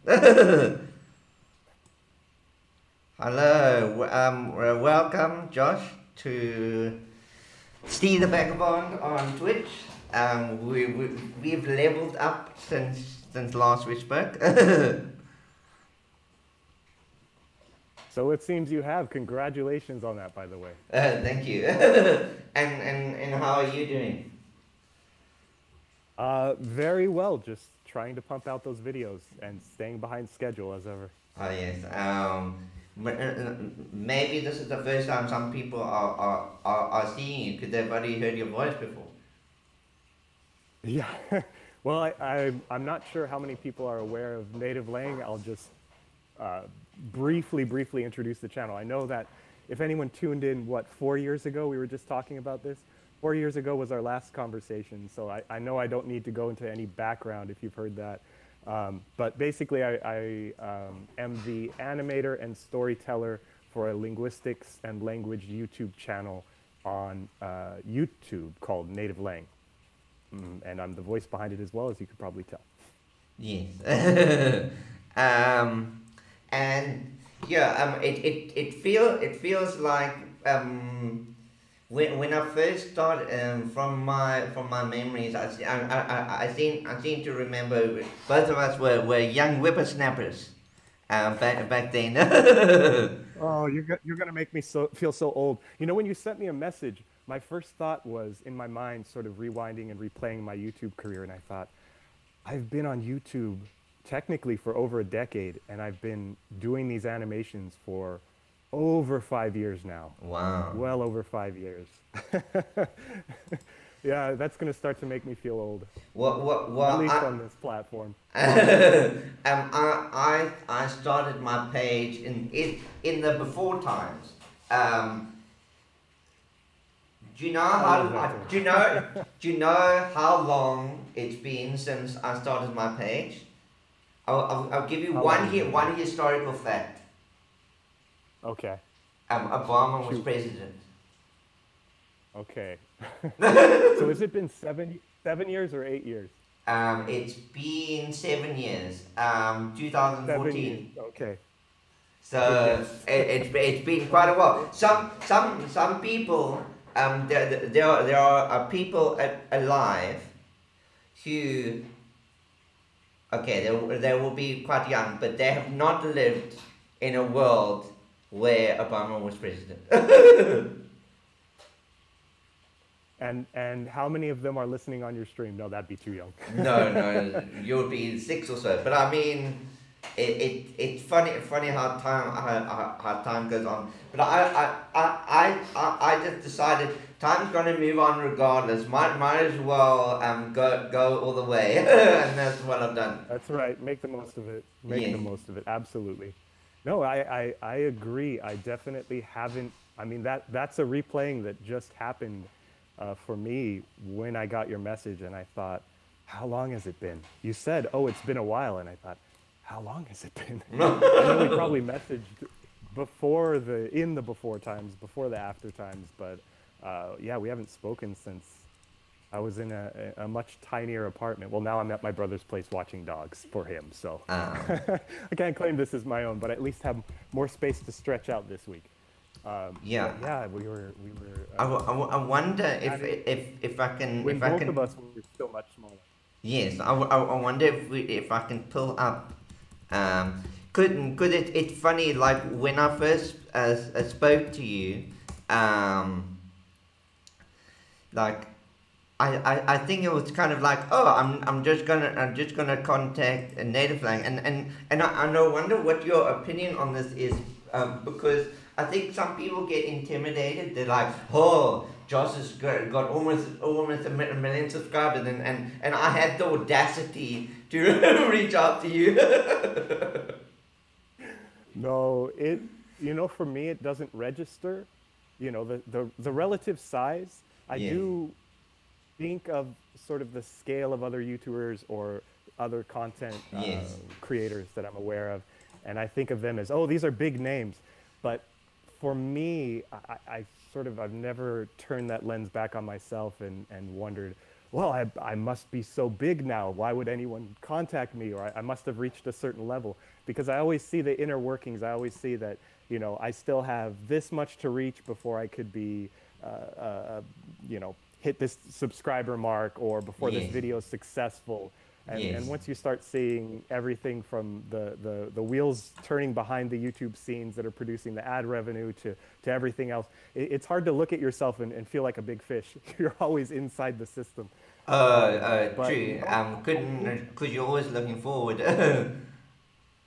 Hello, welcome Josh to Steve the Vagabond on Twitch. We've leveled up since last we spoke. So it seems you have. Congratulations on that, by the way. Thank you. and how are you doing? Very well. Just trying to pump out those videos and staying behind schedule as ever. Oh yes. Maybe this is the first time some people are seeing you because they've already heard your voice before. Yeah. Well, I'm not sure how many people are aware of NativLang. I'll just briefly introduce the channel. I know that if anyone tuned in, 4 years ago, we were just talking about this. 4 years ago was our last conversation, so I know I don't need to go into any background if you've heard that. But basically, I am the animator and storyteller for a linguistics and language YouTube channel on YouTube called NativLang. And I'm the voice behind it as well, as you could probably tell. Yes. And yeah, it feels like when I first started, from my memories, I seem to remember both of us were young whippersnappers back then. Oh, you're gonna make me feel so old. You know, when you sent me a message, my first thought was in my mind, sort of rewinding and replaying my YouTube career, and I thought, I've been on YouTube technically for over a decade, and I've been doing these animations for over 5 years now. Wow. Well over 5 years. Yeah, that's going to start to make me feel old. Well, at least on this platform. I started my page in the before times. Do you know how long it's been since I started my page? I'll give you one historical fact. Okay. Obama was president. Okay. So has it been 7 years or 8 years? It's been 7 years. 2014. 7 years. Okay. So it's been quite a while. Some people, there are people alive who, okay, they will be quite young, but they have not lived in a world where Obama was president. And how many of them are listening on your stream? No, that'd be too young. No, you'll be 6 or so. But I mean, it's funny how time goes on. But I just decided time's gonna move on regardless. Might as well go all the way, and that's what I've done. That's right. Make the most of it. Make the most of it. Absolutely. No, I agree. I definitely haven't. I mean, that's a replaying that just happened for me when I got your message, and I thought, how long has it been? You said, oh, it's been a while, and I thought, how long has it been? I know we probably messaged before the before times, before the after times, but yeah, we haven't spoken since I was in a much tinier apartment. Well, now I'm at my brother's place watching dogs for him, so I can't claim this as my own, but I at least have more space to stretch out this week. Yeah, we were. I wonder if I can. When both of us were still much smaller. Yes, I wonder if I can pull up. Could it's funny, like when I first spoke to you, like I think it was kind of like, oh, I'm just gonna contact NativLang, and I wonder what your opinion on this is, because I think some people get intimidated. They're like, oh, Josh has got almost a million subscribers, and I had the audacity to reach out to you. No, for me, it doesn't register. You know, the relative size. I do think of sort of the scale of other YouTubers or other content creators that I'm aware of, and I think of them as, oh, these are big names. But for me, I've never turned that lens back on myself and wondered, well, I must be so big now. Why would anyone contact me? Or I must have reached a certain level. Because I always see the inner workings. I always see that, you know, I still have this much to reach before I could be, you know, hit this subscriber mark, or before this video is successful. And once you start seeing everything from the wheels turning behind the YouTube scenes that are producing the ad revenue to everything else, it's hard to look at yourself and feel like a big fish. You're always inside the system. True. Because you're always looking forward.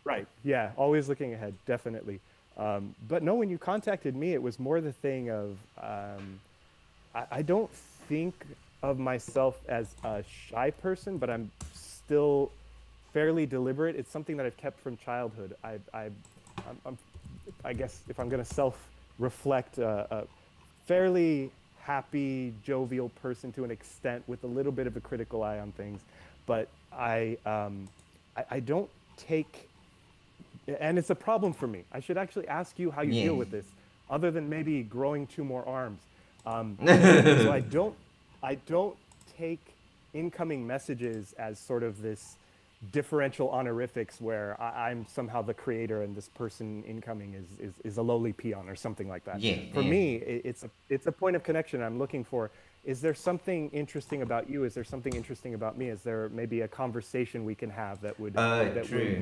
Right. Yeah. Always looking ahead. Definitely. But no, when you contacted me, it was more the thing of, I don't think of myself as a shy person, but I'm still fairly deliberate. It's something that I've kept from childhood. I guess if I'm going to self-reflect, a fairly happy, jovial person to an extent, with a little bit of a critical eye on things. But I don't take, and it's a problem for me. I should actually ask you how you deal with this, other than maybe growing 2 more arms. So I don't take incoming messages as sort of this differential honorifics where I'm somehow the creator and this person incoming is a lowly peon or something like that. For me, it's a point of connection. I'm looking for, is there something interesting about you? Is there something interesting about me? Is there maybe a conversation we can have that would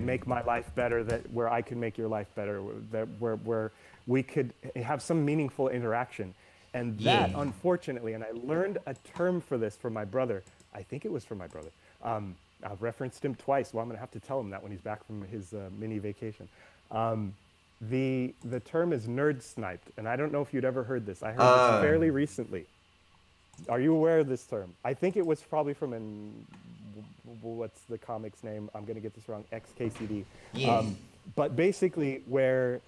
make my life better, where I can make your life better, where we could have some meaningful interaction? And that, unfortunately, and I learned a term for this from my brother. I think it was from my brother. I've referenced him twice. Well, I'm going to have to tell him that when he's back from his mini vacation. The term is nerd sniped, and I don't know if you'd ever heard this. I heard this fairly recently. Are you aware of this term? I think it was probably from what's the comic's name? I'm going to get this wrong. XKCD. But basically, where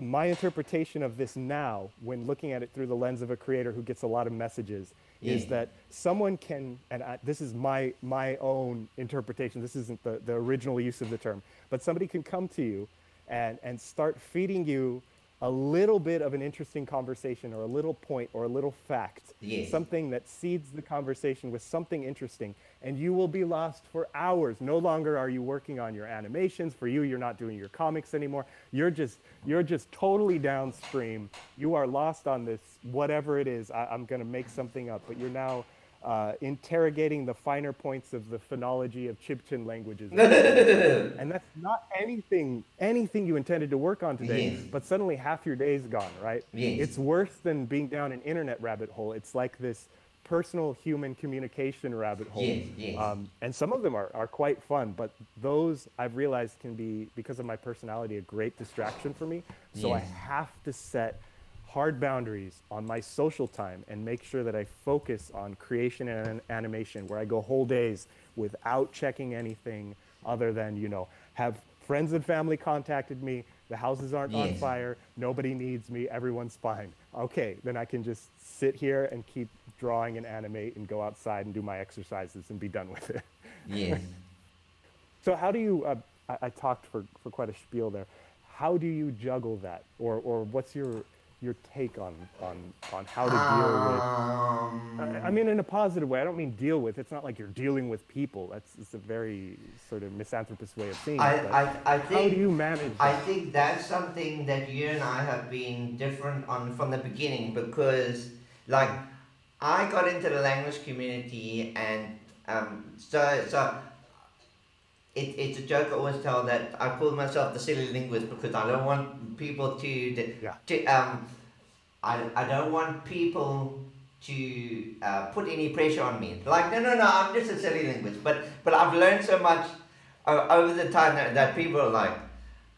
my interpretation of this now, when looking at it through the lens of a creator who gets a lot of messages, is that someone can, and this is my own interpretation, this isn't the original use of the term, but somebody can come to you and start feeding you a little bit of an interesting conversation, or a little point, or a little fact, something that seeds the conversation with something interesting, and you will be lost for hours. No longer are you working on your animations. For you, you're not doing your comics anymore. You're just totally downstream. You are lost on this, whatever it is. I'm going to make something up, but you're now interrogating the finer points of the phonology of Chibchan languages. And that's not anything you intended to work on today, but suddenly half your day is gone, right? It's worse than being down an internet rabbit hole. It's like this personal human communication rabbit hole. And some of them are quite fun, but those I've realized can be, because of my personality, a great distraction for me. So I have to set hard boundaries on my social time and make sure that I focus on creation and animation, where I go whole days without checking anything other than, you know, have friends and family contacted me, the houses aren't on fire, nobody needs me, everyone's fine. Okay, then I can just sit here and keep drawing and animate and go outside and do my exercises and be done with it. So how do you, I talked for quite a spiel there, how do you juggle that? Or what's your take on how to deal with, I mean, in a positive way. I don't mean deal with, it's not like you're dealing with people. It's a very sort of misanthropist way of seeing it. I think, how do you manage that? I think that's something that you and I have been different on from the beginning, because like I got into the language community, and so it's a joke I always tell, that I call myself the silly linguist, because I don't want people I don't want people to put any pressure on me. Like, no, I'm just a silly linguist. But I've learned so much over the time that people are like,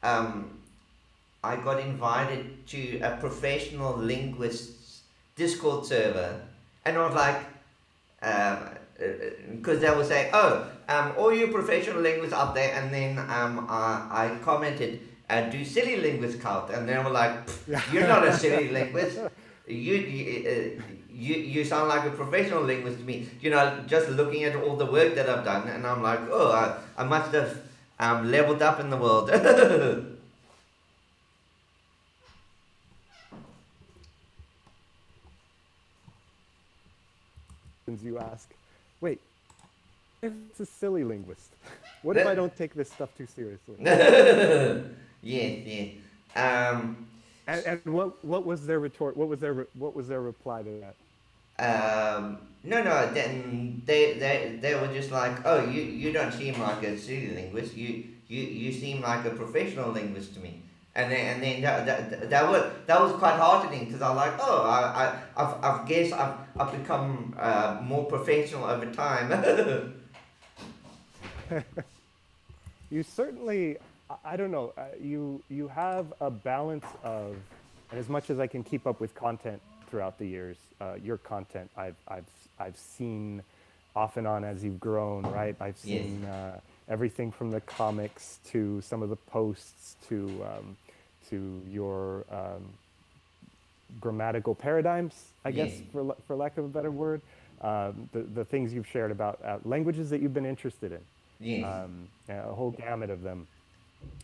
I got invited to a professional linguist's Discord server, and I was like, because they were saying, all you professional linguists out there, and then I commented, do silly linguists count? And they were like, you're not a silly linguist. You sound like a professional linguist to me. You know, just looking at all the work that I've done, and I'm like, I must have leveled up in the world. you ask, wait, it's a silly linguist. What if I don't take this stuff too seriously? Yes, yes. And what was their retort? What was their reply to that? No. Then they were just like, oh, you don't seem like a silly linguist. You seem like a professional linguist to me. And then that was quite heartening because I was like, oh, I guess I've become more professional over time. You certainly, I don't know, you have a balance of, and as much as I can keep up with content throughout the years, your content I've seen off and on as you've grown, right? I've seen everything from the comics to some of the posts to your grammatical paradigms, I guess, for lack of a better word. The things you've shared about languages that you've been interested in. A whole gamut of them.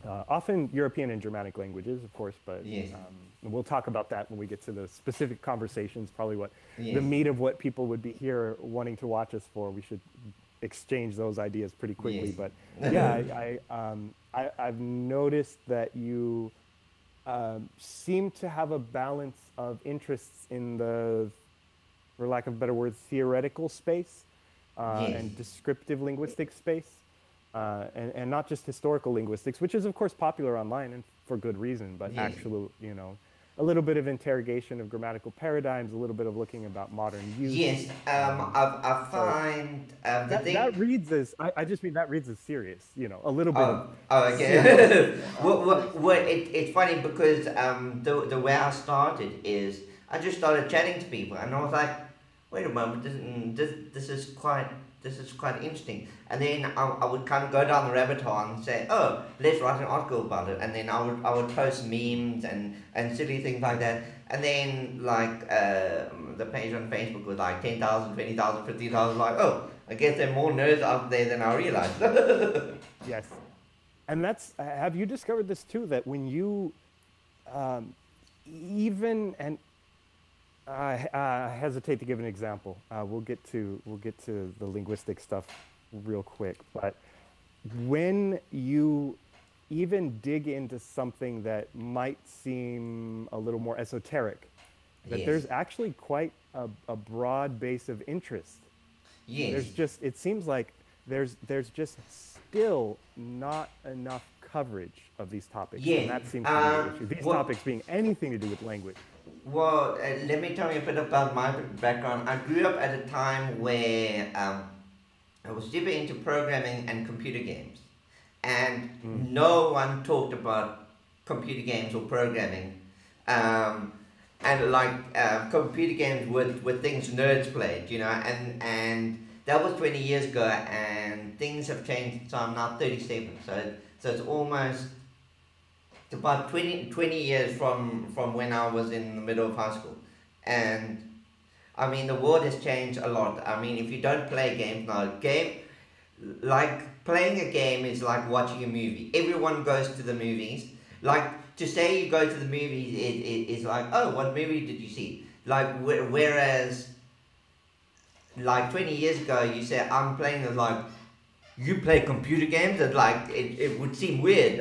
Often European and Germanic languages, of course, but we'll talk about that when we get to the specific conversations, probably what the meat of what people would be here wanting to watch us for. We should exchange those ideas pretty quickly. But yeah, I've noticed that you seem to have a balance of interests in the, for lack of a better word, theoretical space and descriptive linguistic space. And not just historical linguistics, which is of course popular online and for good reason, but actual, a little bit of interrogation of grammatical paradigms, a little bit of looking about modern use. Yes, I find that reads as I just mean that reads as serious, a little bit. Okay. It's funny because the way I started is I just started chatting to people, and I was like, wait a moment, this is quite interesting. And then I would kind of go down the rabbit hole and say, oh, let's write an article about it. And then I would post memes and silly things like that. And then like the page on Facebook was like 10,000, 20,000, 50,000. Like, oh, I guess there are more nerds out there than I realized. Yes. And have you discovered this too, that when you I hesitate to give an example. We'll get to the linguistic stuff real quick. But when you even dig into something that might seem a little more esoteric, that there's actually quite a broad base of interest. Yes. It seems like there's just still not enough coverage of these topics. And that seems to be the issue. These topics being anything to do with language. Well, let me tell you a bit about my background. I grew up at a time where I was super into programming and computer games. And no one talked about computer games or programming. And computer games were things nerds played, and that was 20 years ago, and things have changed, so I'm now 37. So it's almost about 20 years from when I was in the middle of high school. And I mean, the world has changed a lot. I mean, if you don't play games now, playing a game is like watching a movie. Everyone goes to the movies. Like, to say you go to the movies is like, oh, what movie did you see? Like, whereas, like 20 years ago, you say, I'm playing this, like, you play computer games? And like, it would seem weird,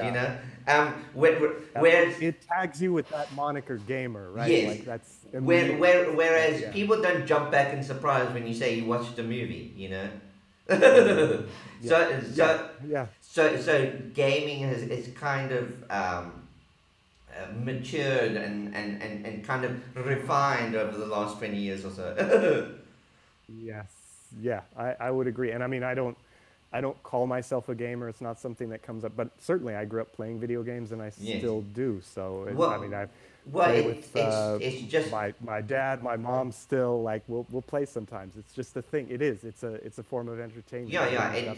Whereas it tags you with that moniker gamer, right? Yes. Like that's whereas people don't jump back in surprise when you say you watched a movie, So gaming is kind of matured and kind of refined over the last 20 years or so. Yes. Yeah, I would agree. And I mean, I don't call myself a gamer. It's not something that comes up, but certainly I grew up playing video games and I still do. So it's just my dad, my mom still, like, we'll play sometimes. It's just a thing. It's a form of entertainment.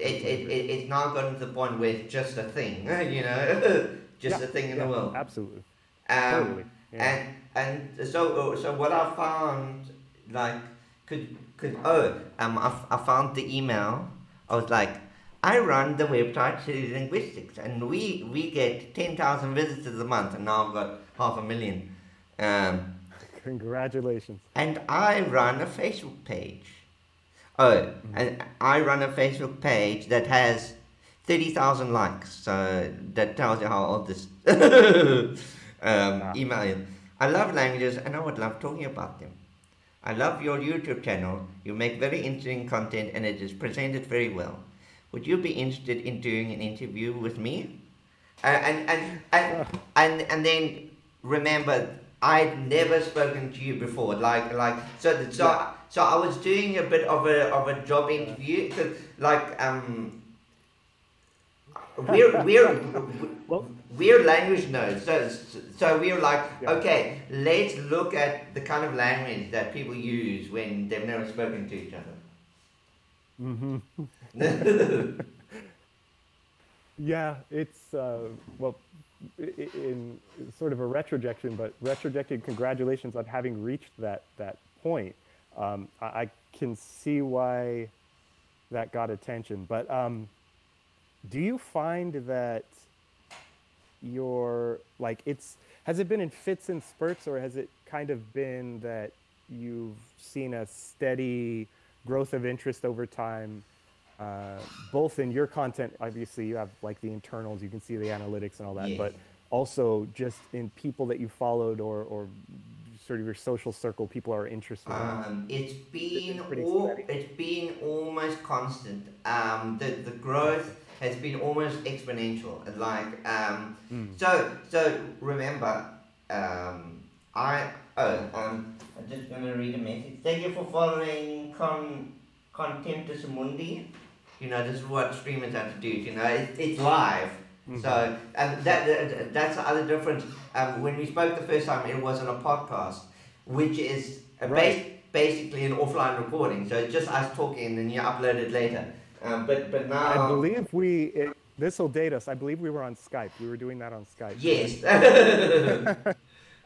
It's now gotten to the point where it's just a thing, just a thing in the world. Absolutely. Totally. Yeah. And so what I found, like, I found the email. I was like, I run the website Syllabic Linguistics, and we get 10,000 visitors a month, and now I've got 500,000. Congratulations. And I run a Facebook page. Oh, and I run a Facebook page that has 30,000 likes, so that tells you how old this email is. I love languages and I would love talking about them. I love your YouTube channel. You make very interesting content and it is presented very well. Would you be interested in doing an interview with me? And then remember, I'd never spoken to you before. So I was doing a bit of a job interview because we're language nerds. So we were like, okay, let's look at the kind of language that people use when they've never spoken to each other. Mm-hmm. Yeah, it's in sort of a retrojection, but congratulations on having reached that point. I can see why that got attention, but do you find that has it been in fits and spurts, or has it kind of been that you've seen a steady growth of interest over time, both in your content? Obviously you have like the internals, you can see the analytics and all that, but also just in people that you followed or sort of your social circle, people are interested in? It's been almost constant. The growth has been almost exponential. So remember, I'm just gonna read a message. Thank you for following Contemptus Mundi. This is what streamers have to do. It's live. Mm-hmm. So that's the other difference. When we spoke the first time, it was on a podcast, which is basically an offline recording. So it's just us talking, and then you upload it later. But now I believe this will date us. I believe we were on Skype. We were doing that on Skype. Yes.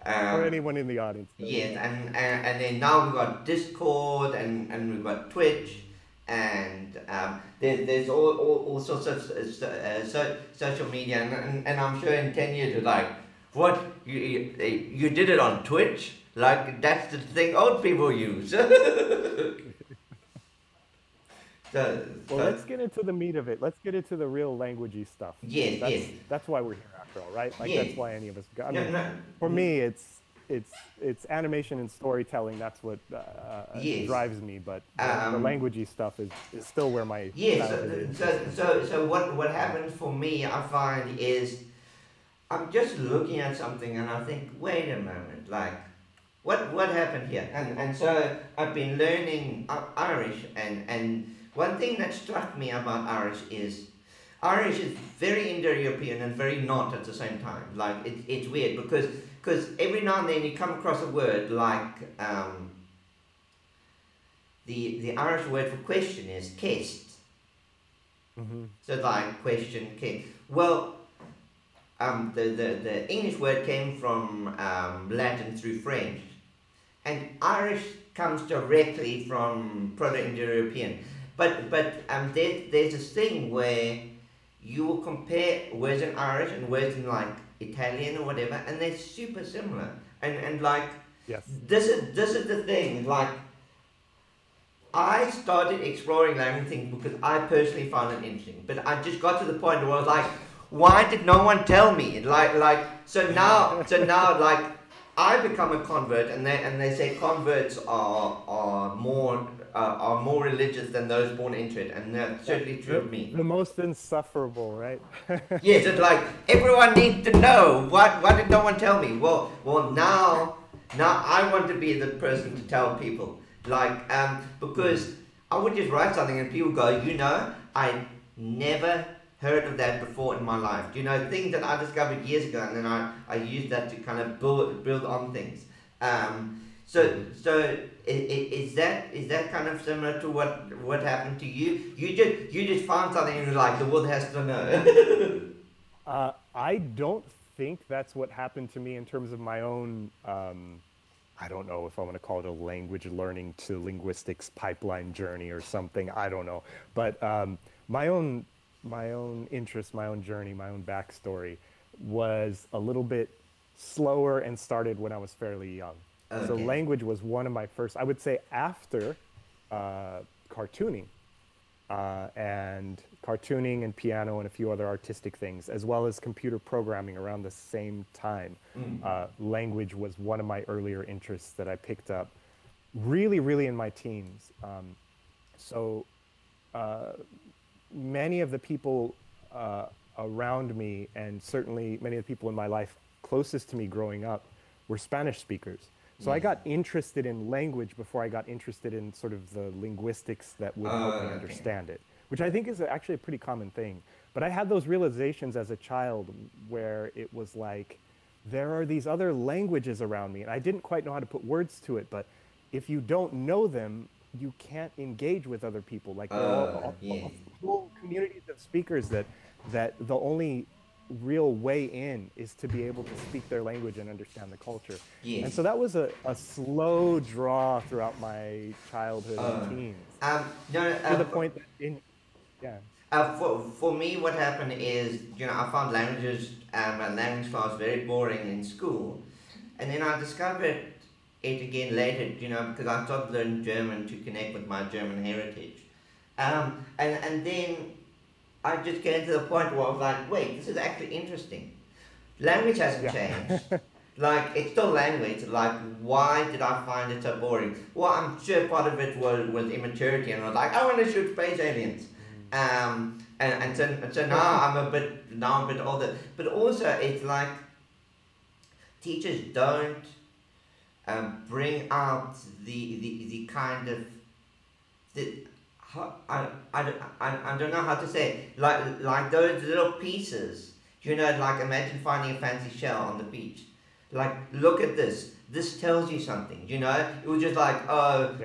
Or anyone in the audience. Yes, and then now we've got Discord and we've got Twitch, and there's all sorts of social media, and I'm sure in 10 years you're like, what, you did it on Twitch? Like, that's the thing old people use. Let's get into the meat of it. Let's get into the real languagey stuff. Yes. That's why we're here after all, right? That's why any of us. For me, it's animation and storytelling. That's what drives me. But the languagey stuff is still where my So what happens for me, I find, is I'm just looking at something and I think, wait a moment, like, what happened here? And so I've been learning Irish, and one thing that struck me about Irish is very Indo-European and very not at the same time. Like, it's weird because every now and then you come across a word like the Irish word for question is kest. Mm-hmm. So like question, kest. Well, the English word came from Latin through French, and Irish comes directly from Proto-Indo-European. But there's this thing where you will compare words in Irish and words in like Italian or whatever, and they're super similar. And like, this is the thing. Like, I started exploring language things because I personally found it interesting. But I just got to the point where I was like, why did no one tell me? So now like, I become a convert, and they say converts are more religious than those born into it, and that's certainly true of me. The most insufferable, right? Yes, it's like, everyone needs to know. Why did no one tell me? Well, now I want to be the person to tell people. Like, because I would just write something and people go, I never heard of that before in my life. Things that I discovered years ago, and then I used that to kind of build on things. So is that kind of similar to what happened to you? You just found something and you're like, the world has to know. I don't think that's what happened to me in terms of my own. I don't know if I want to call it a language learning to linguistics pipeline journey or something. I don't know, but my own interest, my own journey, my own backstory was a little bit slower and started when I was fairly young. Okay. So language was one of my first, I would say after cartooning, and piano and a few other artistic things, as well as computer programming around the same time. Language was one of my earlier interests that I picked up really, really in my teens. So many of the people around me, and certainly many of the people in my life closest to me growing up, were Spanish speakers. So I got interested in language before I got interested in sort of the linguistics that would help me understand it, which I think is actually a pretty common thing. But I had those realizations as a child where it was like, there are these other languages around me, and I didn't quite know how to put words to it, but if you don't know them, you can't engage with other people. Like whole communities of speakers that the only real way in is to be able to speak their language and understand the culture. And so that was a slow draw throughout my childhood and teens. To the point that for me, what happened is, I found language class very boring in school, and then I discovered it again later, because I started learning German to connect with my German heritage, and then I just came to the point where I was like, wait, this is actually interesting. Language hasn't changed. Like, it's still language. Like, why did I find it so boring? Well, I'm sure part of it was immaturity, and I was like, I want to shoot space aliens. And so now I'm a bit older. But also, it's like teachers don't bring out the kind of I don't know how to say it. Like those little pieces, like imagine finding a fancy shell on the beach. Like, look at this. This tells you something, It was just like,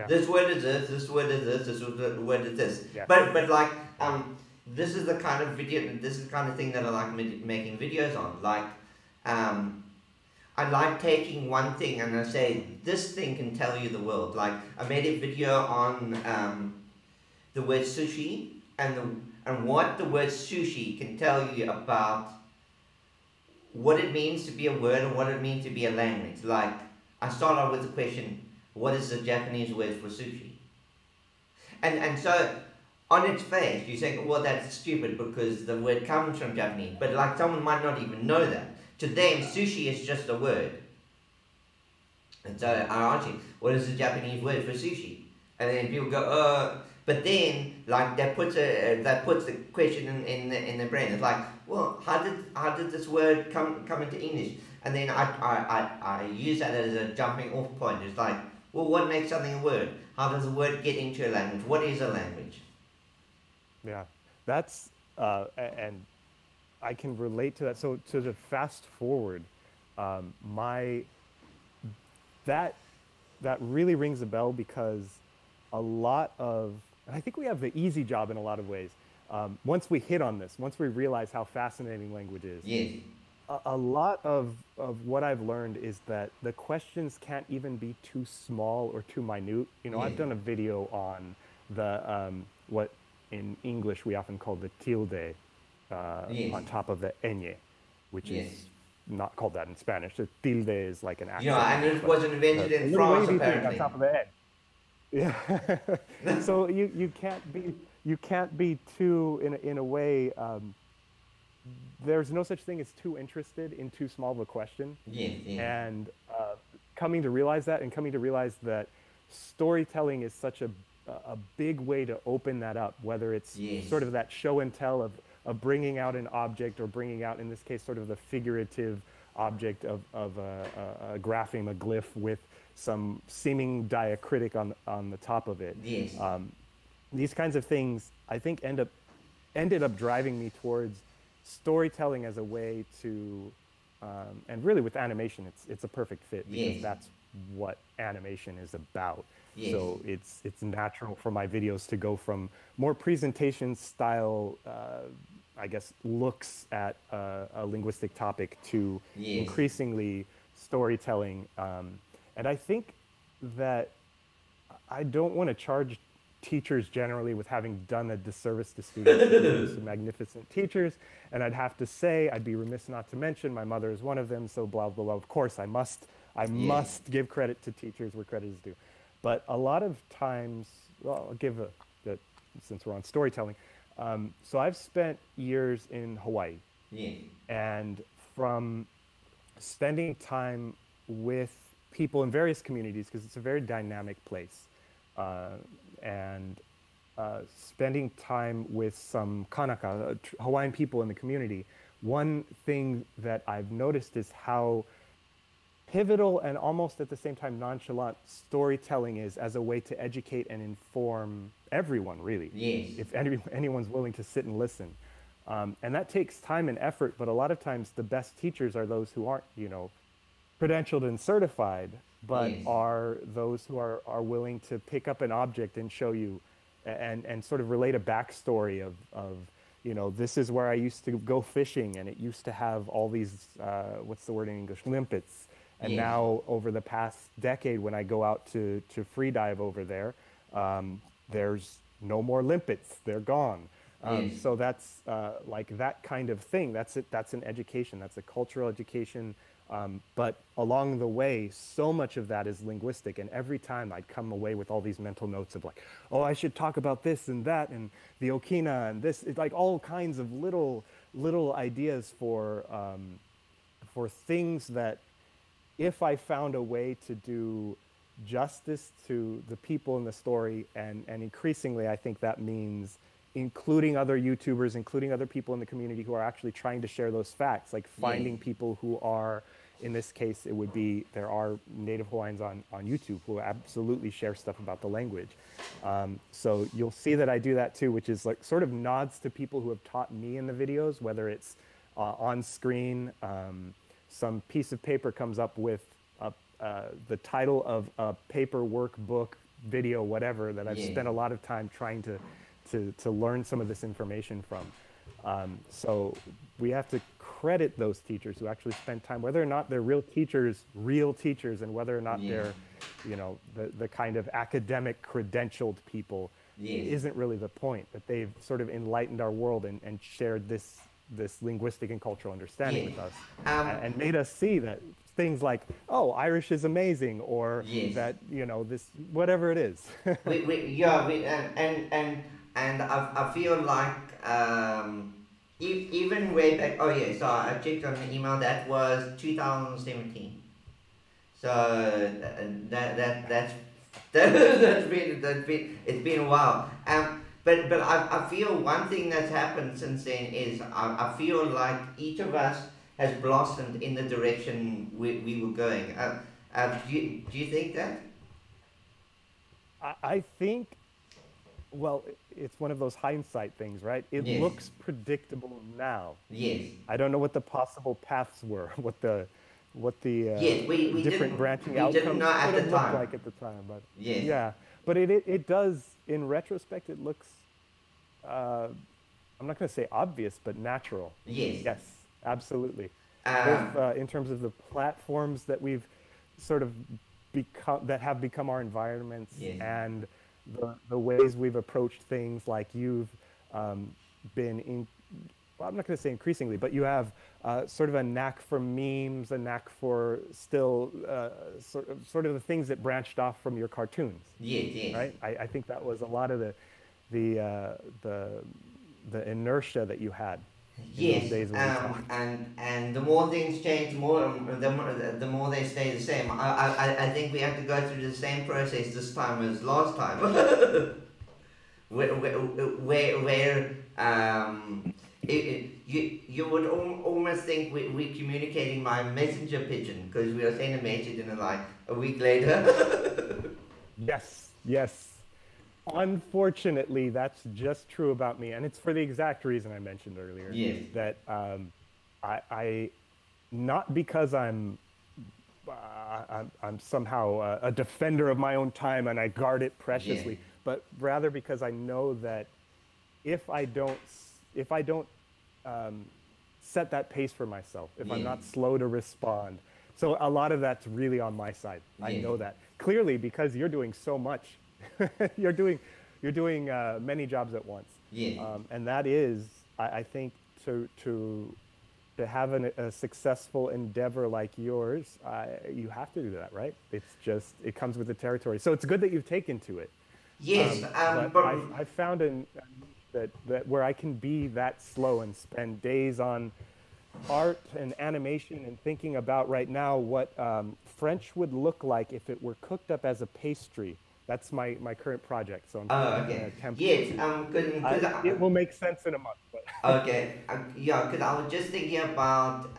this word is this word is this word is this. Yeah. But like, this is the kind of video, this is the kind of thing that I like making videos on. Like, I like taking one thing and I say, this thing can tell you the world. Like, I made a video on the word sushi and what the word sushi can tell you about what it means to be a word and what it means to be a language. Like, I start out with the question, what is the Japanese word for sushi? And so, on its face, you say, well, that's stupid because the word comes from Japanese. But like, someone might not even know that. To them, sushi is just a word. And so I ask you, what is the Japanese word for sushi? And then people go, but then, like, that puts the question in the brain. It's like, well, how did this word come into English? And then I use that as a jumping off point. It's like, well, what makes something a word? How does a word get into a language? What is a language? Yeah, that's and I can relate to that. So to the fast forward, that really rings a bell because a lot of, and I think we have the easy job in a lot of ways. Once we hit on this, once we realize how fascinating language is, a lot of what I've learned is that the questions can't even be too small or too minute. I've done a video on the what in English we often call the tilde on top of the ñ, which is not called that in Spanish. The tilde is like an accent. And it was invented in France, apparently. On top of the ñ. Yeah. So you can't be too in a way. There's no such thing as too interested in too small of a question. And coming to realize that storytelling is such a big way to open that up, whether it's sort of that show and tell of bringing out an object, or bringing out, in this case, sort of the figurative object of a grapheme, a glyph with some seeming diacritic on the top of it. These kinds of things, I think, ended up driving me towards storytelling as a way to, and really with animation, it's a perfect fit, because that's what animation is about. So it's natural for my videos to go from more presentation style, I guess, looks at a linguistic topic to increasingly storytelling. And I think that I don't want to charge teachers generally with having done a disservice to students. There's some magnificent teachers, and I'd have to say, I'd be remiss not to mention, my mother is one of them, so blah, blah, blah. Of course, I must give credit to teachers where credit is due. But a lot of times, well, I'll give since we're on storytelling. So I've spent years in Hawaii, Yeah. and from spending time with people in various communities, because it's a very dynamic place, uh, and spending time with some Kanaka, Hawaiian people in the community, one thing that I've noticed is how pivotal and almost at the same time nonchalant storytelling is as a way to educate and inform everyone, really. Yes. If anyone's willing to sit and listen. And that takes time and effort, but a lot of times the best teachers are those who aren't, credentialed and certified, but Yes. are those who are willing to pick up an object and show you and sort of relate a backstory of this is where I used to go fishing, and it used to have all these, what's the word in English, limpets. And Yes. now over the past decade, when I go out to free dive over there, there's no more limpets, they're gone. Yes. So that's like that kind of thing. That's it. That's an education. That's a cultural education. But along the way, so much of that is linguistic. And every time I'd come away with all these mental notes of like, oh, I should talk about this and that and the Okina and this. It's like all kinds of little ideas for things that, if I found a way to do justice to the people in the story, and increasingly I think that means including other YouTubers, including other people in the community who are actually trying to share those facts, like finding people who are, in this case, there are native Hawaiians on YouTube who absolutely share stuff about the language. So you'll see that I do that too, which is like sort of nods to people who have taught me in the videos, whether it's on screen, some piece of paper comes up with the title of a paper, workbook, video, whatever, that I've spent a lot of time trying to learn some of this information from. So we have to credit those teachers who actually spend time, whether or not they're real teachers, and whether or not they're, the kind of academic credentialed people isn't really the point, that they've sort of enlightened our world and shared this linguistic and cultural understanding with us, and made us see that things like, oh, Irish is amazing, or that, this, whatever it is. And I feel like even way back. Oh yeah, so I checked on the email. That was 2017. So that's it's been a while. But I feel one thing that's happened since then is I feel like each of us has blossomed in the direction we were going. Do you think that? I think, well, it's one of those hindsight things, right? It looks predictable now. Yes. I don't know what the possible paths were, what the we different branching outcomes didn't know at the time. Like at the time, but yes. But it does, in retrospect, it looks, I'm not going to say obvious, but natural. Yes, absolutely. Both in terms of the platforms that we've sort of have become our environments, and the ways we've approached things, like you've been well, I'm not going to say increasingly, but you have sort of a knack for memes, a knack for still sort of the things that branched off from your cartoons. Yes. Right. I think that was a lot of the inertia that you had. In those days and the more things change, the more they stay the same. I think we have to go through the same process this time as last time. where you would almost think we're communicating by messenger pigeon, because we are sending a message and like a week later. Yes. Unfortunately, that's just true about me, and it's for the exact reason I mentioned earlier. That I not because I'm somehow a defender of my own time and I guard it preciously, but rather because I know that if I don't set that pace for myself, if I'm not slow to respond, so a lot of that's really on my side. I know that clearly, because you're doing so much. You're doing many jobs at once, and that is, I think, to have a successful endeavor like yours, you have to do that, right? It's just, it comes with the territory. So it's good that you've taken to it. Yes, but I found that where I can be that slow and spend days on art and animation and thinking about right now what French would look like if it were cooked up as a pastry. That's my current project. So I'm okay. Yes, it will make sense in a month. But okay, yeah, because I was just thinking about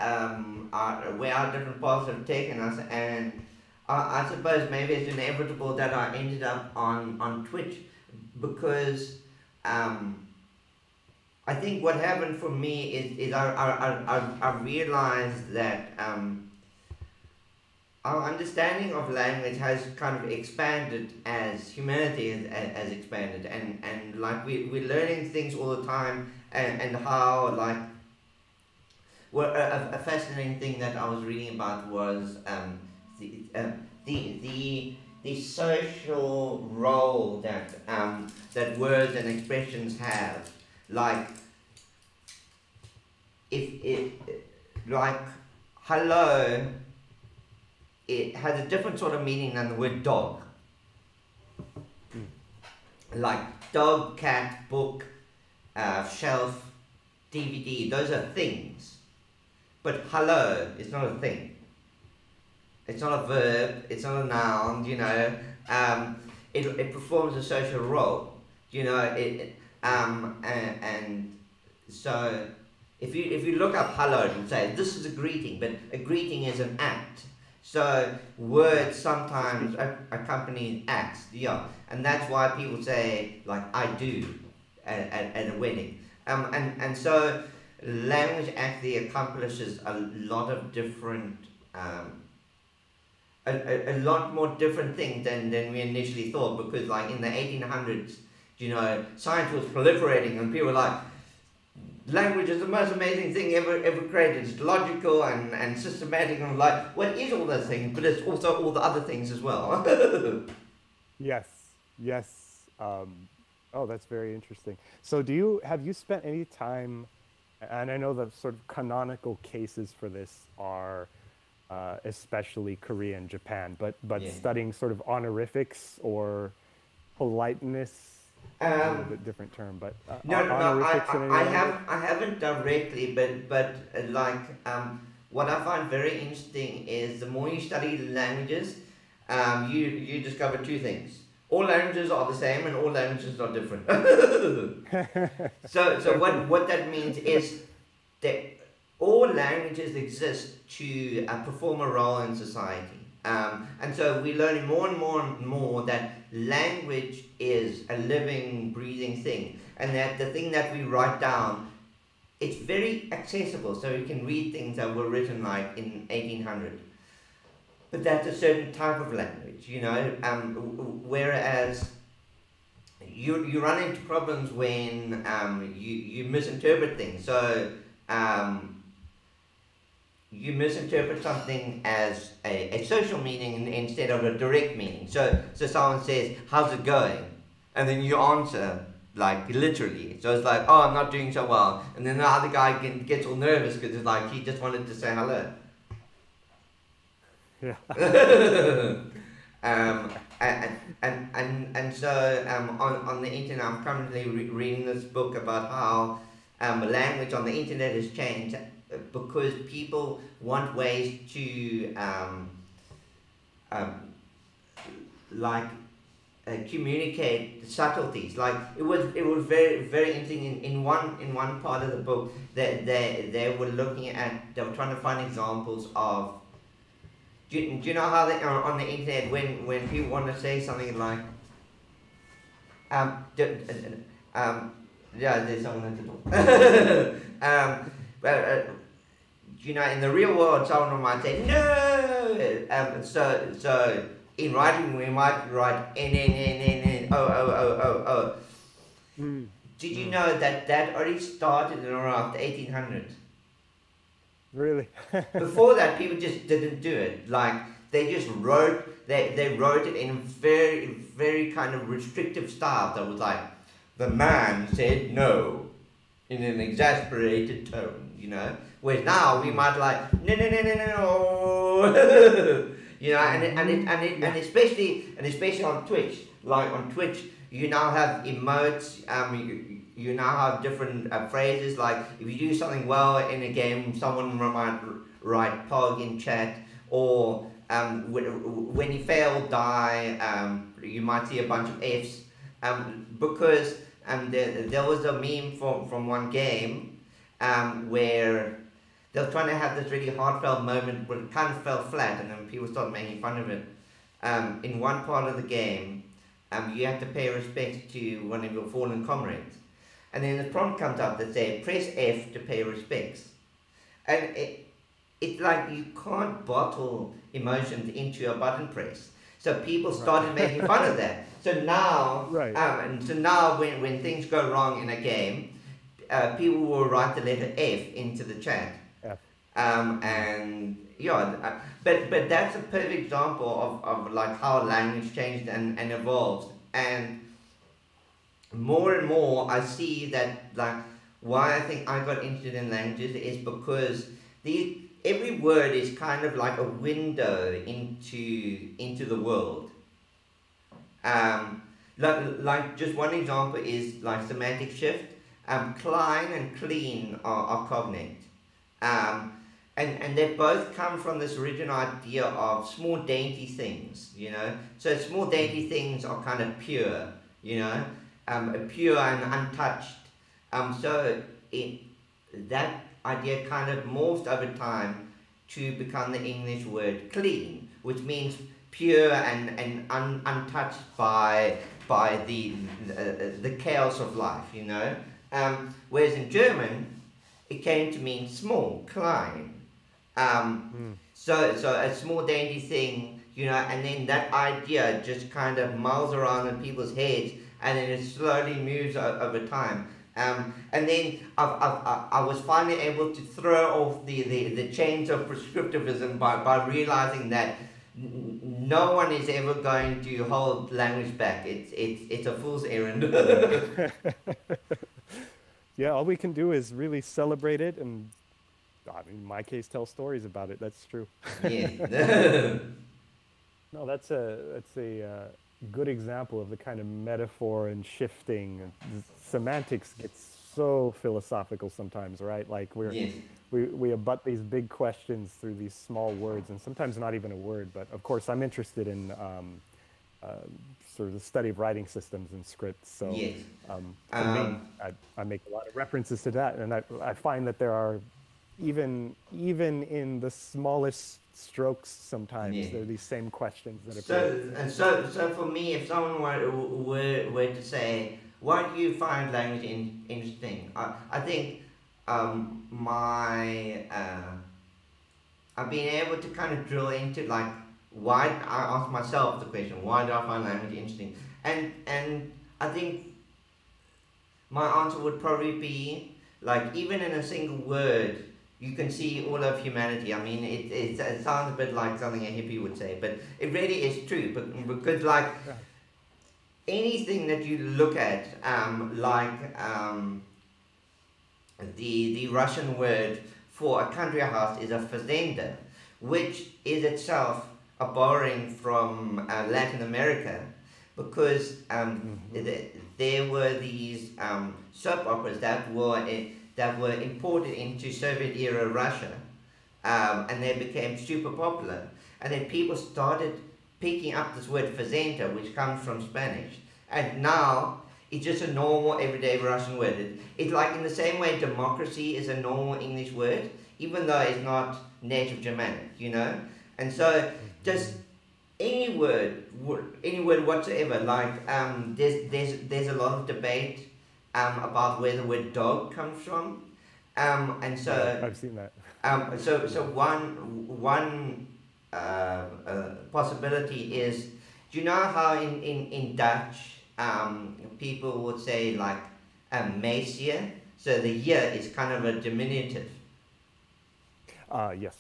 where our different paths have taken us, and I suppose maybe it's inevitable that I ended up on Twitch because I think what happened for me is I realized that our understanding of language has kind of expanded as humanity has expanded, and like we're learning things all the time, and how like a fascinating thing that I was reading about was the social role that words and expressions have. Like if like hello, it has a different sort of meaning than the word dog. Like dog, cat, book, shelf, DVD, those are things. But hello is not a thing. It's not a verb, it's not a noun, you know. It performs a social role, you know. And so if you look up hello, it will say this is a greeting, but a greeting is an act. So words sometimes accompany acts, yeah, and that's why people say like I do at a wedding, and so language actually accomplishes a lot of different, a lot more different things than we initially thought, because like in the 1800s, you know, science was proliferating and people were like, language is the most amazing thing ever created. It's logical and systematic, and like, what is all those things? But it's also all the other things as well. yes. Oh, that's very interesting. So have you spent any time, and I know the sort of canonical cases for this are especially Korea and Japan, but yeah, studying sort of honorifics or politeness. A little bit different term, but no, I haven't directly, but like what I find very interesting is the more you study languages, you discover two things: all languages are the same, and all languages are different. So what that means is that all languages exist to perform a role in society. And so we're learning more and more and more that language is a living, breathing thing, and that the thing that we write down, it's very accessible, so you can read things that were written like in 1800. But that's a certain type of language, you know, whereas you run into problems when you misinterpret things. So you misinterpret something as a social meaning instead of a direct meaning. So someone says, how's it going? And then you answer, like, literally. So it's like, oh, I'm not doing so well. And then the other guy gets all nervous because it's like, he just wanted to say hello. Yeah. And so on the internet, I'm currently reading this book about how language on the internet has changed, because people want ways to communicate subtleties. Like it was very very interesting in one part of the book that they were looking at. They were trying to find examples of. Do you know how they on the internet when people want to say something like yeah, there's someone at the door. You know, in the real world, someone might say no. So in writing, we might write n o. Did you know that already started in around the 1800s? Really? Before that, people just didn't do it. Like they just wrote. They wrote it in a very very kind of restrictive style. That was like, the man said no, in an exasperated tone. You know. Whereas now we might like no. You know, and especially on Twitch, like on Twitch, you now have emotes. You now have different phrases. Like if you do something well in a game, someone might write "pog" in chat, or when you fail, die. You might see a bunch of Fs. Because there was a meme from one game where they were trying to have this really heartfelt moment, but it kind of fell flat, and then people started making fun of it. In one part of the game, you have to pay respect to one of your fallen comrades. And then the prompt comes up that says, press F to pay respects. And it's like you can't bottle emotions into a button press. So people started making fun of that. So now, when things go wrong in a game, people will write the letter F into the chat. F. But that's a perfect example of like how language changed and evolves. And more and more I see that, like, why I think I got interested in languages is because every word is kind of like a window into the world. Like just one example is like semantic shift. Klein and clean are cognate. And they both come from this original idea of small dainty things, you know. So small dainty things are kind of pure, you know, pure and untouched. That idea kind of morphed over time to become the English word clean, which means pure and untouched by the chaos of life, you know. Whereas in German, it came to mean small, klein. So a small dainty thing, you know, and then that idea just kind of miles around in people's heads, and then it slowly moves over time. And then I was finally able to throw off the chains of prescriptivism by realizing that no one is ever going to hold language back. It's a fool's errand. Yeah, all we can do is really celebrate it, and I mean, in my case, tell stories about it. That's true. Yeah. No, that's a good example of the kind of metaphor and shifting. Semantics gets so philosophical sometimes, right? Like we abut these big questions through these small words, and sometimes not even a word. But of course, I'm interested in sort of the study of writing systems and scripts. So for me, I make a lot of references to that, and I find that there are even in the smallest strokes sometimes there are these same questions that are so for me, if someone were to say, why do you find language interesting? I think I've been able to kind of drill into, like, why I ask myself the question, why do I find language interesting? And I think my answer would probably be, like, even in a single word, you can see all of humanity. I mean, it sounds a bit like something a hippie would say, but it really is true. Because like anything that you look at, the Russian word for a country house is a fazenda, which is itself a borrowing from Latin America, because there were these soap operas that were imported into Soviet-era Russia, and they became super popular. And then people started picking up this word fazenda, which comes from Spanish. And now, it's just a normal, everyday Russian word. It's like in the same way democracy is a normal English word, even though it's not native Germanic, you know? And so, just any word whatsoever, like, there's a lot of debate about where the word dog comes from, and so I've seen that. So one possibility is, do you know how in Dutch people would say like meisje? So the ye is kind of a diminutive. Yes.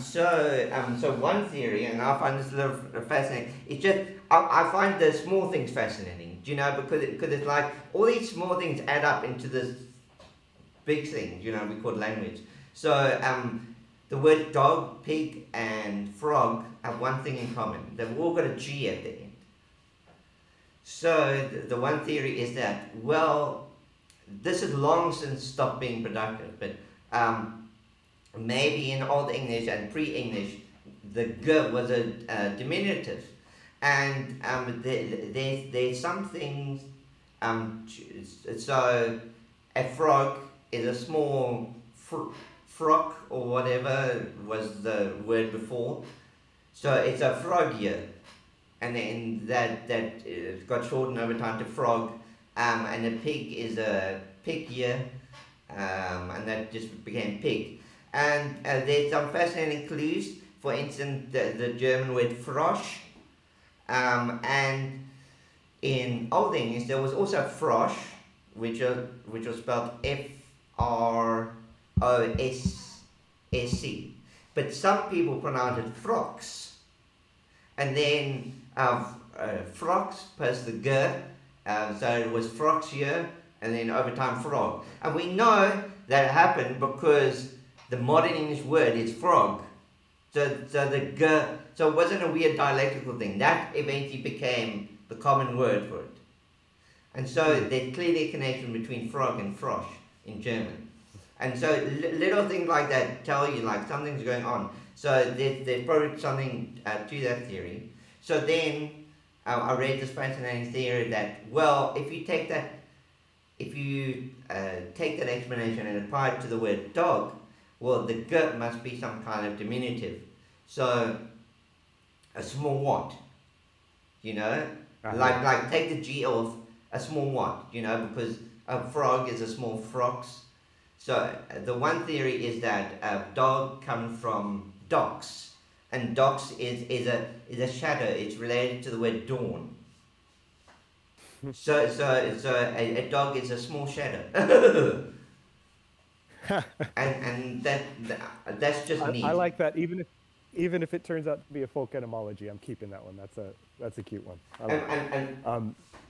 So one theory, and I find this a little fascinating. It's just I find the small things fascinating. Do you know, because it's like all these small things add up into this big thing. You know, we call language. So the word dog, pig, and frog have one thing in common. They've all got a G at the end. So the one theory is that, well, this has long since stopped being productive, but maybe in Old English and pre-English, the g was a diminutive, and there's some things. So a frog is a small frock or whatever was the word before. So it's a frog year, and then that got shortened over time to frog, and a pig is a pig year, and that just became pig. And there's some fascinating clues. For instance, the German word frosch, and in Old English there was also frosch, which was spelled Frosc, but some people pronounce it frocks, and then frocks plus the g, so it was froxier, and then over time frog. And we know that happened because the modern English word is frog. So the g, so it wasn't a weird dialectical thing. That eventually became the common word for it. And so there's clearly a connection between frog and frosch in German. And so little things like that tell you like something's going on. So there's probably something to that theory. So then I read this fascinating theory that, well, if you take that explanation and apply it to the word dog, well, the g must be some kind of diminutive. So a small what, like take the g off, a small what, because a frog is a small frox. So the one theory is that dog comes from dox, and dox is a shadow. It's related to the word dawn. So a dog is a small shadow. and that's just neat. I like that. Even if it turns out to be a folk etymology, I'm keeping that one. That's a cute one. I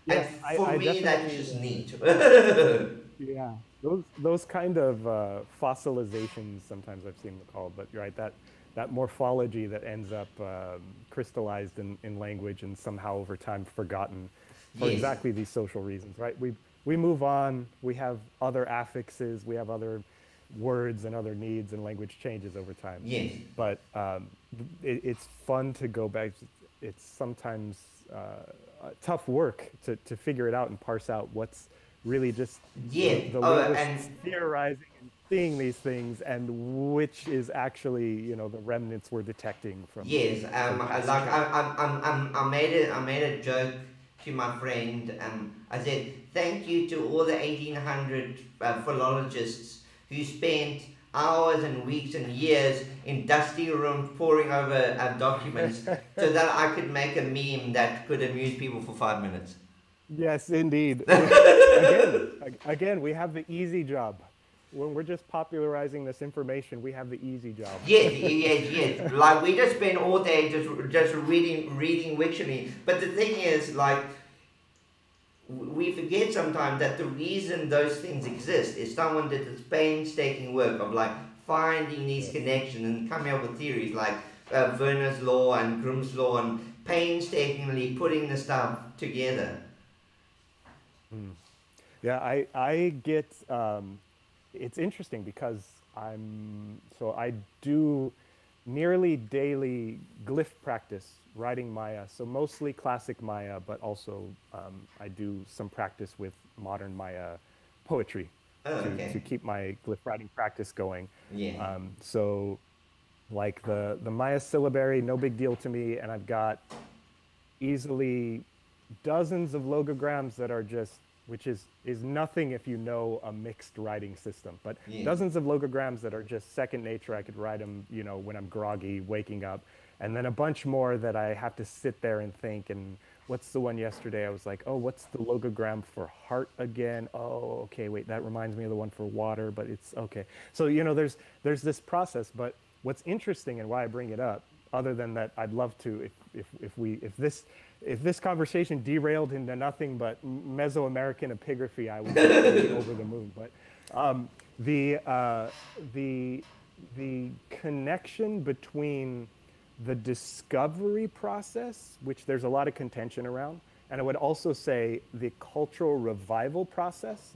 like for me, that's just neat. Yeah, those kind of fossilizations, sometimes I've seen them called, but you're right, that morphology that ends up crystallized in language and somehow over time forgotten for exactly these social reasons, right? We move on, we have other affixes, we have other words and other needs, and language changes over time. Yes. But it's fun to go back. It's sometimes tough work to figure it out and parse out what's really just the linguists theorizing and seeing these things, and which is actually the remnants we're detecting from. Yes. I made a joke to my friend. I said thank you to all the 1800 philologists who spent hours and weeks and years in dusty rooms poring over documents so that I could make a meme that could amuse people for 5 minutes. Yes, indeed. Again, we have the easy job. When we're just popularizing this information, we have the easy job. Yes. Like we just spend all day just reading Wiktionary. But the thing is, like, we forget sometimes that the reason those things exist is someone did this painstaking work of like finding these connections and coming up with theories like Werner's law and Grimm's law, and painstakingly putting the stuff together. Yeah, I get it's interesting because I do nearly daily glyph practice writing Maya, so mostly classic Maya, but also I do some practice with modern Maya poetry to keep my glyph writing practice going. Yeah. So like the Maya syllabary, no big deal to me, and I've got easily dozens of logograms that are just, which is nothing if you know a mixed writing system, but dozens of logograms that are just second nature. I could write them, when I'm groggy, waking up, and then a bunch more that I have to sit there and think. And what's the one yesterday? I was like, oh, what's the logogram for heart again? Oh, okay, wait, that reminds me of the one for water, but it's okay. So, there's this process, but what's interesting and why I bring it up, other than that, I'd love to, if this conversation derailed into nothing but Mesoamerican epigraphy, I would be over the moon. But the connection between the discovery process, which there's a lot of contention around, And I would also say the cultural revival process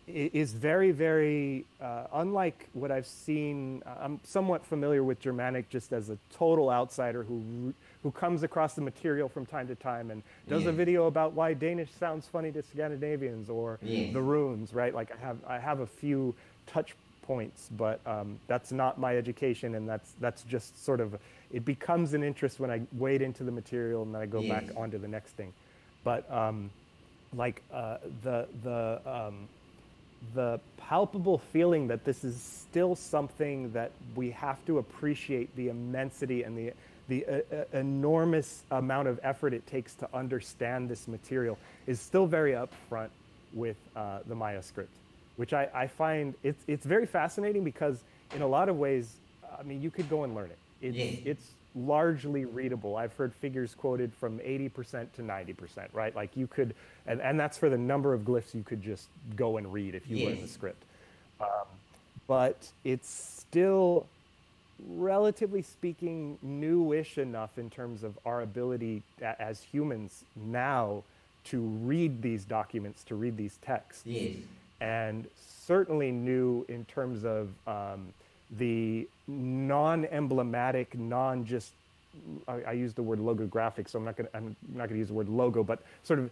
is very, very unlike what I've seen. I'm somewhat familiar with Germanic just as a total outsider who comes across the material from time to time and does a video about why Danish sounds funny to Scandinavians or the runes, right? Like I have a few touch points, but that's not my education, and that's just sort of, it becomes an interest when I wade into the material and then I go back onto the next thing. But the palpable feeling that this is still something that we have to appreciate, the immensity and the enormous amount of effort it takes to understand this material, is still very upfront with the Maya script, which I find it's very fascinating because in a lot of ways, I mean, you could go and learn it. It's largely readable. I've heard figures quoted from 80% to 90%, right? Like you could, and that's for the number of glyphs you could just go and read if you learn the script. But it's still, relatively speaking, newish enough in terms of our ability as humans now to read these documents, to read these texts. And certainly new in terms of the non-emblematic, I use the word logographic, so I'm not gonna use the word logo, but sort of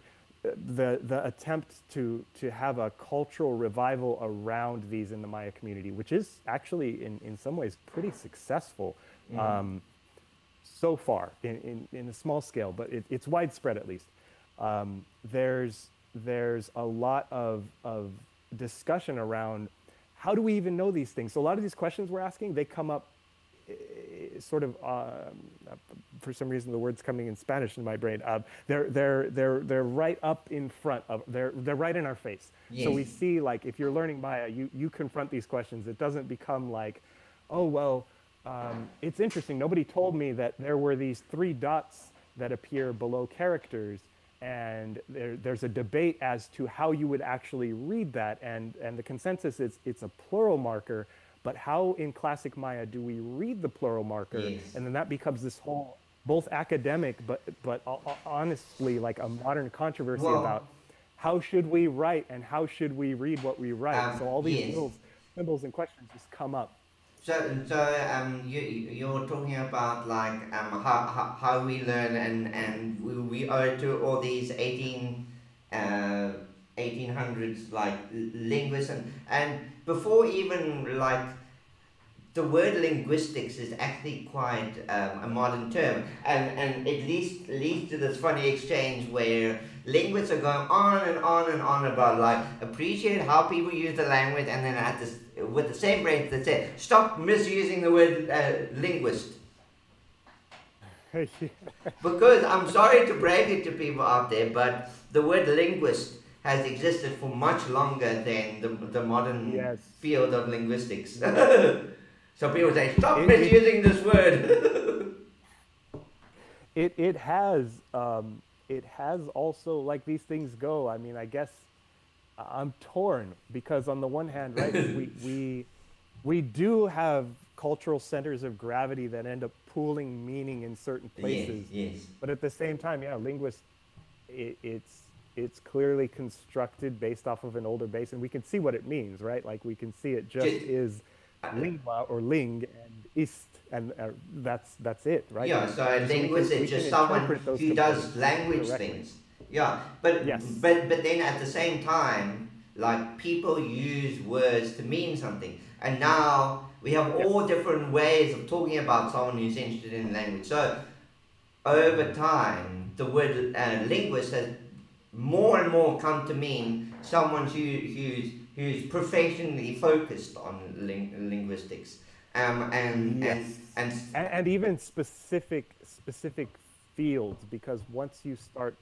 the attempt to have a cultural revival around these in the Maya community, which is actually in some ways pretty successful so far in a small scale, but it's widespread at least. There's a lot of discussion around how do we even know these things? So a lot of these questions we're asking, they come up sort of, for some reason the word's coming in Spanish in my brain. They're right up in front of, they're right in our face. So we see, like, if you're learning Maya, you confront these questions. It doesn't become like, oh, well, it's interesting. Nobody told me that there were these 3 dots that appear below characters. And there's a debate as to how you would actually read that, and the consensus is it's a plural marker, but how in classic Maya do we read the plural marker? And then that becomes this whole, both academic, but honestly like a modern controversy about how should we write and how should we read what we write. So all these little symbols and questions just come up. So you're talking about like how we learn and we owe it to all these 1800s like linguists and before even like the word linguistics is actually quite a modern term, and it leads to this funny exchange where linguists are going on and on and on about like appreciate how people use the language, and then at this with the same breath they say stop misusing the word linguist. Because I'm sorry to break it to people out there, but the word linguist has existed for much longer than the modern field of linguistics. So people say, stop misusing this word. It has also, like these things go. I mean, I guess I'm torn because on the one hand, right, we do have cultural centers of gravity that end up pooling meaning in certain places. But at the same time, linguists, it's clearly constructed based off of an older base, and we can see what it means, right? Like we can see it just is lingua or ling and ist, and that's it, right? So a linguist is just someone who does language things. But then at the same time, like people use words to mean something, and now we have all different ways of talking about someone who's interested in language. So over time, the word linguist has more and more come to mean someone who's professionally focused on linguistics, and even specific fields, because once you start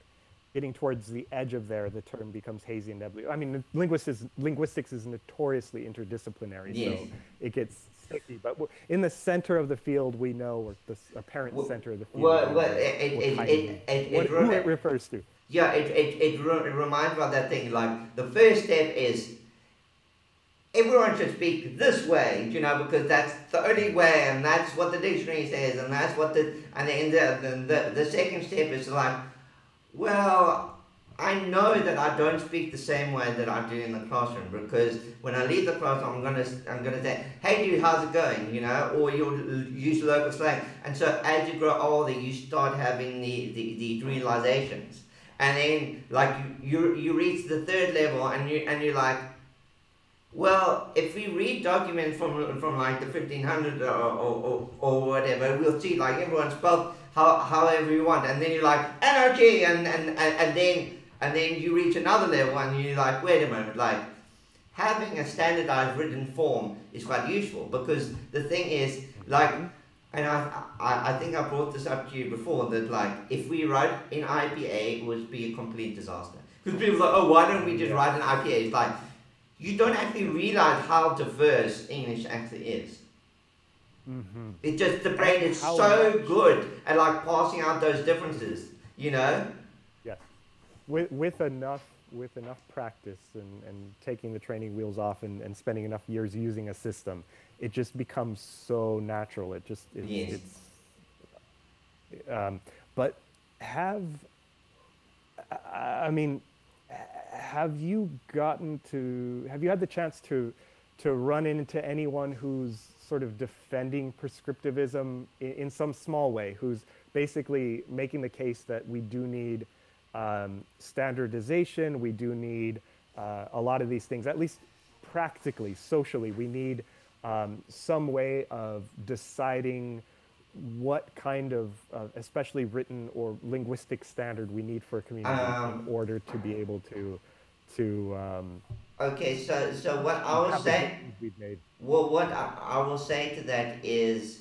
getting towards the edge of there, the term becomes hazy and nebulous. I mean, linguistics is notoriously interdisciplinary, so it gets sticky. But in the center of the field, we know, or the apparent center of the field, what it refers to. It reminds me of that thing, like the first step is everyone should speak this way, because that's the only way, and that's what the dictionary says, and that's what and then the second step is like, Well, I know that I don't speak the same way that I do in the classroom, because when I leave the classroom, I'm gonna say, "Hey, dude, how's it going?" You know, or you'll use local slang. And so as you grow older, you start having the realizations, and then like you reach the third level, and you're like, well, if we read documents from like the 1500 or whatever, we'll see like everyone spelled however you want, and then you're like anarchy, and then you reach another level, and you're like, wait a moment, like having a standardized written form is quite useful, because the thing is like, and I think I brought this up to you before, that like if we write in IPA, it would be a complete disaster, because people are like, oh, why don't we just write in IPA? It's like, you don't actually realize how diverse English actually is. Mm-hmm. It just, the brain is so good at like passing out those differences, you know? Yes. With enough practice and taking the training wheels off and spending enough years using a system, it just becomes so natural. But have you had the chance to run into anyone who's sort of defending prescriptivism in some small way, who's basically making the case that we do need standardization, we do need a lot of these things, at least practically, socially, we need some way of deciding what kind of, especially written or linguistic standard we need for a community in order to be able to okay, so what I will say, what I will say to that is,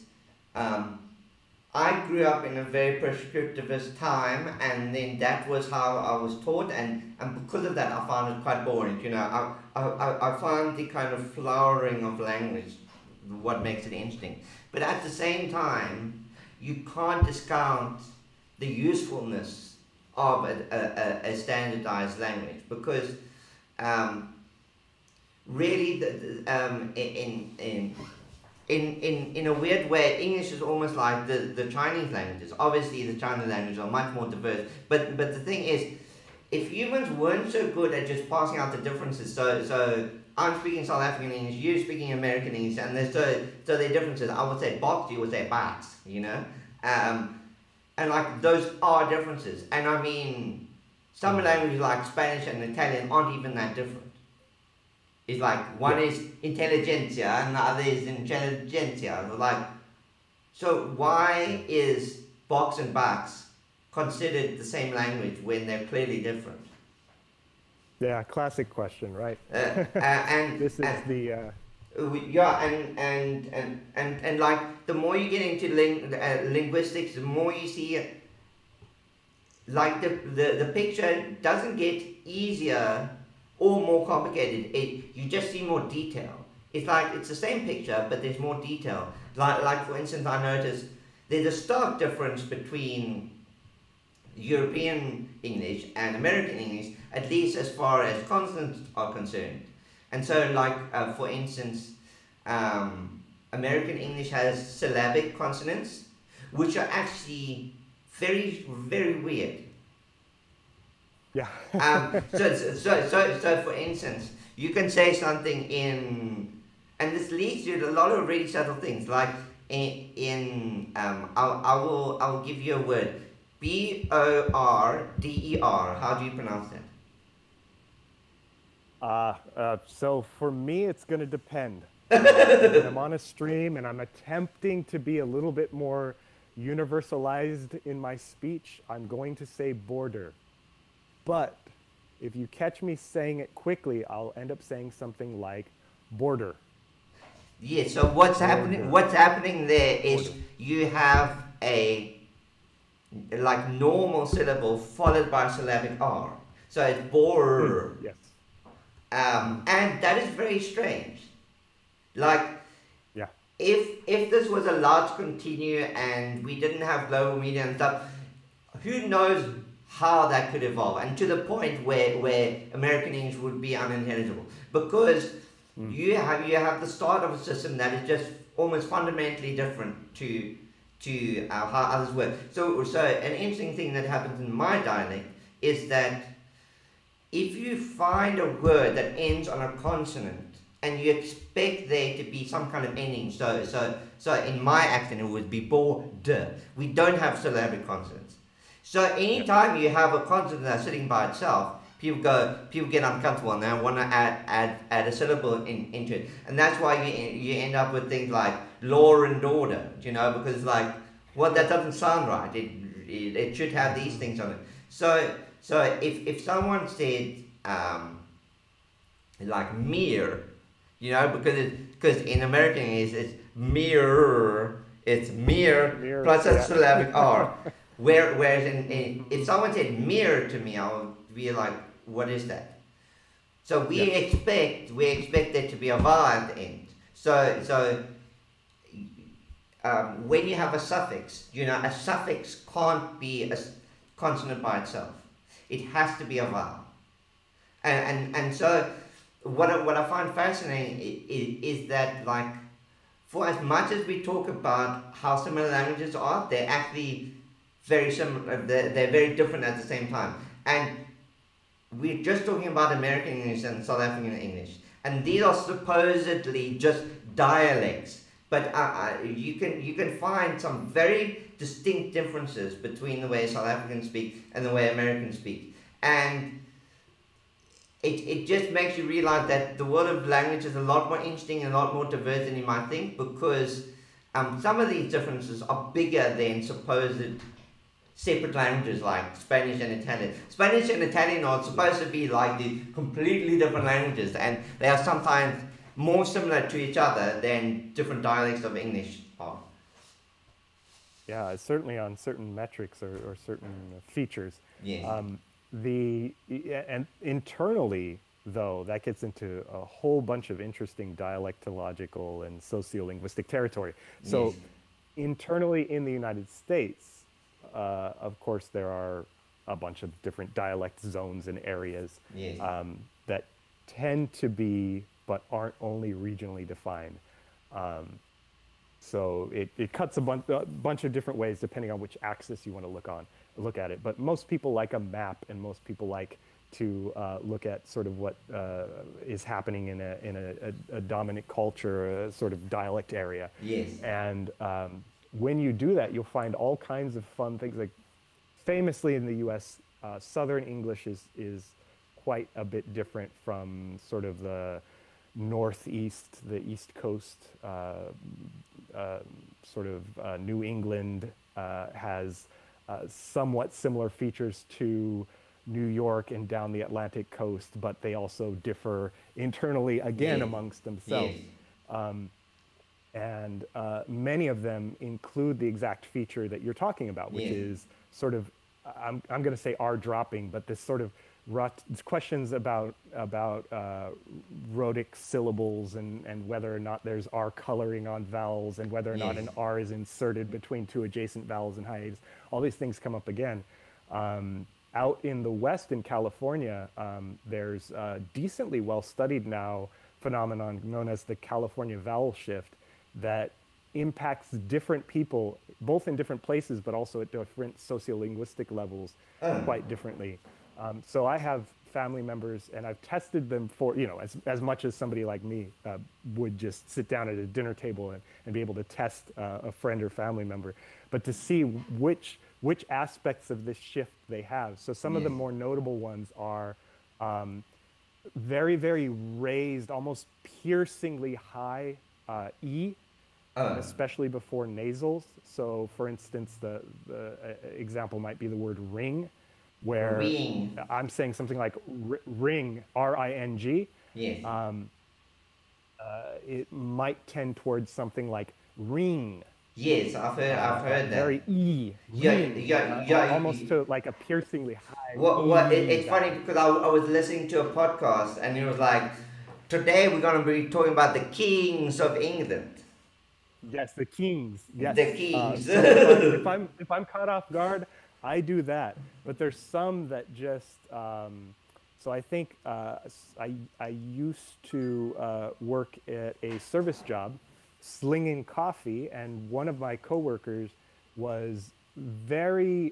I grew up in a very prescriptivist time, and then that was how I was taught, and because of that I found it quite boring, you know. I found the kind of flowering of language what makes it interesting. But at the same time, you can't discount the usefulness of a standardized language, because really in a weird way, English is almost like the Chinese languages. Obviously, the Chinese languages are much more diverse. But the thing is, if humans weren't so good at just passing out the differences, so I'm speaking South African English, you're speaking American English, and there's so there are differences. I would say box, you would say box, you know? And like those are differences. And I mean, some languages like Spanish and Italian aren't even that different. It's like one is intelligentsia and the other is intelligentsia. Like, so why is box and box considered the same language when they're clearly different? Yeah, classic question, right? And this is the yeah, and like the more you get into linguistics, the more you see like the picture doesn't get easier or more complicated. You just see more detail. It's like it's the same picture, but there's more detail. Like for instance, I noticed there's a stark difference between European English and American English, at least as far as consonants are concerned. And so, like for instance, American English has syllabic consonants, which are actually very, very weird. Yeah. So for instance, you can say something in, and this leads to a lot of really subtle things. Like I will give you a word, border. How do you pronounce that? So for me, it's going to depend. When I'm on a stream and I'm attempting to be a little bit more universalized in my speech, I'm going to say border. But if you catch me saying it quickly, I'll end up saying something like border. Yeah, so what's happening there is you have a like normal syllable followed by syllabic R. So it's border. Yes. And that is very strange. Like, yeah, if this was allowed to continue and we didn't have global media and stuff, who knows how that could evolve, and to the point where American English would be unintelligible, because you have the start of a system that is just almost fundamentally different to how others work. So an interesting thing that happens in my dialect is that if you find a word that ends on a consonant and you expect there to be some kind of ending, so in my accent it would be bo-de. We don't have syllabic consonants. So anytime you have a consonant that's sitting by itself, people get uncomfortable and they want to add a syllable into it, and that's why you end up with things like law and order, because like, well, that doesn't sound right. It should have these things on it. So if someone said like mere, because in American it's mere, it's mere plus a syllabic R. Whereas if someone said mere to me, I would be like, what is that? So we expect there to be a vowel at the end. So when you have a suffix, a suffix can't be a consonant by itself. It has to be a vowel. And so what I find fascinating is that, like, for as much as we talk about how similar languages are, they're actually very similar. They're very different at the same time. And we're just talking about American English and South African English, and these are supposedly just dialects. But you can find some very distinct differences between the way South Africans speak and the way Americans speak, and it just makes you realize that the world of language is a lot more interesting and a lot more diverse than you might think, because some of these differences are bigger than supposed separate languages like Spanish and Italian. Spanish and Italian are supposed to be like the completely different languages, and they are sometimes more similar to each other than different dialects of English are. Yeah, certainly on certain metrics or certain features. Yeah. And internally, though, that gets into a whole bunch of interesting dialectological and sociolinguistic territory. So internally in the United States, of course, there are a bunch of different dialect zones and areas that tend to be, but aren't only regionally defined. So it cuts a bunch of different ways depending on which axis you want to look at it. But most people like a map, and most people like to look at sort of what is happening in a dominant culture, a sort of dialect area. Yes. And when you do that, you'll find all kinds of fun things. Like, famously in the U.S., Southern English is quite a bit different from sort of the Northeast, the East Coast, sort of New England has somewhat similar features to New York and down the Atlantic coast, but they also differ internally again amongst themselves. And many of them include the exact feature that you're talking about, which is sort of, I'm going to say R dropping, but this sort of questions about rhotic syllables and whether or not there's R coloring on vowels, and whether or not an R is inserted between two adjacent vowels and hiatus. All these things come up again. Out in the West, in California, there's a decently well-studied now phenomenon known as the California vowel shift that impacts different people, both in different places, but also at different sociolinguistic levels quite differently. So I have family members, and I've tested them for, as much as somebody like me would just sit down at a dinner table and be able to test a friend or family member, but to see which aspects of this shift they have. So some of the more notable ones are very, very raised, almost piercingly high E, especially before nasals. So for instance, the example might be the word ring, where I'm saying something like ring, R-I-N-G. Yes. It might tend towards something like ring. Yes, I've heard that. Very E. Yeah. Almost to like a piercingly high. It's funny because I was listening to a podcast, and it was like, today we're going to be talking about the kings of England. Yes, the kings. Yes. The kings. So if I'm caught off guard, I do that. But there's some that just. So I think I used to work at a service job, slinging coffee, and one of my coworkers was he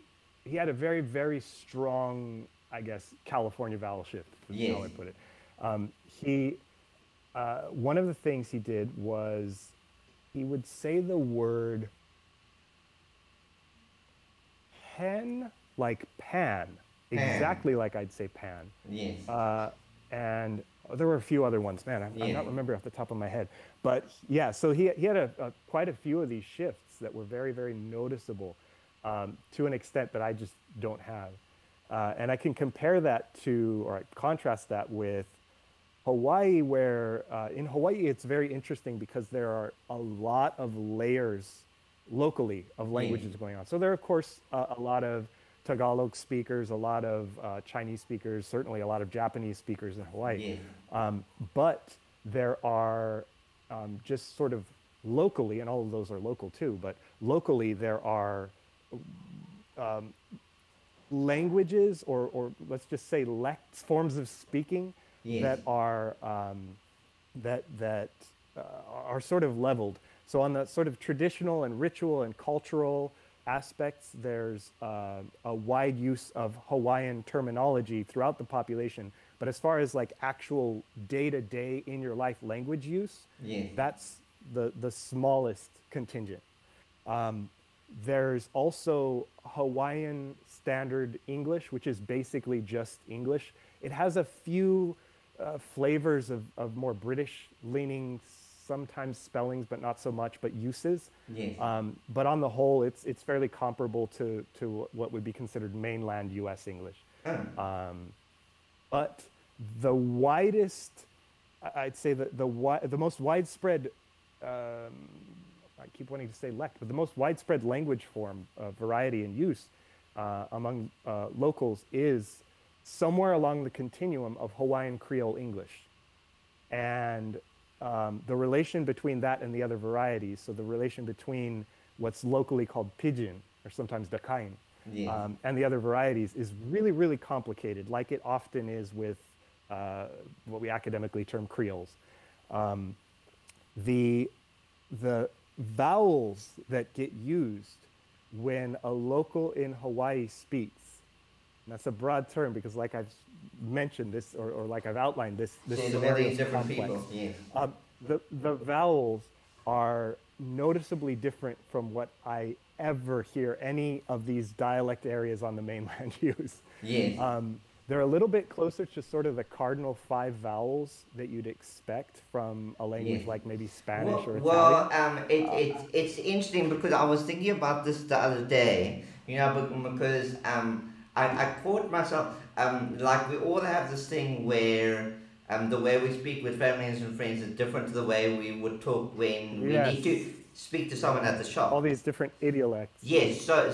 had a very, very strong I guess, California vowel shift, is Yes. how I put it. One of the things he did was he would say the word hen like pan, exactly like I'd say pan. Yes. And there were a few other ones, man, I'm not remembering off the top of my head. But yeah, so he had quite a few of these shifts that were very, very noticeable to an extent that I just don't have. And I can compare that to, or contrast that with Hawaii, where in Hawaii it's very interesting because there are a lot of layers locally of languages going on. So there are, of course, a lot of Tagalog speakers, a lot of Chinese speakers, certainly a lot of Japanese speakers in Hawaii. But there are just sort of locally, and all of those are local too, but locally there are languages or let's just say forms of speaking that are are sort of leveled. So on the sort of traditional and ritual and cultural aspects, there's a wide use of Hawaiian terminology throughout the population. But as far as like actual day-to-day in your life language use, that's the smallest contingent. There's also Hawaiian Standard English, which is basically just English. It has a few flavors of more British-leaning, sometimes spellings, but not so much, but uses. But on the whole, it's fairly comparable to what would be considered mainland U.S. English. But the widest, I'd say the most widespread, I keep wanting to say lect, but the most widespread language form, variety and use among locals is somewhere along the continuum of Hawaiian Creole English. And the relation between that and the other varieties, so the relation between what's locally called pidgin, or sometimes Dakain, and the other varieties is really, really complicated, like it often is with what we academically term Creoles. The vowels that get used when a local in Hawaii speaks, and that's a broad term because like I've mentioned this, or like I've outlined this scenario is complex. The vowels are noticeably different from what I ever hear any of these dialect areas on the mainland use. They're a little bit closer to sort of the cardinal 5 vowels that you'd expect from a language like maybe Spanish or Italian. It's interesting because I was thinking about this the other day, because I caught myself, like we all have this thing where the way we speak with families and friends is different to the way we would talk when we need to speak to someone at the shop. All these different idiolects. Yes, so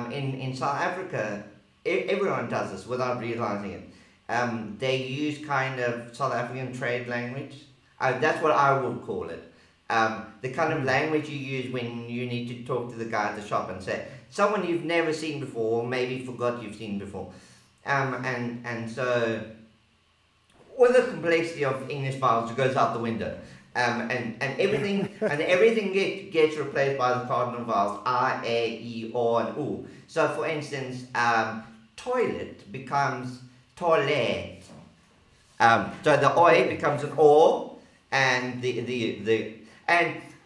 in South Africa, everyone does this without realizing it. They use kind of South African trade language. That's what I would call it. The kind of language you use when you need to talk to the guy at the shop and say, someone you've never seen before, or maybe forgot you've seen before. And so all the complexity of English vowels goes out the window. And everything gets replaced by the cardinal vowels I, A, E, O, and U. So for instance, toilet becomes toilet. So the oi becomes an o, and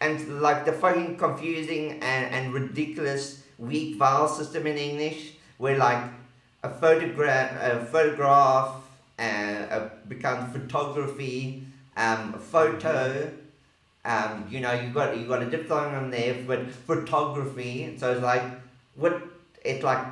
and like the fucking confusing and ridiculous weak vowel system in English, where like a photograph becomes photography, photo. You got a diphthong on there, but photography. So it's like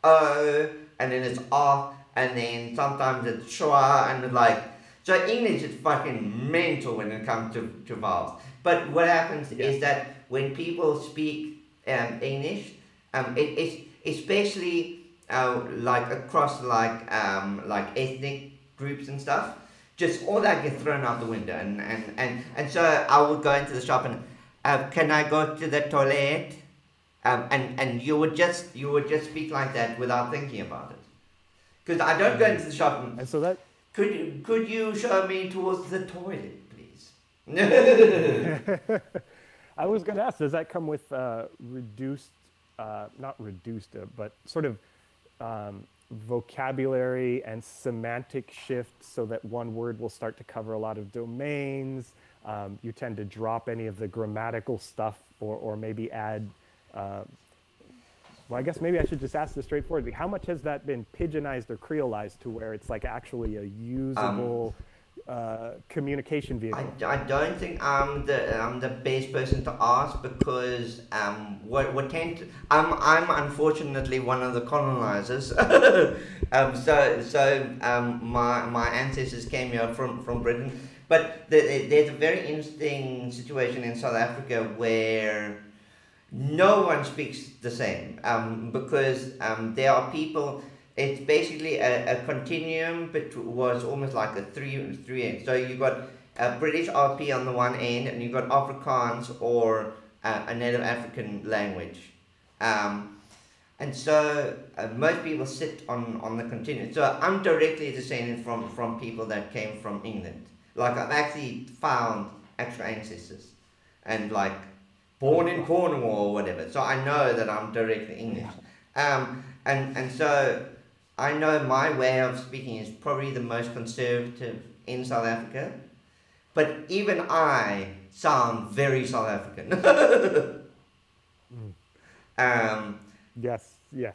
o, and then it's r, and then sometimes it's schwa, and it's like, so English is fucking mental when it comes to vowels. But what happens is that when people speak English, it's especially like across like ethnic groups and stuff, just all that gets thrown out the window, and so I would go into the shop and can I go to the toilet, and you would just speak like that without thinking about it, because I don't go into the shop and so that could you show me towards the toilet, please? I was going to ask, does that come with reduced, not reduced, but sort of vocabulary and semantic shift so that one word will start to cover a lot of domains. You tend to drop any of the grammatical stuff or maybe add, well, I guess maybe I should just ask this straightforwardly. How much has that been pigeonized or creolized to where it's like actually a usable communication vehicle? I don't think I'm the best person to ask because what tend to, I'm unfortunately one of the colonizers. My ancestors came here from Britain, but there's a very interesting situation in South Africa where no one speaks the same because there are people. It's basically a continuum, but was almost like a three end. So you got a British RP on the one end, and you got Afrikaans or a Native African language, and so most people sit on the continuum. So I'm directly descended from people that came from England. Like I've actually found actual ancestors, and like born in Cornwall or whatever. So I know that I'm directly English, and so. I know my way of speaking is probably the most conservative in South Africa, but even I sound very South African. Yes. Yeah.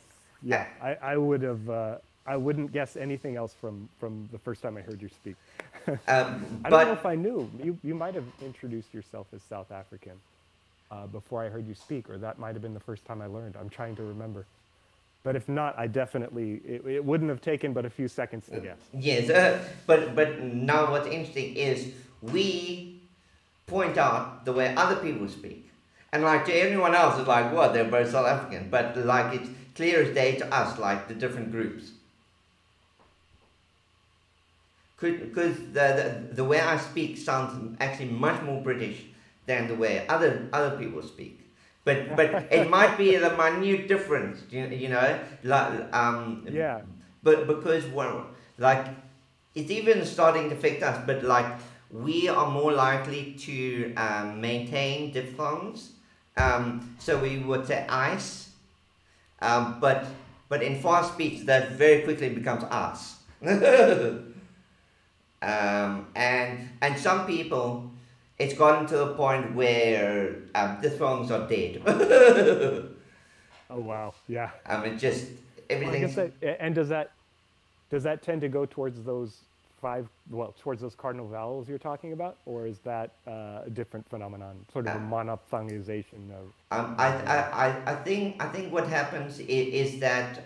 I would have. I wouldn't guess anything else from the first time I heard you speak. I don't know if I knew. You might have introduced yourself as South African before I heard you speak, or that might have been the first time I learned. I'm trying to remember. But if not, I definitely, it wouldn't have taken but a few seconds to guess. Yes, but now what's interesting is we point out the way other people speak. And like to everyone else, it's like, what, they're both South African. But like it's clear as day to us, like the different groups. Because the way I speak sounds actually much more British than the way other people speak. But it might be a minute difference, you know, like yeah. But because like it's even starting to affect us. But like we are more likely to maintain diphthongs. So we would say ice. But in fast speech that very quickly becomes us. And some people. It's gotten to a point where diphthongs are dead. Oh wow! Yeah. It just everything. Well, and does that tend to go towards those towards those cardinal vowels you're talking about, or is that a different phenomenon, sort of a monophthongization of? I think what happens is that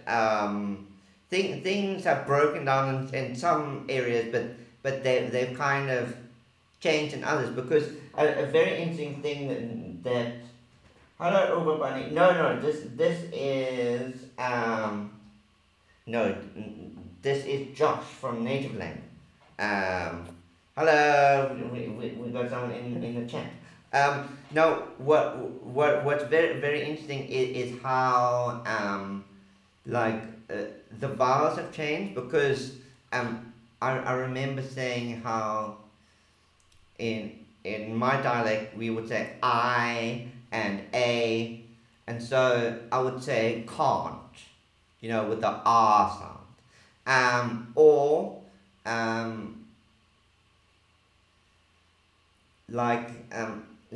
things have broken down in some areas, but they've kind of changed in others, because a very interesting thing that hello everybody. No, this is this is Josh from NativLang. Hello, we got someone in the chat. Now what's very very interesting is how the vowels have changed, because I remember saying how in my dialect we would say I and a, and so I would say can't, with the R sound,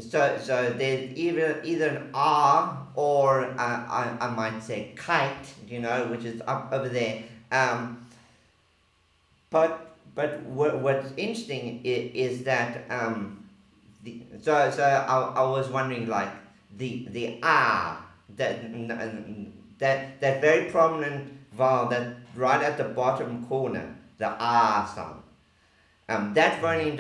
so there's either an R or I might say kite, which is up over there, But what's interesting is that I was wondering, like the R, that very prominent vowel that right at the bottom corner, the R sound, that phoneme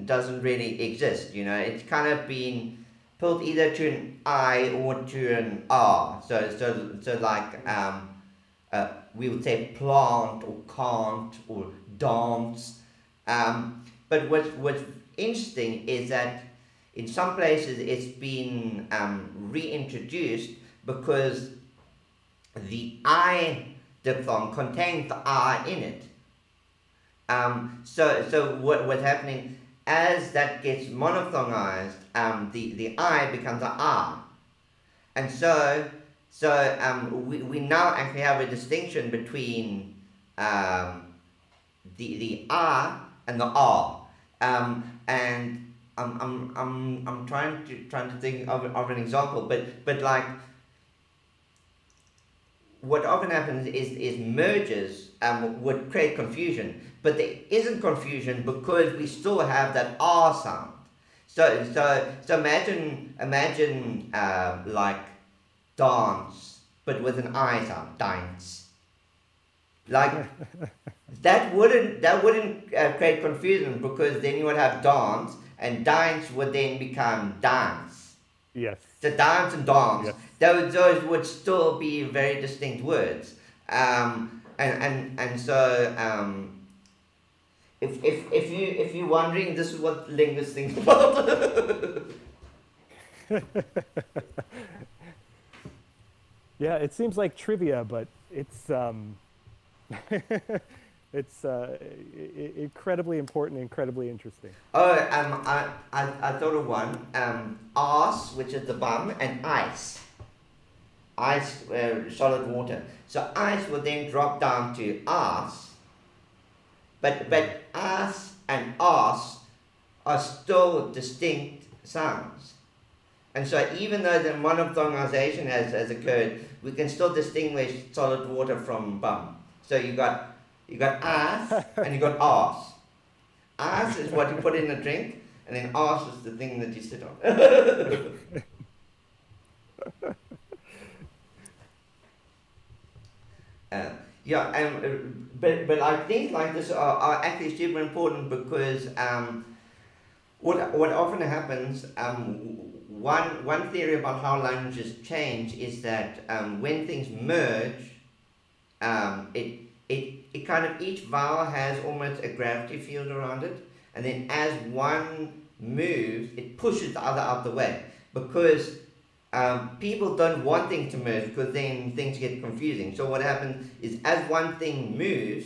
doesn't really exist. It's kind of been pulled either to an I or to an R. So like we would say plant or can't or dance, but what's interesting is that in some places it's been reintroduced because the I diphthong contains the R in it. So what's happening as that gets monophthongized, the I becomes a R, and so we now actually have a distinction between the R and the R, and I'm trying to think of an example, but like what often happens is mergers would create confusion, but there isn't confusion because we still have that R sound. So imagine like dance, but with an I sound, dance. Like that wouldn't create confusion because then you would have dance, and dance would then become dance. Yes. So dance and dance, Yes. those would still be very distinct words. And so if you're wondering, this is what linguists think about. Yeah, it seems like trivia, but it's it's incredibly important, incredibly interesting. Oh, I thought of one. Arse, which is the bum, and ice. Ice, solid water. So ice will then drop down to arse. But ass and arse are still distinct sounds. And so even though the monophthongization has occurred, we can still distinguish solid water from bum. So you got ass and you got arse. Ass is what you put in a drink, and then arse is the thing that you sit on. But like things like this are actually super important because what often happens, one theory about how languages change is that when things merge, it kind of, each vowel has almost a gravity field around it, and then as one moves, it pushes the other out the way because people don't want things to merge because then things get confusing. So what happens is as one thing moves,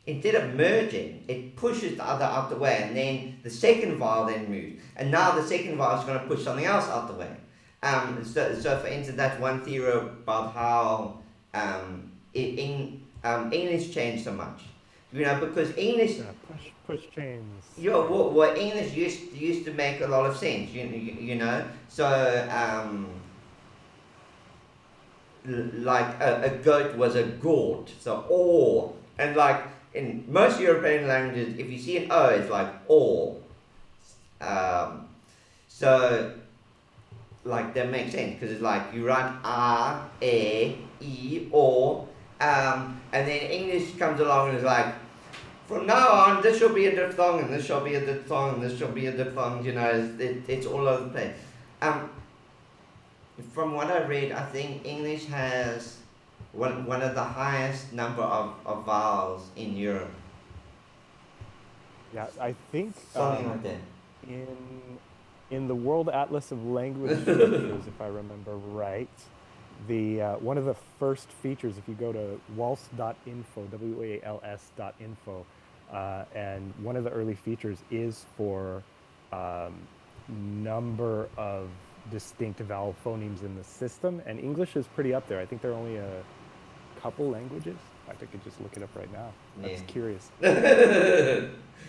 instead of merging, it pushes the other out the way, and then the second vowel then moves, and now the second vowel is going to push something else out the way. So for instance, that's one theory about how English changed so much. You know, because English... push chains. Yeah, well, English used to make a lot of sense, you know. So, like a goat was a goat, so or, and like in most European languages, if you see an O, it's like or. So, like that makes sense because it's like you write A, E, or, and then English comes along and is like, from now on, this shall be a diphthong, and this shall be a diphthong, and this shall be a diphthong. You know, it's all over the place. From what I read, I think English has one of the highest number of vowels in Europe. Yeah, I think Something like that. in the World Atlas of Language Features, if I remember right, the one of the first features, if you go to wals.info, WALS.info, and one of the early features is for number of distinct vowel phonemes in the system, and English is pretty up there. I think there are only a couple languages. In fact, I could just look it up right now. That's curious.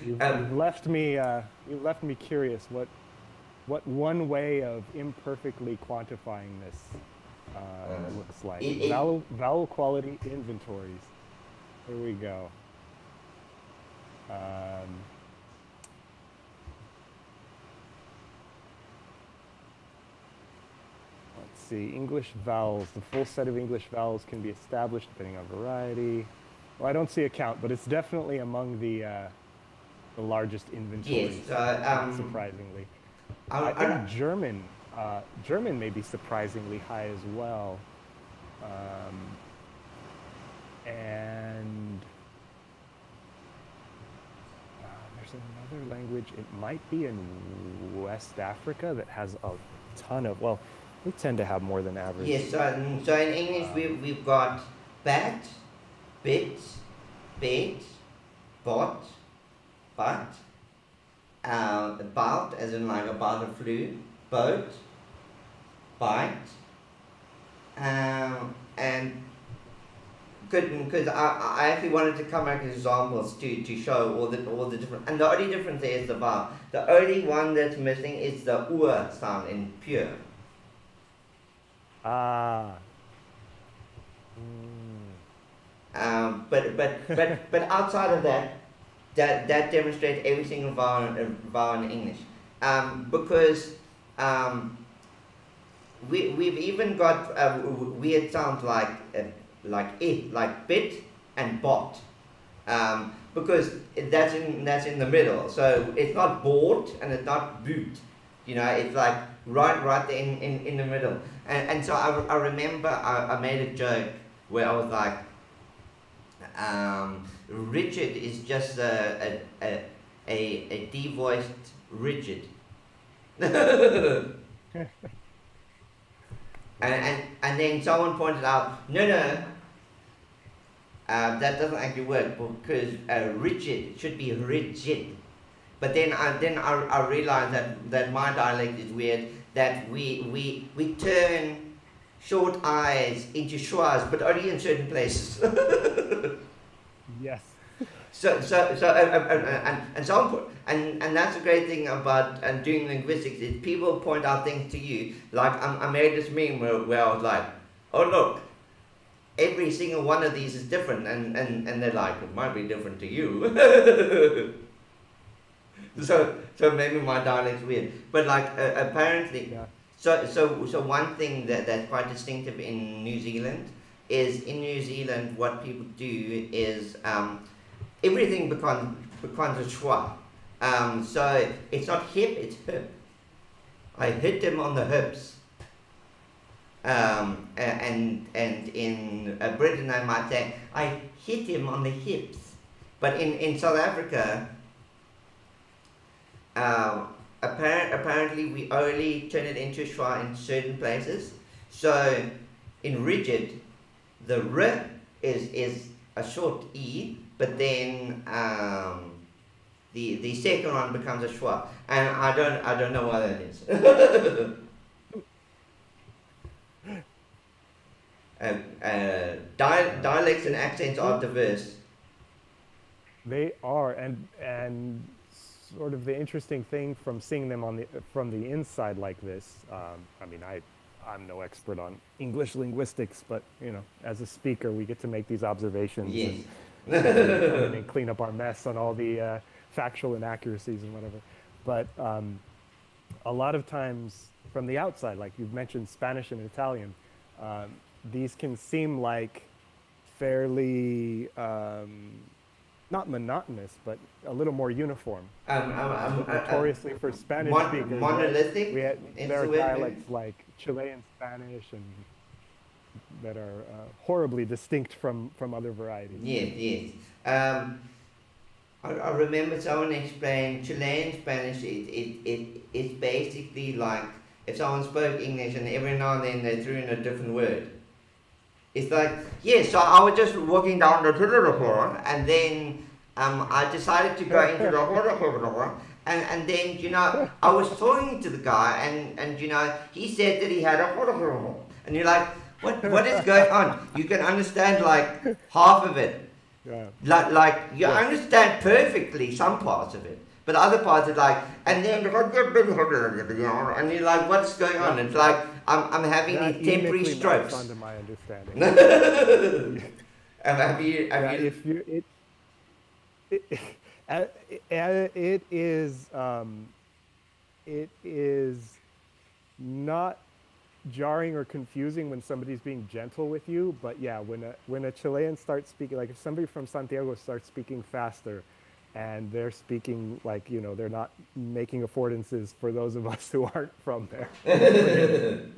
You've left me curious. What one way of imperfectly quantifying this looks like. Vowel quality inventories. Here we go. Let's see. English vowels. The full set of English vowels can be established depending on variety. Well, I don't see a count, but it's definitely among the largest inventories. Yes. Surprisingly, I think German may be surprisingly high as well, and there's another language. It might be in West Africa that has a ton of. Well, we tend to have more than average. Yes. So in English, we've got bat, bit, bet, bot, but, about, as in like about a flu, boat, bite, and Because I actually wanted to come back with examples to show all the different, and the only difference there is the vowel. The only one that's missing is the ua sound in pure. Ah. But outside of that demonstrates every single vowel in English, because we've even got weird sounds like it, like bit and bot, because that's in the middle. So it's not bought and it's not boot. It's like right there in the middle. And so I remember I made a joke where I was like, Richard is just a devoiced rigid. And then someone pointed out, no, that doesn't actually work, because rigid should be rigid. But then I realized that my dialect is weird, that we turn short I's into schwas, but only in certain places. Yes. And that's the great thing about doing linguistics, is people point out things to you. Like I made this meme where I was like, oh look, every single one of these is different, and they're like, it might be different to you. So maybe my dialect's weird, but like apparently, yeah. So one thing that's quite distinctive in New Zealand is, in New Zealand what people do is everything becomes a schwa. So it's not hip, it's hip. I hit him on the hips. And in Britain I might say, I hit him on the hips. But in South Africa, apparently we only turn it into schwa in certain places. So in rigid, the r is a short e, but then the second one becomes a schwa, and I don't know what that is. Dialects and accents are diverse. They are, and sort of the interesting thing from seeing them from the inside like this. I mean, I'm no expert on English linguistics, but as a speaker, we get to make these observations. Yes. And clean up our mess on all the factual inaccuracies and whatever. But a lot of times from the outside, like you've mentioned Spanish and Italian, these can seem like fairly not monotonous, but a little more uniform. Notoriously for Spanish speakers, monolithic. There are dialects like Chilean Spanish and that are horribly distinct from other varieties. Yes. I remember someone explained Chilean Spanish. It's basically like if someone spoke English and every now and then they threw in a different word. It's like, so I was just walking down the corridor, and then I decided to go into the corridor, and then I was talking to the guy, and he said that he had a corridor, and you're like, what is going on? You can understand like half of it, like you understand perfectly some parts of it, but other parts are like, and then and you're like, what's going on? It's like I'm having these temporary strokes. Under my understanding. It is not jarring or confusing when somebody's being gentle with you, but yeah, when a Chilean starts speaking, like if somebody from Santiago starts speaking faster, and they're speaking like, they're not making affordances for those of us who aren't from there.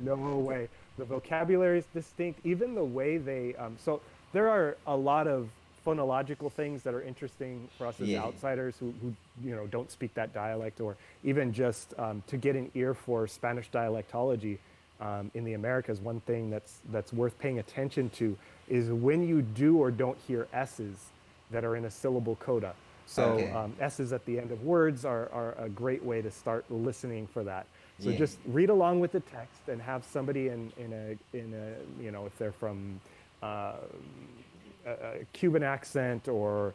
No way. The vocabulary is distinct. Even the way they, so there are a lot of phonological things that are interesting for us as outsiders who don't speak that dialect, or even just to get an ear for Spanish dialectology in the Americas. One thing that's worth paying attention to is when you do or don't hear S's that are in a syllable coda. So S's at the end of words are a great way to start listening for that. So just read along with the text and have somebody in a if they're from a Cuban accent or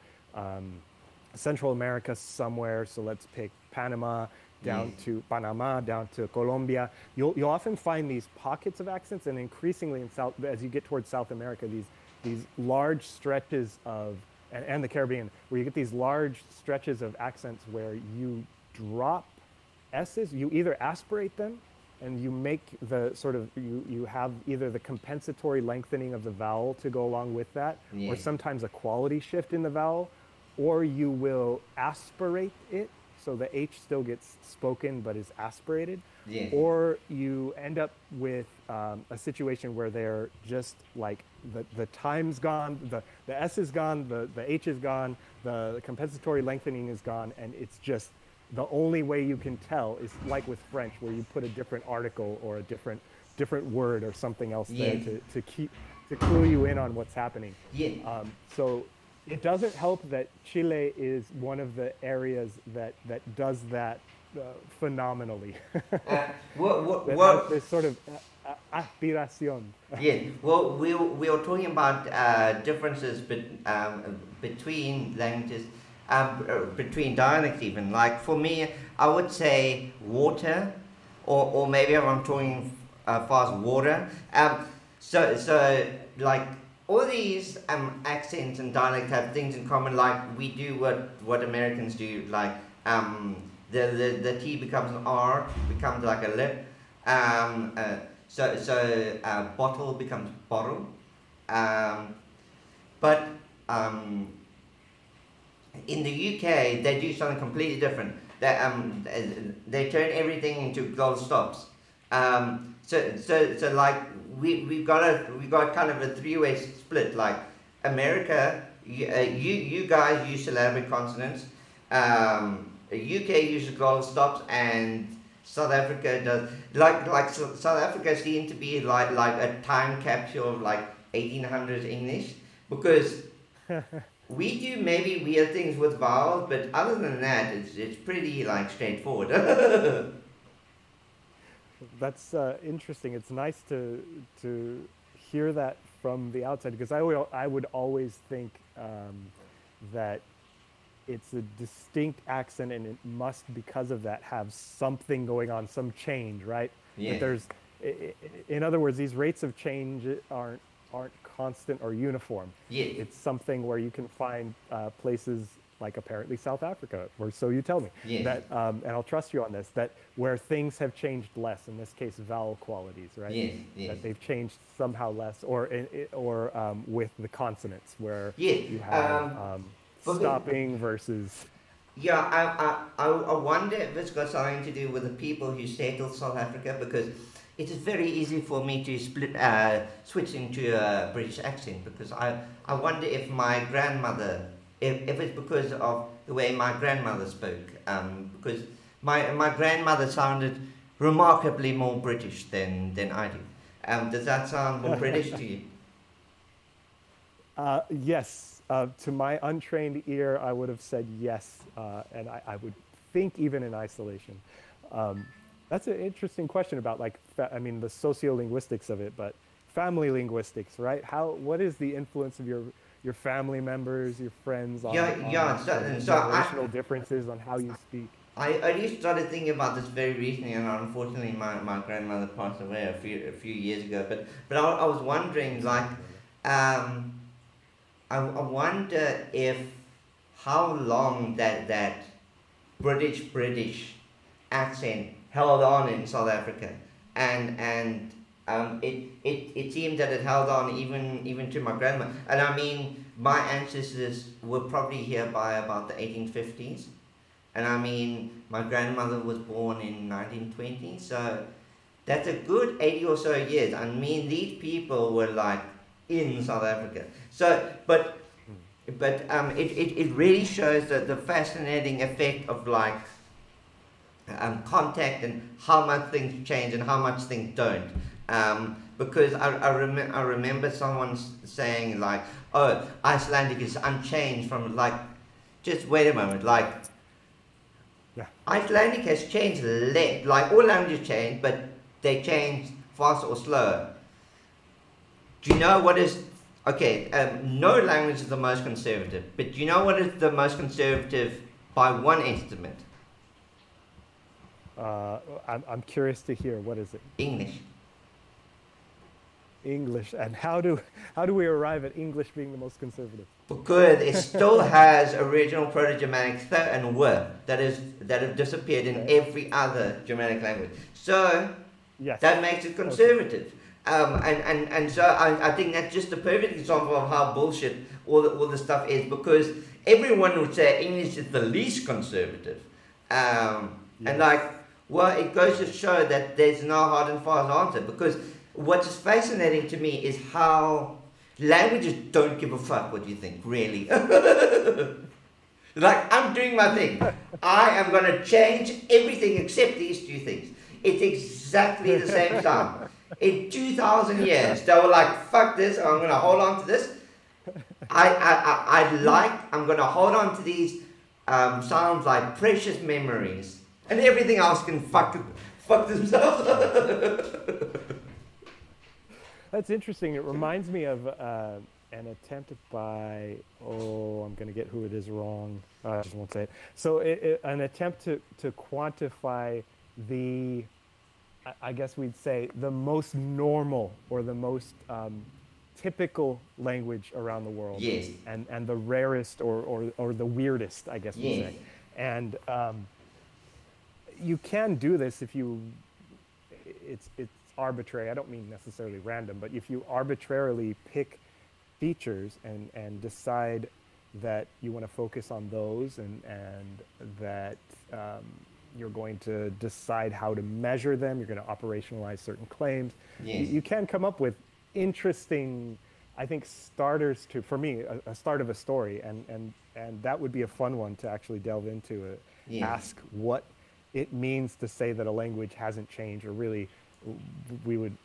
Central America somewhere. So let's pick Panama down to Panama, down to Colombia. You'll often find these pockets of accents, and increasingly in South, as you get towards South America, these large stretches of, and the Caribbean, where you get these large stretches of accents where you drop S's, you either aspirate them, and you make the sort of, you have either the compensatory lengthening of the vowel to go along with that, or sometimes a quality shift in the vowel, or you will aspirate it, so the H still gets spoken but is aspirated, or you end up with a situation where they're just like, the time's gone, the S is gone, the H is gone, the compensatory lengthening is gone, and it's just, the only way you can tell is like with French, where you put a different article or a different word or something else there to clue you in on what's happening. So it doesn't help that Chile is one of the areas that does that phenomenally. What this sort of aspiración. Well, we were talking about differences between languages. Between dialects even. Like for me, I would say water, or maybe if I'm talking fast, water. So like all these accents and dialects have things in common. Like we do what Americans do. Like the T becomes an R, becomes like a lip. So bottle becomes bottle. But in the UK, they do something completely different. They turn everything into gold stops. So like we've got kind of a three-way split. Like America, you guys use syllabic consonants. UK uses gold stops, and South Africa does. Like South Africa seems to be like a time capsule of like 1800s English, because. We do maybe weird things with vowels, but other than that, it's pretty like straightforward. That's interesting. It's nice to hear that from the outside, because I would always think that it's a distinct accent, and it must, because of that, have something going on, some change, right? But there's, in other words, these rates of change aren't constant or uniform. It's something where you can find places like apparently South Africa, or so you tell me, that, and I'll trust you on this, that where things have changed less, in this case vowel qualities, right? That they've changed somehow less, or with the consonants, where you have stopping versus... I wonder if it's got something to do with the people who settled South Africa, because it is very easy for me to switch into a British accent, because I wonder if my grandmother, if it's because of the way my grandmother spoke, because my grandmother sounded remarkably more British than I do. Does that sound more British to you? Yes. To my untrained ear, I would have said yes, and I would think even in isolation. That's an interesting question about, like, the sociolinguistics of it, but family linguistics, right? What is the influence of your family members, your friends on generational differences on how you speak? I only started thinking about this very recently, and unfortunately my grandmother passed away a few years ago. But I was wondering, like, I wonder if how long that British accent held on in South Africa, and it seemed that it held on even to my grandma. And I mean, my ancestors were probably here by about the 1850s, and I mean, my grandmother was born in 1920, so that's a good 80 or so years. I mean, these people were like in South Africa. So, but it really shows that the fascinating effect of like contact, and how much things change and how much things don't. Because I remember someone saying like, oh, Icelandic is unchanged from, like, just wait a moment, like, Icelandic has changed like all languages change, but they change faster or slower. Do you know what is Okay, no language is the most conservative, but you know what is the most conservative by one estimate? I'm curious to hear, what is it? English. English. And how do we arrive at English being the most conservative? Because it still has original Proto-Germanic th and w that have disappeared in every other Germanic language. So yes, that makes it conservative. Okay. And so I think that's just a perfect example of how bullshit all the stuff is, because everyone would say English is the least conservative. And like, well, it goes to show that there's no hard and fast answer, because what's fascinating to me is how languages don't give a fuck what you think, really. Like, I'm doing my thing. I am going to change everything except these two things. It's exactly the same sound. In 2,000 years, they were like, fuck this, I'm going to hold on to this. I'm going to hold on to these sounds like precious memories. And everything else can fuck themselves. That's interesting. It reminds me of an attempt by, I'm going to get who it is wrong. I just won't say it. So an attempt to quantify the, I guess we'd say, the most normal or the most typical language around the world. Yes. And the rarest or the weirdest, I guess we'd say. And you can do this if you, it's arbitrary. I don't mean necessarily random, but if you arbitrarily pick features and decide that you want to focus on those and that you're going to decide how to measure them, you're going to operationalize certain claims, you can come up with interesting, I think, starters to, for me, a start of a story, and that would be a fun one to actually delve into, ask what it means to say that a language hasn't changed, or really we would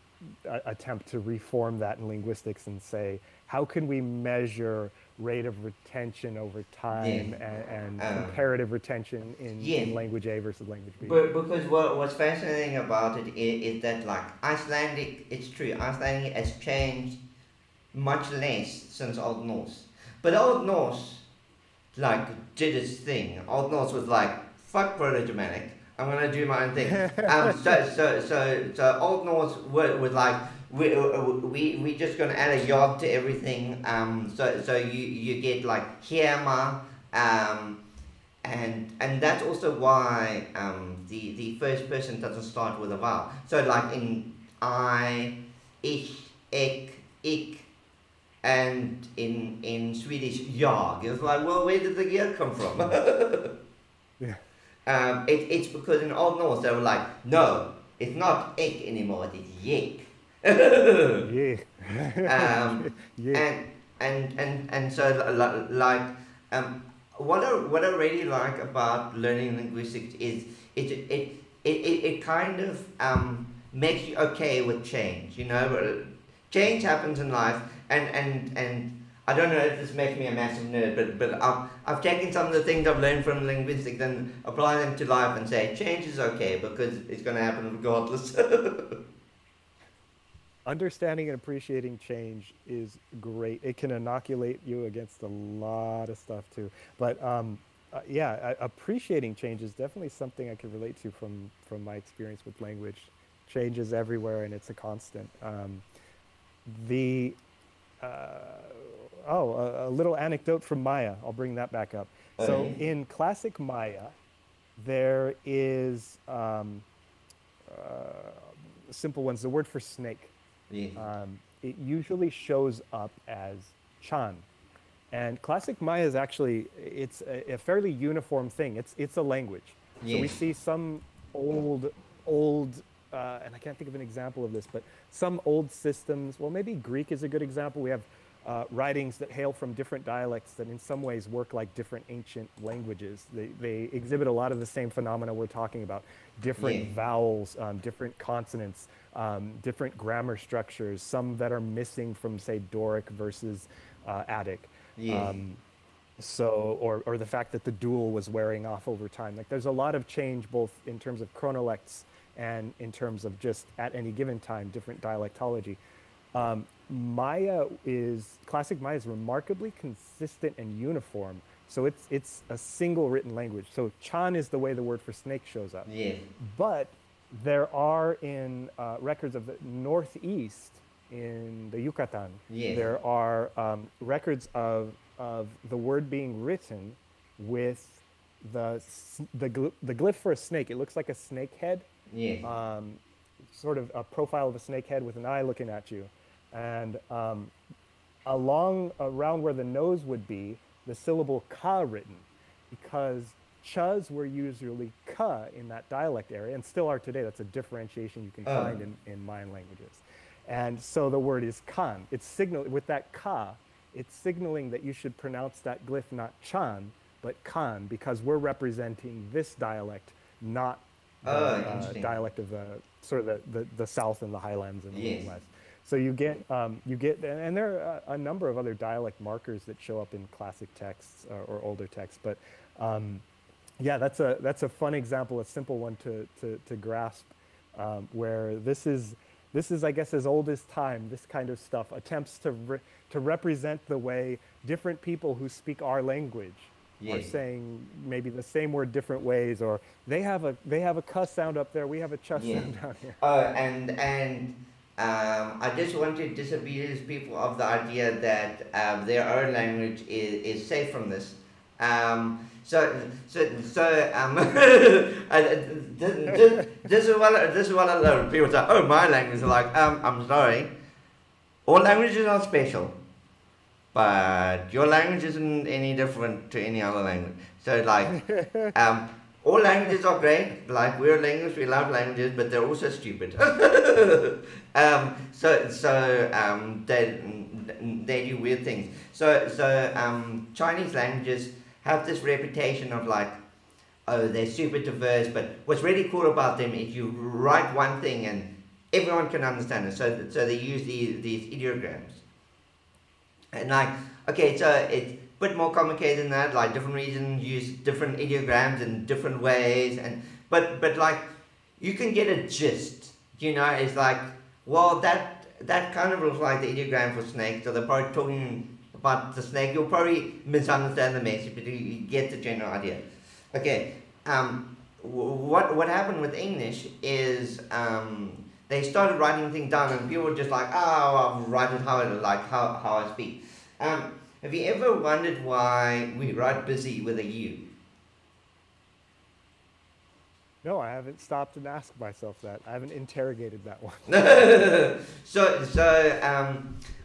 attempt to reform that in linguistics and say, how can we measure rate of retention over time and comparative retention in language A versus language B? Because what's fascinating about it is that, like, Icelandic, it's true, Icelandic has changed much less since Old Norse. But Old Norse, like, did its thing. Old Norse was like, fuck Proto-Germanic, I'm gonna do my own thing. So Old Norse was like, we just gonna add a yod to everything. So you get like Hiema, and that's also why the first person doesn't start with a vowel. So like in I, ich, ek, ik, and in Swedish jag, it's like, well, where did the gear come from? It's because in Old Norse they were like, no, it's not ek anymore, it's yek. And so like what I really like about learning linguistics is it kind of makes you okay with change. You know, change happens in life, and I don't know if this makes me a massive nerd, but I've taken some of the things I've learned from linguistics and apply them to life and say change is okay because it's going to happen regardless. Understanding and appreciating change is great. It can inoculate you against a lot of stuff too. But appreciating change is definitely something I can relate to from my experience with language. Change is everywhere and it's a constant. A little anecdote from Maya. I'll bring that back up. So in classic Maya, there is simple ones. The word for snake. It usually shows up as chan. And classic Maya is actually, it's a fairly uniform thing. It's a language. So we see some old, and I can't think of an example of this, but some old systems, well, maybe Greek is a good example. We have writings that hail from different dialects that in some ways work like different ancient languages. They exhibit a lot of the same phenomena we're talking about. Different vowels, different consonants, different grammar structures, some that are missing from, say, Doric versus Attic. Or the fact that the dual was wearing off over time. Like, there's a lot of change both in terms of chronolects and in terms of just at any given time, different dialectology. Classic Maya is remarkably consistent and uniform. So it's a single written language. So Chan is the way the word for snake shows up. Yeah. But there are in records of the Northeast, in the Yucatan, Yeah. there are records of the word being written with the glyph for a snake. It looks like a snake head. Yeah. Sort of a profile of a snake head with an eye looking at you. And around where the nose would be, the syllable ka written, because chas were usually ka in that dialect area, and still are today. That's a differentiation you can find in Mayan languages. And so the word is kan. It's with that ka, it's signaling that you should pronounce that glyph not chan, but kan, because we're representing this dialect, not the dialect of the South and the Highlands and the West. So you get, and there are a number of other dialect markers that show up in classic texts or older texts. But yeah, that's a fun example, a simple one to grasp, where this is, I guess, as old as time. This kind of stuff attempts to represent the way different people who speak our language are saying maybe the same word different ways, or they have a cuss sound up there, we have a chus sound down here. And I just want to disabuse people of the idea that their own language is safe from this. This is what I love. People say, "Oh, my language is like." I'm sorry, all languages are special, but your language isn't any different to any other language. So, like, all languages are great. Like, we're a language, we love languages, but they're also stupid. They do weird things. So Chinese languages have this reputation of like, oh, they're super diverse, but what's really cool about them is you write one thing and everyone can understand it. So they use these ideograms. And like, okay, so it's a bit more complicated than that. Like, different regions use different ideograms in different ways, but like, you can get a gist. You know, it's like, well, that kind of looks like the ideogram for snake. So they're probably talking about the snake. You'll probably misunderstand the message, but you get the general idea. Okay. What happened with English is they started writing things down, and people were just like, oh, I'll write it how I speak. Have you ever wondered why we write busy with a U? No, I haven't stopped and asked myself that. I haven't interrogated that one. So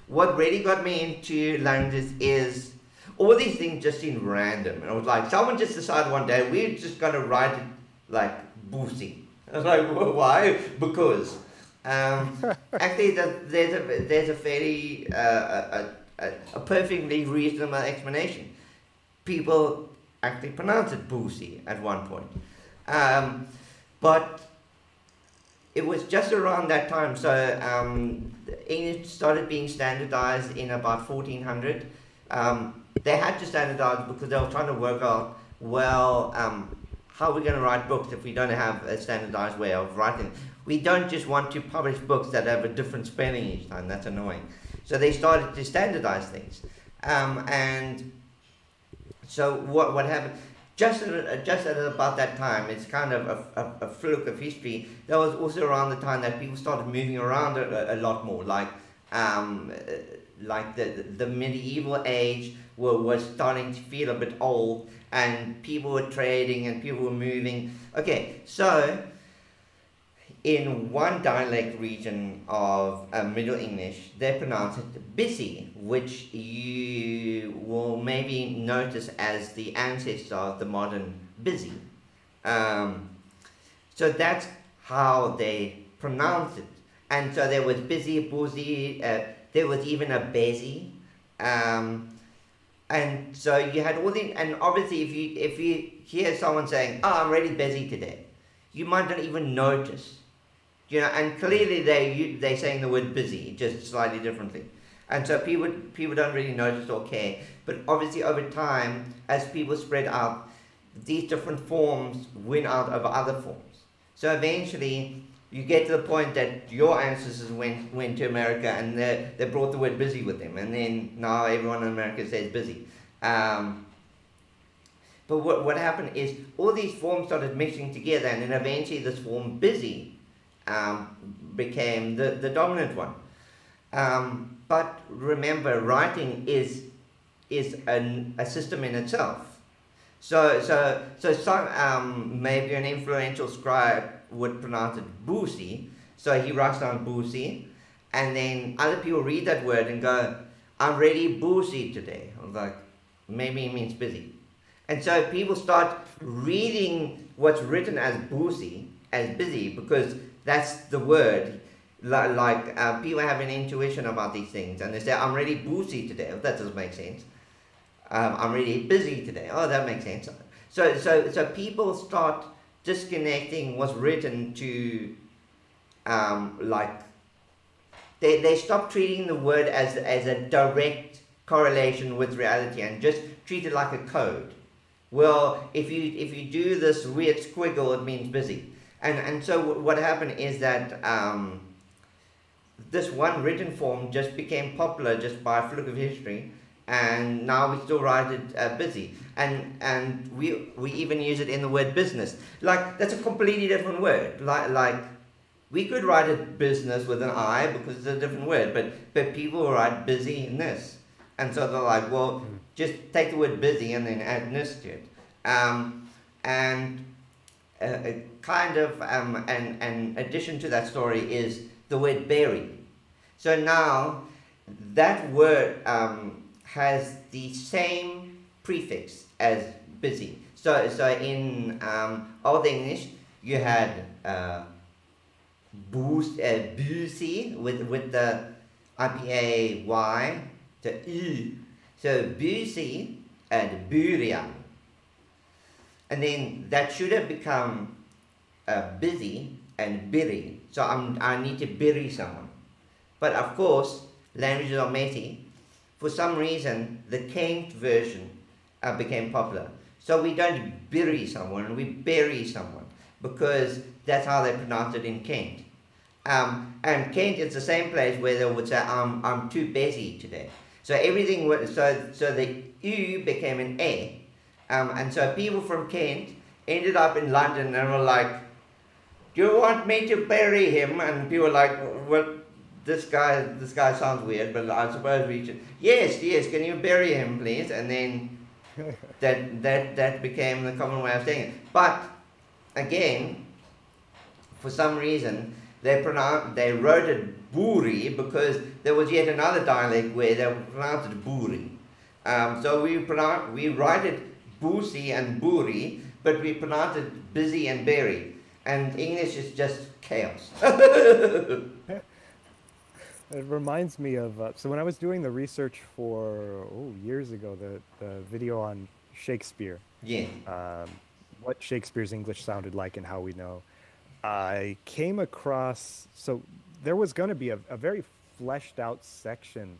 what really got me into languages is all these things just seemed random. And I was like, someone just decided one day, we're just going to write it like Boosie. I was like, well, why? Because actually there's a fairly, a perfectly reasonable explanation. People actually pronounce it Boosie at one point. But it was just around that time. So English started being standardized in about 1400. They had to standardize because they were trying to work out, well, how are we going to write books if we don't have a standardized way of writing? We don't just want to publish books that have a different spelling each time. That's annoying. So they started to standardize things. And so what happened? Just at about that time, it's kind of a fluke of history. That was also around the time that people started moving around a lot more. Like the medieval age was starting to feel a bit old, and people were trading and people were moving. Okay, so in one dialect region of Middle English, they pronounce it busy, which you will maybe notice as the ancestor of the modern busy. So that's how they pronounce it. And so there was busy, boozy, there was even a busy. And so you had all the, and obviously if you hear someone saying, oh, I'm really busy today, you might not even notice. You know, and clearly they're saying the word busy, just slightly differently. And so people don't really notice or care. But obviously over time, as people spread out, these different forms win out over other forms. So eventually, you get to the point that your ancestors went to America and they brought the word busy with them, and then now everyone in America says busy. But what happened is all these forms started mixing together, and then eventually this form busy became the dominant one. But remember, writing is a system in itself. So some, maybe an influential scribe would pronounce it boozy, so he writes down boozy, and then other people read that word and go, I'm really boozy today. I was like, maybe it means busy. And so people start reading what's written as boozy as busy, because that's the word. Like people have an intuition about these things, and they say, I'm really boozy today. Oh, that doesn't make sense. I'm really busy today. Oh, that makes sense. So people start disconnecting what's written to, they stop treating the word as a direct correlation with reality and just treat it like a code. Well, if you do this weird squiggle, it means busy. And so what happened is that this one written form just became popular just by a fluke of history, and now we still write it busy. And we even use it in the word business. Like, that's a completely different word. Like we could write it business with an I because it's a different word, but people write busy in this. And so they're like, well, just take the word busy and then add ness to it. An addition to that story is the word bury. So now that word has the same prefix as busy. So in Old English, you had busy with the IPA-Y to U. So busy and burial. And then that should have become busy and bury. So I need to bury someone. But of course, languages are messy. For some reason, the Kent version became popular. So we don't bury someone, we bury someone, because that's how they pronounce it in Kent. And Kent is the same place where they would say, I'm too busy today. So everything, so the U became an A. And so people from Kent ended up in London and were like, do you want me to bury him? And people were like, well, this guy sounds weird, but I suppose we should. Yes, can you bury him, please? And then that became the common way of saying it. But again, for some reason, they wrote it buri because there was yet another dialect where they pronounced it buri. So we write it boozy and buri, but we pronounce it busy and bury. And English is just chaos. It reminds me of, so when I was doing the research for, years ago, the video on Shakespeare. Yeah. What Shakespeare's English sounded like and how we know. I came across, so there was going to be a very fleshed out section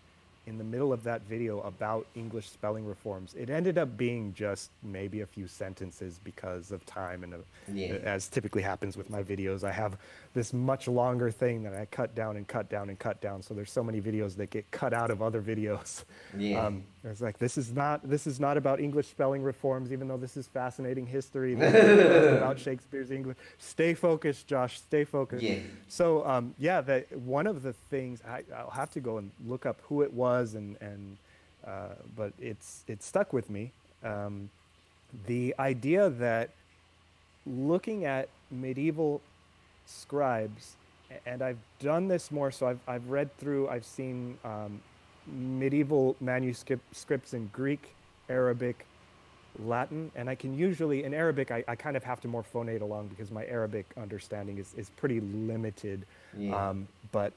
in the middle of that video about English spelling reforms. It ended up being just maybe a few sentences because of time, and as typically happens with my videos, I have this much longer thing that I cut down and cut down and cut down. So there's so many videos that get cut out of other videos. Yeah. It's like, this is not about English spelling reforms, even though this is fascinating history. This is about Shakespeare's English. Stay focused, Josh. Stay focused. Yeah. So one of the things I'll have to go and look up who it was, but it stuck with me. The idea that looking at medieval scribes, and I've done this more, so I've read through, I've seen medieval manuscripts in Greek, Arabic, Latin, and I can usually, in Arabic, I kind of have to more phonate along because my Arabic understanding is pretty limited. Yeah. But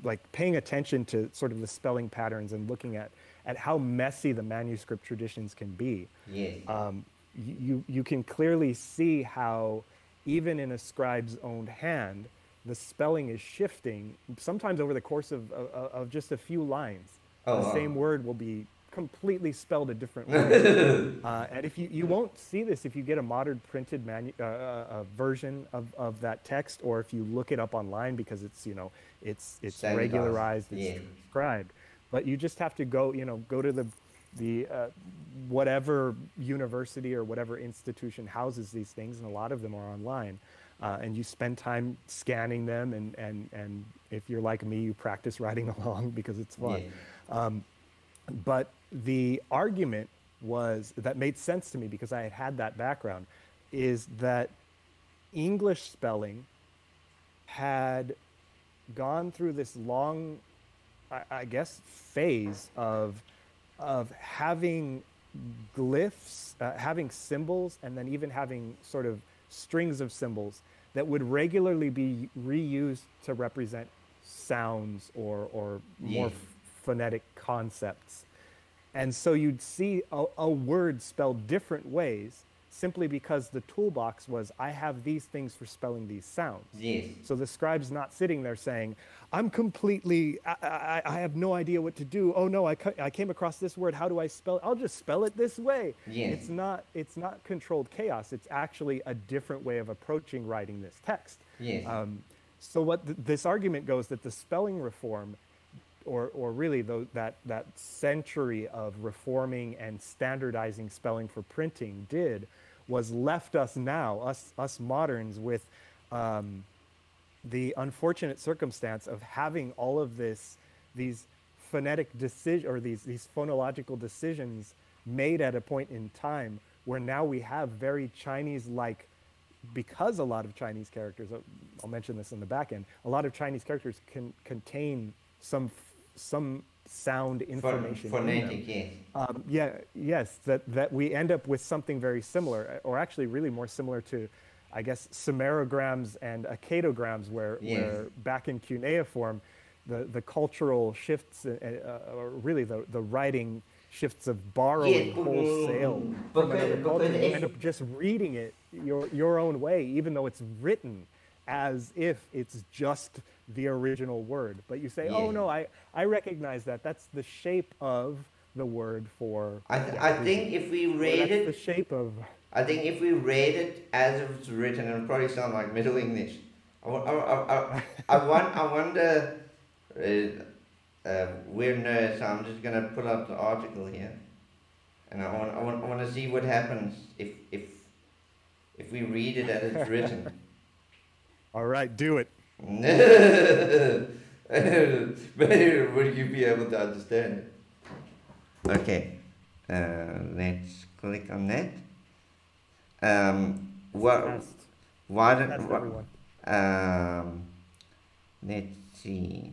like paying attention to sort of the spelling patterns and looking at how messy the manuscript traditions can be. Yeah. You can clearly see how even in a scribe's own hand, the spelling is shifting, sometimes over the course of just a few lines. The same word will be completely spelled a different way. And if you won't see this if you get a modern printed version of that text, or if you look it up online, because it's it's regularized, it's transcribed. But you just have to go go to the whatever university or whatever institution houses these things, and a lot of them are online. And you spend time scanning them, and if you're like me, you practice writing along because it's fun. But the argument that made sense to me, because I had that background, is that English spelling had gone through this long, I guess, phase of having glyphs, having symbols, and then even having sort of strings of symbols that would regularly be reused to represent sounds or more phonetic concepts. And so you'd see a word spelled different ways simply because the toolbox was, I have these things for spelling these sounds. So the scribe's not sitting there saying, I'm completely, I have no idea what to do. Oh no, I came across this word. How do I spell it? I'll just spell it this way. It's not controlled chaos. It's actually a different way of approaching writing this text. So what this argument goes, that the spelling reform, or really that century of reforming and standardizing spelling for printing did, was left us now, us moderns, with the unfortunate circumstance of having all of these phonetic decisions, or these phonological decisions made at a point in time where now we have very Chinese-like, because a lot of Chinese characters, I'll mention this in the back end, a lot of Chinese characters can contain some sound information. Phonetic, yes, that we end up with something very similar, or actually really more similar to, I guess, Sumerograms and Accadograms, where back in cuneiform, the cultural shifts, or really the writing shifts of borrowing wholesale from another culture, you end up just reading it your own way, even though it's written as if it's just the original word. But you say, oh no, I recognize that. That's the shape of the word for... I think if we read it... the shape of... I think if we read it as it's written, it'll probably sound like Middle English. I wonder... we're nerds, so I'm just going to pull up the article here. And I want to see what happens if we read it as it's written. All right, do it. Would you be able to understand it? Okay, let's click on that. Let's see.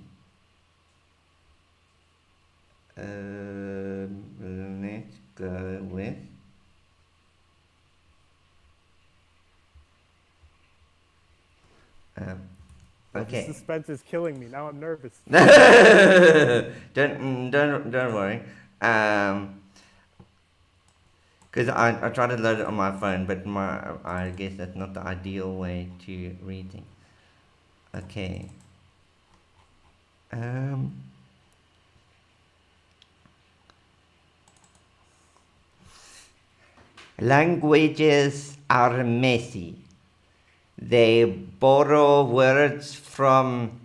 Let's go with. Okay. The suspense is killing me. Now I'm nervous. Don't worry. Because I tried to load it on my phone, but I guess that's not the ideal way to read things. Okay. Languages are messy. They borrow words from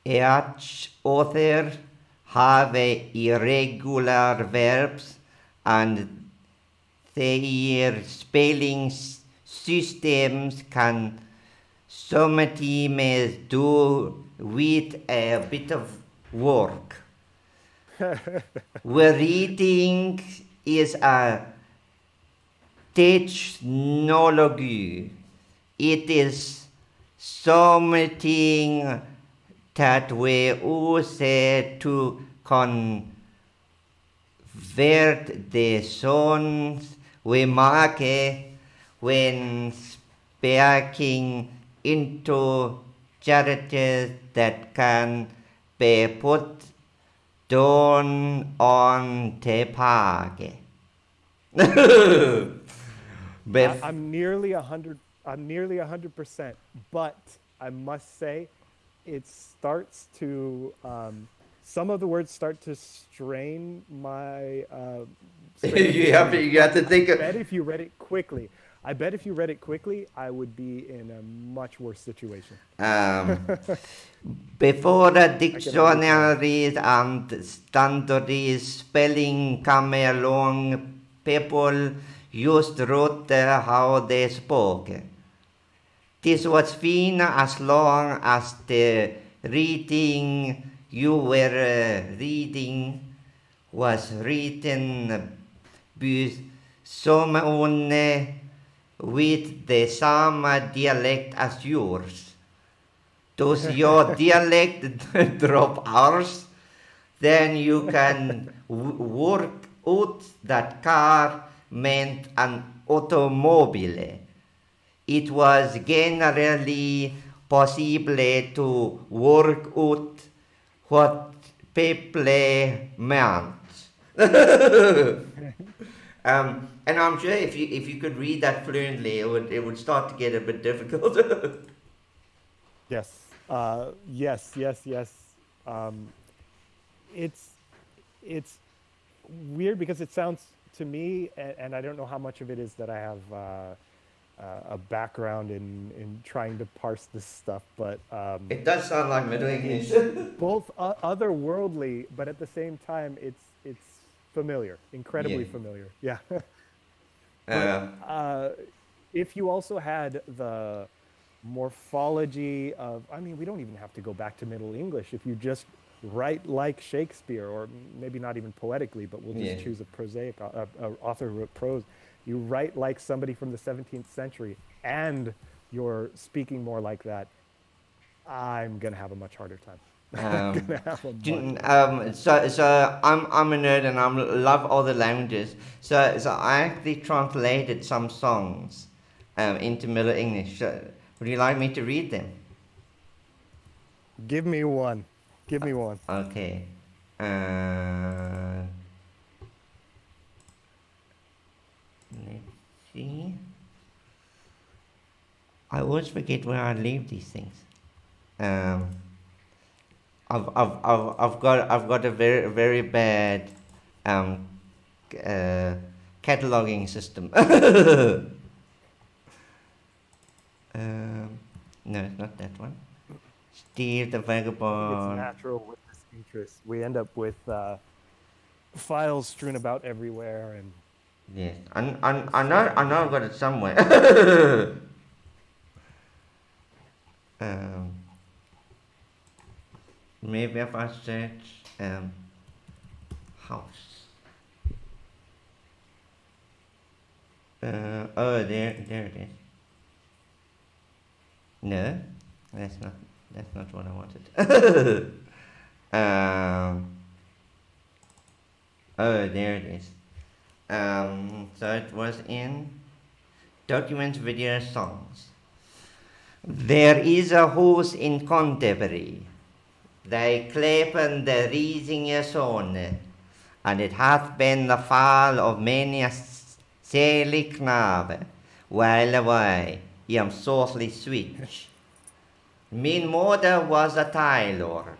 each other, have irregular verbs, and their spelling systems can sometimes do with a bit of work. Reading is a technology. It is something that we use to convert the sounds we make when speaking into characters that can be put down on the page. I'm nearly 100%, but I must say, it starts to some of the words start to strain my. You have to think of. I bet if you read it quickly, I would be in a much worse situation. Before the dictionaries and standard spelling come along, people used wrote how they spoke. This was fine as long as the reading you were reading was written by someone with the same dialect as yours. Does your dialect drop ours? Then you can work out that car meant an automobile. It was generally possible to work out what people meant. And I'm sure if you could read that fluently, it would start to get a bit difficult. Yes. Yes. It's weird because it sounds to me, and I don't know how much of it is that I have a background in trying to parse this stuff, but it does sound like Middle English. Both otherworldly, but at the same time, it's familiar, incredibly familiar. Yeah. But, if you also had the morphology of, I mean, we don't even have to go back to Middle English. If you just write like Shakespeare, or maybe not even poetically, but we'll just choose a prosaic author who wrote prose. You write like somebody from the 17th century, and you're speaking more like that. I'm gonna have a much harder time. So I'm a nerd and I love all the languages. So I actually translated some songs into Middle English. Would you like me to read them? Give me one. Okay. Let's see. I always forget where I leave these things. I've got a very bad cataloging system. No, it's not that one. Steve the Vagabond. It's natural with this interest. We end up with files strewn about everywhere, and yes, I know I've got it somewhere. Maybe if I search house. Oh, there it is. No, that's not what I wanted. Oh, there it is. So it was in Documents, Video, Songs. There is a house in Canterbury. They clapen the rising sun, and it hath been the fall of many a sailly knave, while away I am sorely switch. Min mother was a tailor.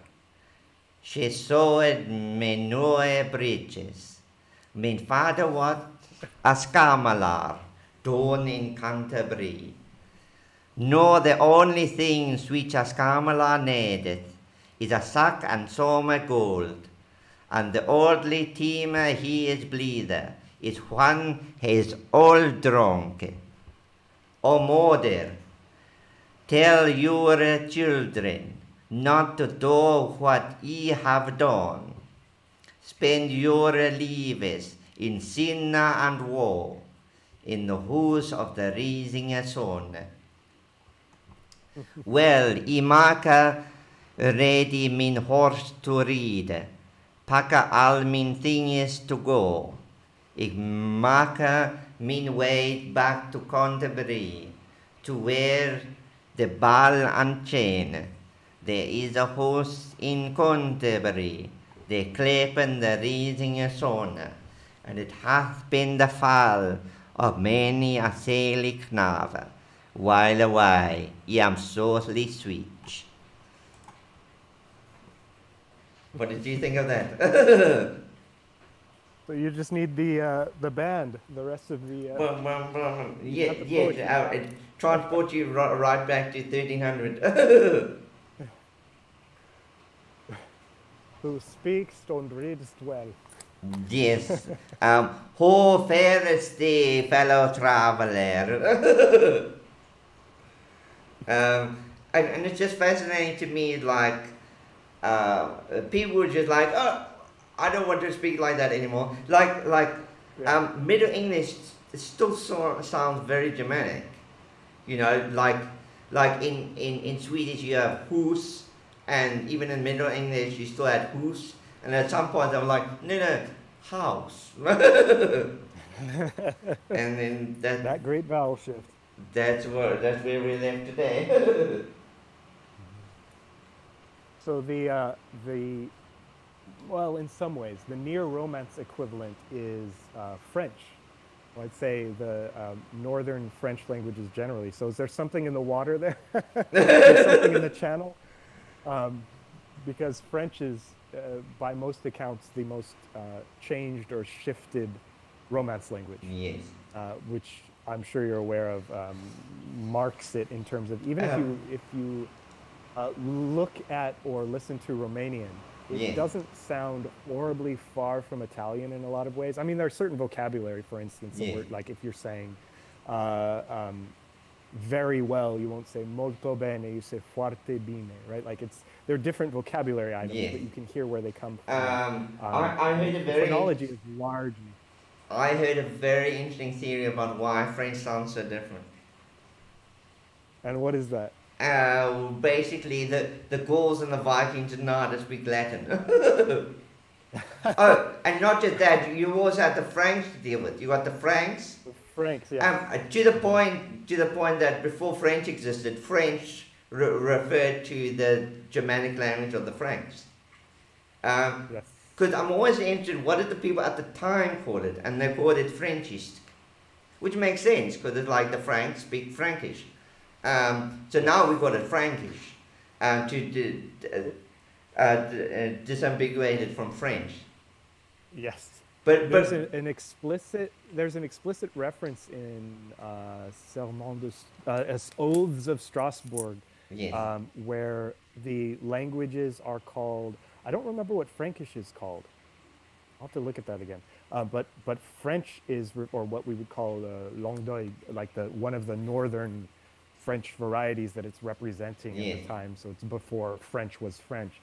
She sewed me new bridges. Min father was a scammler down in Canterbury. No, the only things which a scammler needed is a sack and some gold, and the only time he is bleeder is when he is all drunk. O mother, tell your children not to do what ye have done. Spend your lives in sin and woe in the house of the rising sun. Well, I make ready min horse to ride, pack all min things to go. I make min way back to Canterbury, to where the ball and chain. There is a house in Canterbury, they clapen the rising sun, and it hath been the fall of many a sailly knave, while away I am sorely switch. What did you think of that? So you just need the band, the rest of the. It transport you right back to 1300. Who speaks and reads well. Yes. How fares the fellow traveler? And it's just fascinating to me, like, people are just like, oh, I don't want to speak like that anymore. Middle English still sounds very Germanic. You know, like in Swedish you have hus, and even in Middle English you still had hus. And at some point I'm like, no, house. And then that great vowel shift. That's where we live today. So well, in some ways, the near Romance equivalent is French. Well, I'd say the northern French languages generally. So is there something in the water there? Is there something in the channel? Because French is, by most accounts, the most changed or shifted Romance language. Yes. Which I'm sure you're aware of, marks it in terms of, even if you look at or listen to Romanian, it doesn't sound horribly far from Italian in a lot of ways. I mean, there's certain vocabulary, for instance, like if you're saying very well, you won't say molto bene, you say forte bene, right? Like there are different vocabulary items, but you can hear where they come from. I heard a very phonology is largely. I heard a very interesting theory about why French sounds so different. And what is that? Basically, the Gauls and the Vikings didn't know how to speak Latin. Oh, and not just that, you also had the Franks to deal with. You got the Franks. The Franks, yeah. To the point that before French existed, French referred to the Germanic language of the Franks. Yes. Because I'm always interested, what did the people at the time call it? And they called it Frenchish, which makes sense because it's like the Franks speak Frankish. So now we call it Frankish to disambiguate it from French. Yes. But there's an explicit reference in Oaths of Strasbourg, where the languages are called. I don't remember what Frankish is called. I'll have to look at that again. But French is, or what we would call langue d'oil, like one of the northern French varieties that it's representing at the time. So it's before French was French.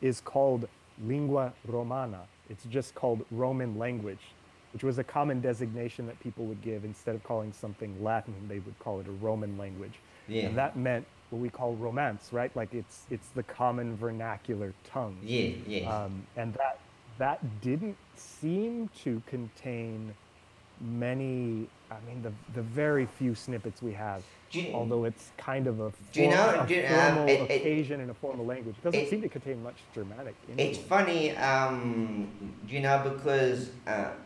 Is called lingua romana. It's just called Roman language, which was a common designation that people would give. Instead of calling something Latin, they would call it a Roman language. Yeah. And that meant what we call Romance, right? Like it's the common vernacular tongue. And that didn't seem to contain many, I mean, the very few snippets we have, although it's kind of a formal occasion and a formal language. It doesn't seem to contain much Germanic. It's funny, because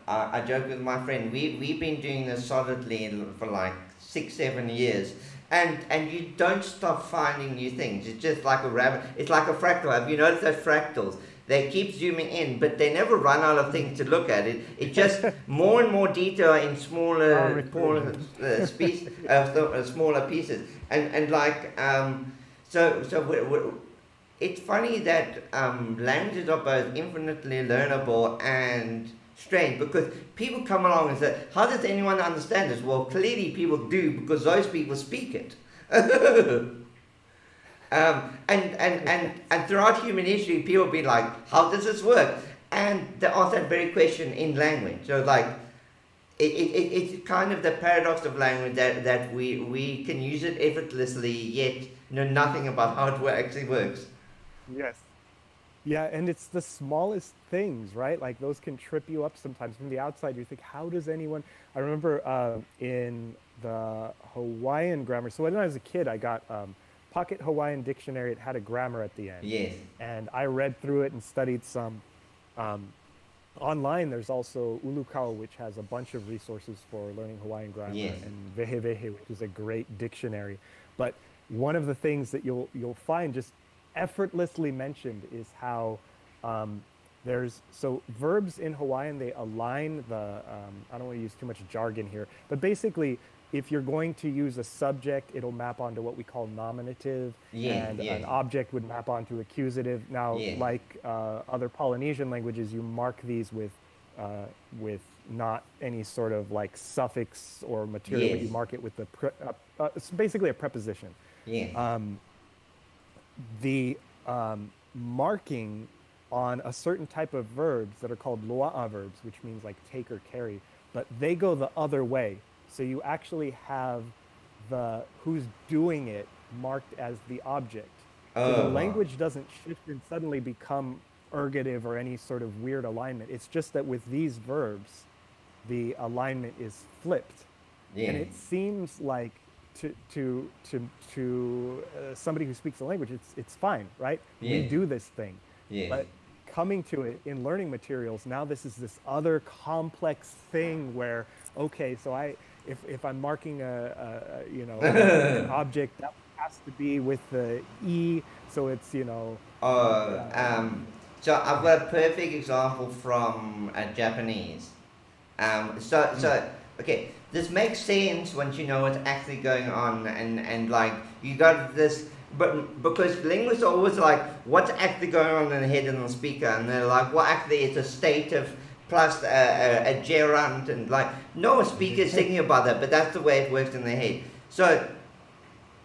I joke with my friend, we've been doing this solidly for like 6-7 years. And you don't stop finding new things. It's just like a rabbit. It's like a fractal. Have you noticed those fractals? They keep zooming in, but they never run out of things to look at. It just more and more detail in smaller pieces. And like it's funny that languages are both infinitely learnable and strange, because people come along and say, how does anyone understand this? Well, clearly people do, because those people speak it. And throughout human history, people be like, how does this work? And they ask that very question in language. So like, it's kind of the paradox of language that we can use it effortlessly, yet know nothing about how it actually works. Yes. Yeah, and it's the smallest things, right? Like those can trip you up sometimes. From the outside, you think, how does anyone... I remember in the Hawaiian grammar, so when I was a kid, I got Pocket Hawaiian Dictionary. It had a grammar at the end. Yes. And I read through it and studied some. Online, there's also Ulukau, which has a bunch of resources for learning Hawaiian grammar, and Vehevehe, which is a great dictionary. But one of the things that you'll find just effortlessly mentioned is how So verbs in Hawaiian, they align the, I don't want to use too much jargon here, but basically, if you're going to use a subject, it'll map onto what we call nominative, and an object would map onto accusative. Now, like other Polynesian languages, you mark these with not any sort of like suffix or material, but you mark it with it's basically a preposition. The marking on a certain type of verbs that are called Lua Verbs, which means like take or carry, but they go the other way. So you actually have the who's doing it marked as the object. So the language doesn't shift and suddenly become ergative or any sort of weird alignment. It's just that with these verbs, the alignment is flipped. And it seems like to somebody who speaks the language, it's fine, right? We do this thing. But coming to it in learning materials, now this is this other complex thing where, okay, so if I'm marking an object, that has to be with the E, so it's, So I've got a perfect example from Japanese. Okay, this makes sense once you know what's actually going on, and like you got this. But because linguists are always like, what's actually going on in the head and the speaker? And they're like, well, actually, it's a stative plus a gerund. And like, no speaker is thinking about that, but that's the way it works in their head. So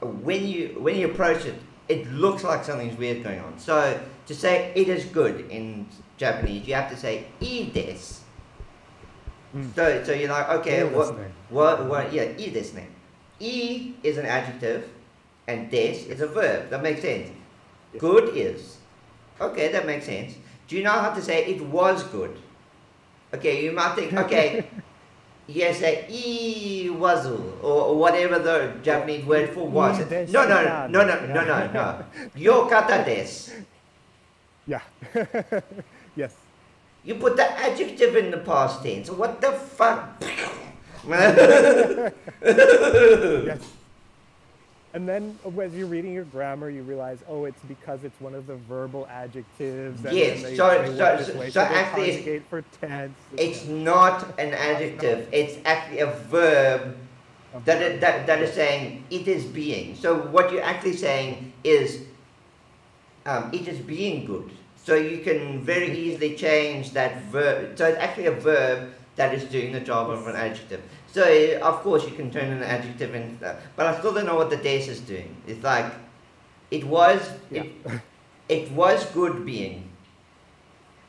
when you approach it, it looks like something's weird going on. So to say it is good in Japanese, you have to say ii desu. So you're like, okay, ii desu ne. I is an adjective. And des is a verb. That makes sense. Good is. Okay, that makes sense. Do you know how to say it was good? Okay, you might think, okay, you say iwazu, or whatever the Japanese word for was. No. Yokata desu. Yeah. Yes. You put the adjective in the past tense. What the fuck? Yes. And then as you're reading your grammar, you realize, oh, it's because it's one of the verbal adjectives. And so actually, conjugate for tense. It's not an adjective. It's actually a verb that is saying it is being. So what you're actually saying is it is being good. So you can very easily change that verb. So it's actually a verb that is doing the job of an adjective. So, of course, you can turn an adjective into that. But I still don't know what the des is doing. It's like, it was good being.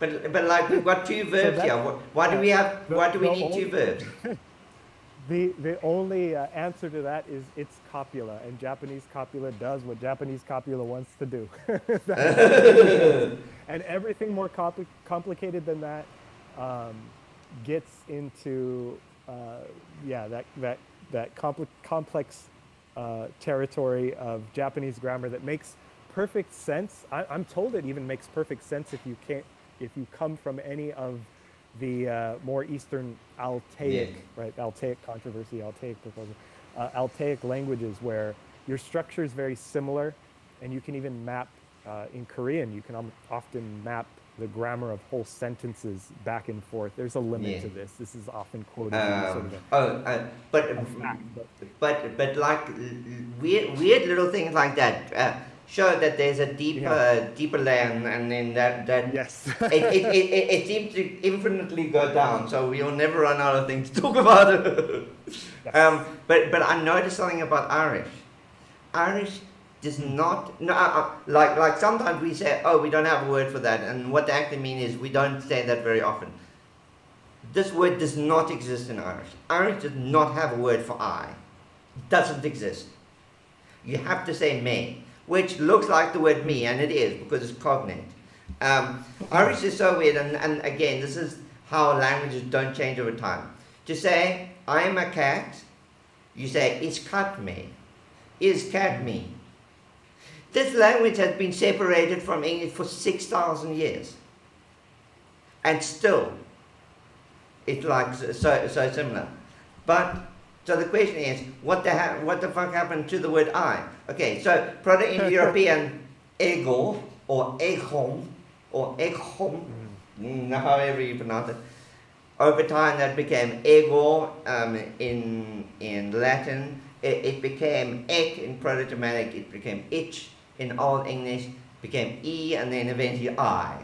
But like, we've got two verbs here. Why do we need two verbs? The only answer to that is it's copula. And Japanese copula does what Japanese copula wants to do. And everything more complicated than that gets into... that complex territory of Japanese grammar that makes perfect sense. I'm told it even makes perfect sense if you come from any of the more Eastern Altaic, right? Altaic controversy, Altaic proposal, Altaic languages where your structure is very similar, and you can even map in Korean. You can often map the grammar of whole sentences back and forth. There's a limit to this. This is often quoted. But like weird little things like that show that there's a deeper layer, and then that it seems to infinitely go down. So we'll never run out of things to talk about. But I noticed something about Irish. Irish does not, like sometimes we say, oh, we don't have a word for that, and what they actually mean is we don't say that very often. This word does not exist in Irish. Irish does not have a word for I. It doesn't exist. You have to say me, which looks like the word me, and it is, because it's cognate. Irish is so weird, and again, this is how languages don't change over time. To say, I am a cat, you say, is cat me? Is cat me? This language has been separated from English for 6,000 years. And still, it's like so similar. But, so the question is, what the fuck happened to the word I? Okay, so Proto-Indo-European ego, or egon, or eghom, however you pronounce it. Over time, that became ego in Latin. It became ek in Proto-Germanic. It became ich in Old English. Became e, and then eventually I.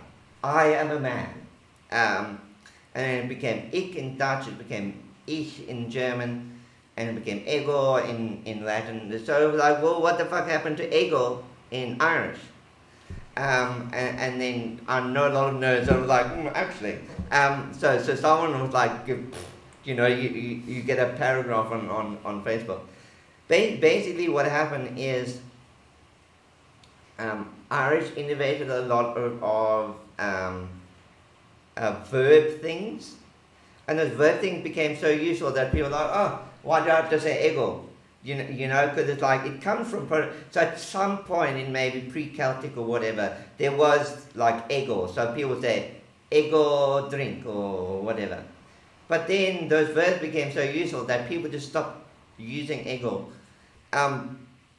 I am a man. And then it became ich in Dutch. It became ich in German. And it became ego in Latin. So it was like, well, what the fuck happened to ego in Irish? And then I know a lot of nerds. I was like, actually. So someone was like, you know, you get a paragraph on Facebook. Basically, what happened is Irish innovated a lot of verb things, and those verb things became so useful that people were like, oh, why do I have to say ego? You know, because it's like, it comes from, so at some point in maybe pre-Celtic or whatever, there was like ego, so people would say, ego drink or whatever. But then those verbs became so useful that people just stopped using ego.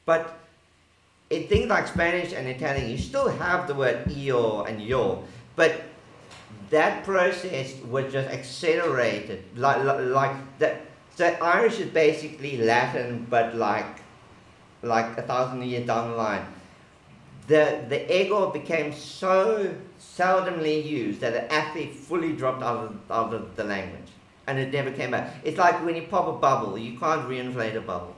But in things like Spanish and Italian, you still have the word io and yo, but that process was just accelerated, like that. So Irish is basically Latin, but like 1,000 years down the line. The ego became so seldomly used that it actually fully dropped out of the language, and it never came back. It's like when you pop a bubble, you can't reinflate a bubble.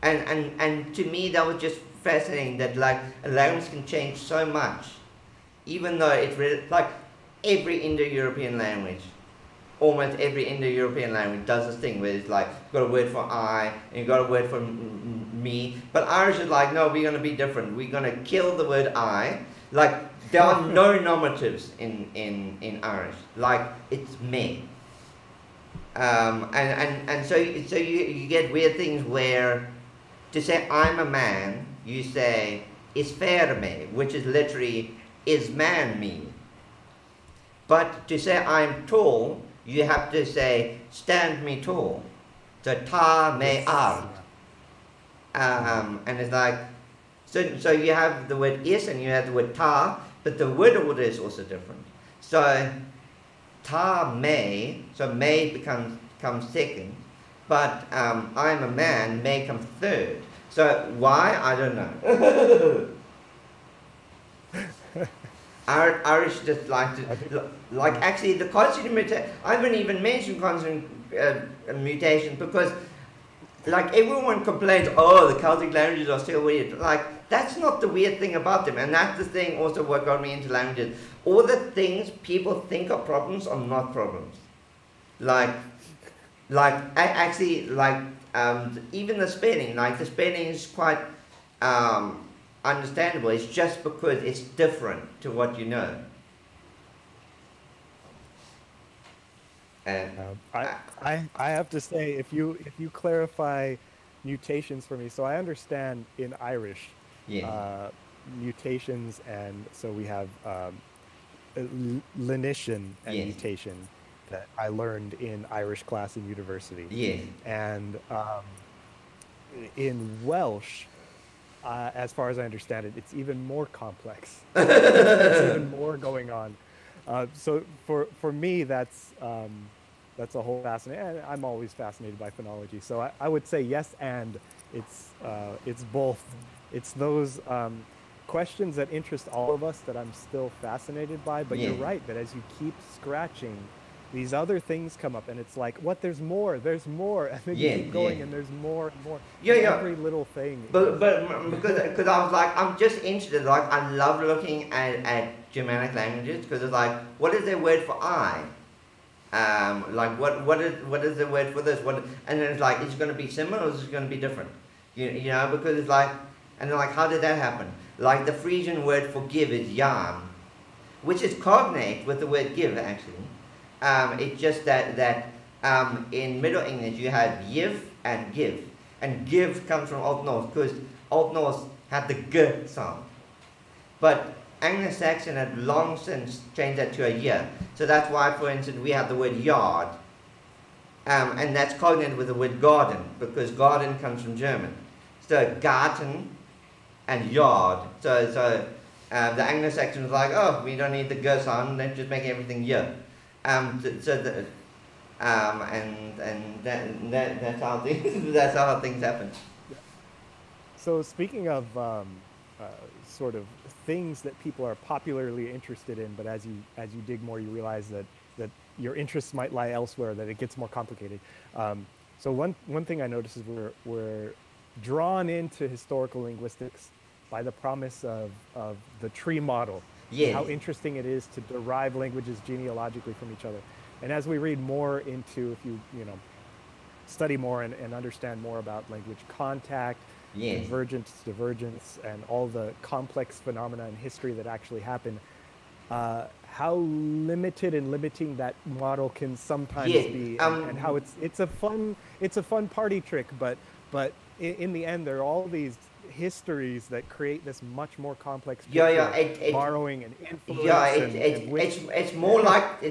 And to me, that was just fascinating that like a language can change so much, even though it's really, like every Indo-European language. Almost every Indo-European language does this thing where it's like, you've got a word for I, and you've got a word for me. But Irish is like, no, we're going to be different. We're going to kill the word I. Like, there are no normatives in Irish. Like, it's me. And so you get weird things where, to say I'm a man, you say, is fair me, which is literally, is man me. But to say I'm tall, you have to say, stand me tall. So, ta me ard. And it's like, so you have the word is and you have the word ta, but the word order is also different. So, ta me, so me comes second, but I'm a man, may comes third. So, why? I don't know. Irish just like to, like actually the consonant mutation, I haven't even mentioned consonant mutation because like everyone complains, oh, the Celtic languages are so weird. Like, that's not the weird thing about them, and that's the thing also what got me into languages. All the things people think are problems are not problems. Actually, even the spelling, like the spelling is quite understandable. It's just because it's different to what you know. And I have to say, if you clarify mutations for me, so I understand in Irish mutations, and so we have lenition and mutation that I learned in Irish class in university. Yeah. And in Welsh, as far as I understand it, it's even more complex. There's even more going on. So for me, that's a whole fascinating. And I'm always fascinated by phonology. So I would say yes, and it's both. It's those questions that interest all of us that I'm still fascinated by. But you're right that as you keep scratching, these other things come up, and it's like, what? There's more, and then you keep going, and there's more and more. Every little thing. But because I was like, I'm just interested. Like, I love looking at Germanic languages because it's like, what is their word for I? Like, what is the word for this? And then it's like, is it going to be similar or is it going to be different? You know, because it's like, and like, how did that happen? Like, the Frisian word for give is yarn, which is cognate with the word give, actually. It's just that in Middle English you have yiv and give. And give comes from Old Norse because Old Norse had the g sound. But Anglo-Saxon had long since changed that to a y. So that's why, for instance, we have the word yard. And that's cognate with the word garden because garden comes from German. So Garten and yard. So The Anglo-Saxons were like, oh, we don't need the G sound, let's just make everything Y. That's how things that's how things happen. So speaking of sort of things that people are popularly interested in, but as you dig more, you realize that your interests might lie elsewhere, that it gets more complicated. So one thing I noticed is we're drawn into historical linguistics by the promise of the tree model. Yes. How interesting it is to derive languages genealogically from each other. And as we read more into, if you study more and understand more about language contact, yes, convergence, divergence, and all the complex phenomena in history that actually happen, how limited and limiting that model can sometimes yes, be, and how it's a fun party trick, but in the end, there are all these histories that create this much more complex picture, borrowing and influence. It's more like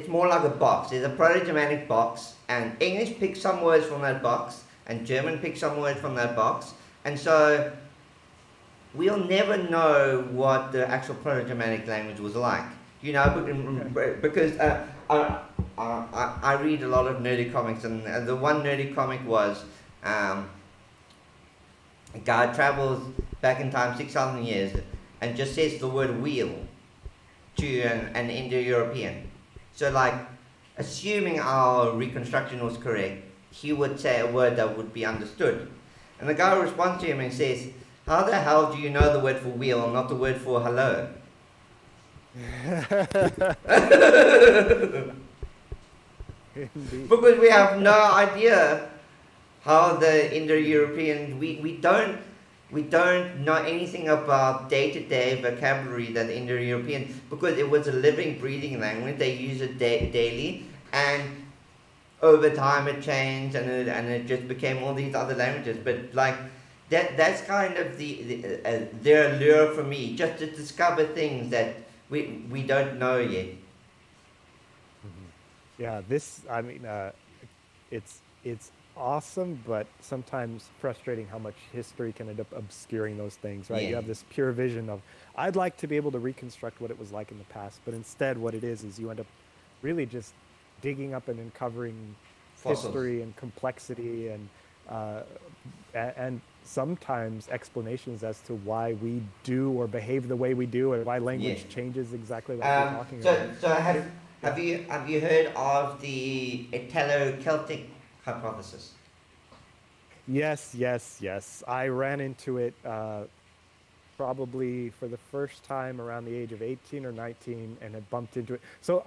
a box. There's a Proto-Germanic box, and English picks some words from that box, and German picks some words from that box, and so we'll never know what the actual Proto-Germanic language was like. Because I read a lot of nerdy comics, and the one nerdy comic was a guy travels back in time 6,000 years and just says the word wheel to an Indo-European. So like, assuming our reconstruction was correct, he would say a word that would be understood. And the guy responds to him and says, how the hell do you know the word for wheel and not the word for hello? Because we have no idea how the Indo-Europeans, we don't know anything about day-to-day vocabulary that the Indo-Europeans, because it was a living, breathing language. They use it daily, and over time it changed, and it just became all these other languages. But like that's kind of their allure for me, just to discover things that we don't know yet. Yeah, it's awesome, but sometimes frustrating how much history can end up obscuring those things, right? Yeah. You have this pure vision of, I'd like to be able to reconstruct what it was like in the past, but instead what it is you end up really just digging up and uncovering Fossils. History and complexity and sometimes explanations as to why we do or behave the way we do, and why language changes exactly like we're talking about. So have you heard of the Italo-Celtic Hypothesis? Yes. I ran into it probably for the first time around the age of 18 or 19 and had bumped into it. So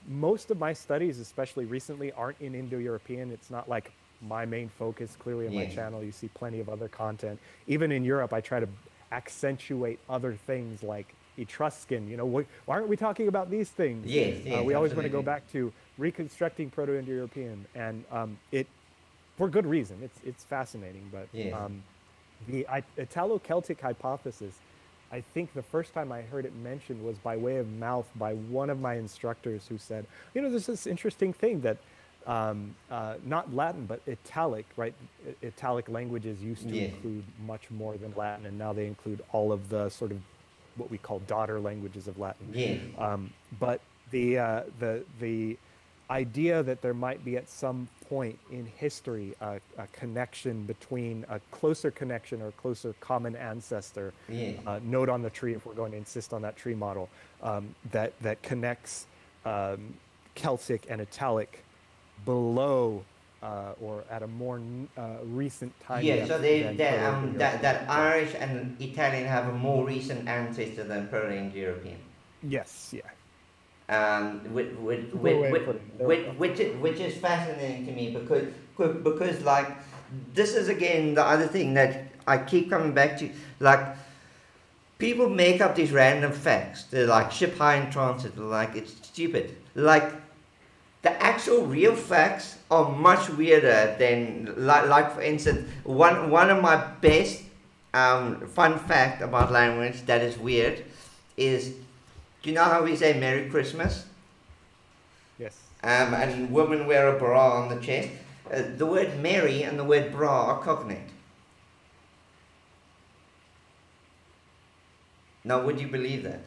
most of my studies, especially recently, aren't in Indo-European. It's not like my main focus. Clearly on my channel, you see plenty of other content. Even in Europe, I try to accentuate other things like Etruscan. Why aren't we talking about these things? We always want to go back to reconstructing Proto-Indo-European, and it for good reason. It's fascinating, but the Italo-Celtic hypothesis, I think the first time I heard it mentioned was by way of mouth by one of my instructors, who said, there's this interesting thing that not Latin but Italic, right? Italic languages used to include much more than Latin, and now they include all of the sort of what we call daughter languages of Latin. But the idea that there might be at some point in history a connection between a closer connection or closer common ancestor, node on the tree, if we're going to insist on that tree model, that connects Celtic and Italic below or at a more recent time. So that Irish and Italian have a more recent ancestor than Proto-Indo-European. Which is fascinating to me, because like, this is again the other thing that I keep coming back to. Like, people make up these random facts. They're like ship high in transit. Like, it's stupid. Like, the actual real facts are much weirder than like for instance, one of my best fun fact about language that is weird is, do you know how we say Merry Christmas? Yes. And women wear a bra on the chest. The word Merry and the word bra are cognate. Now, would you believe that?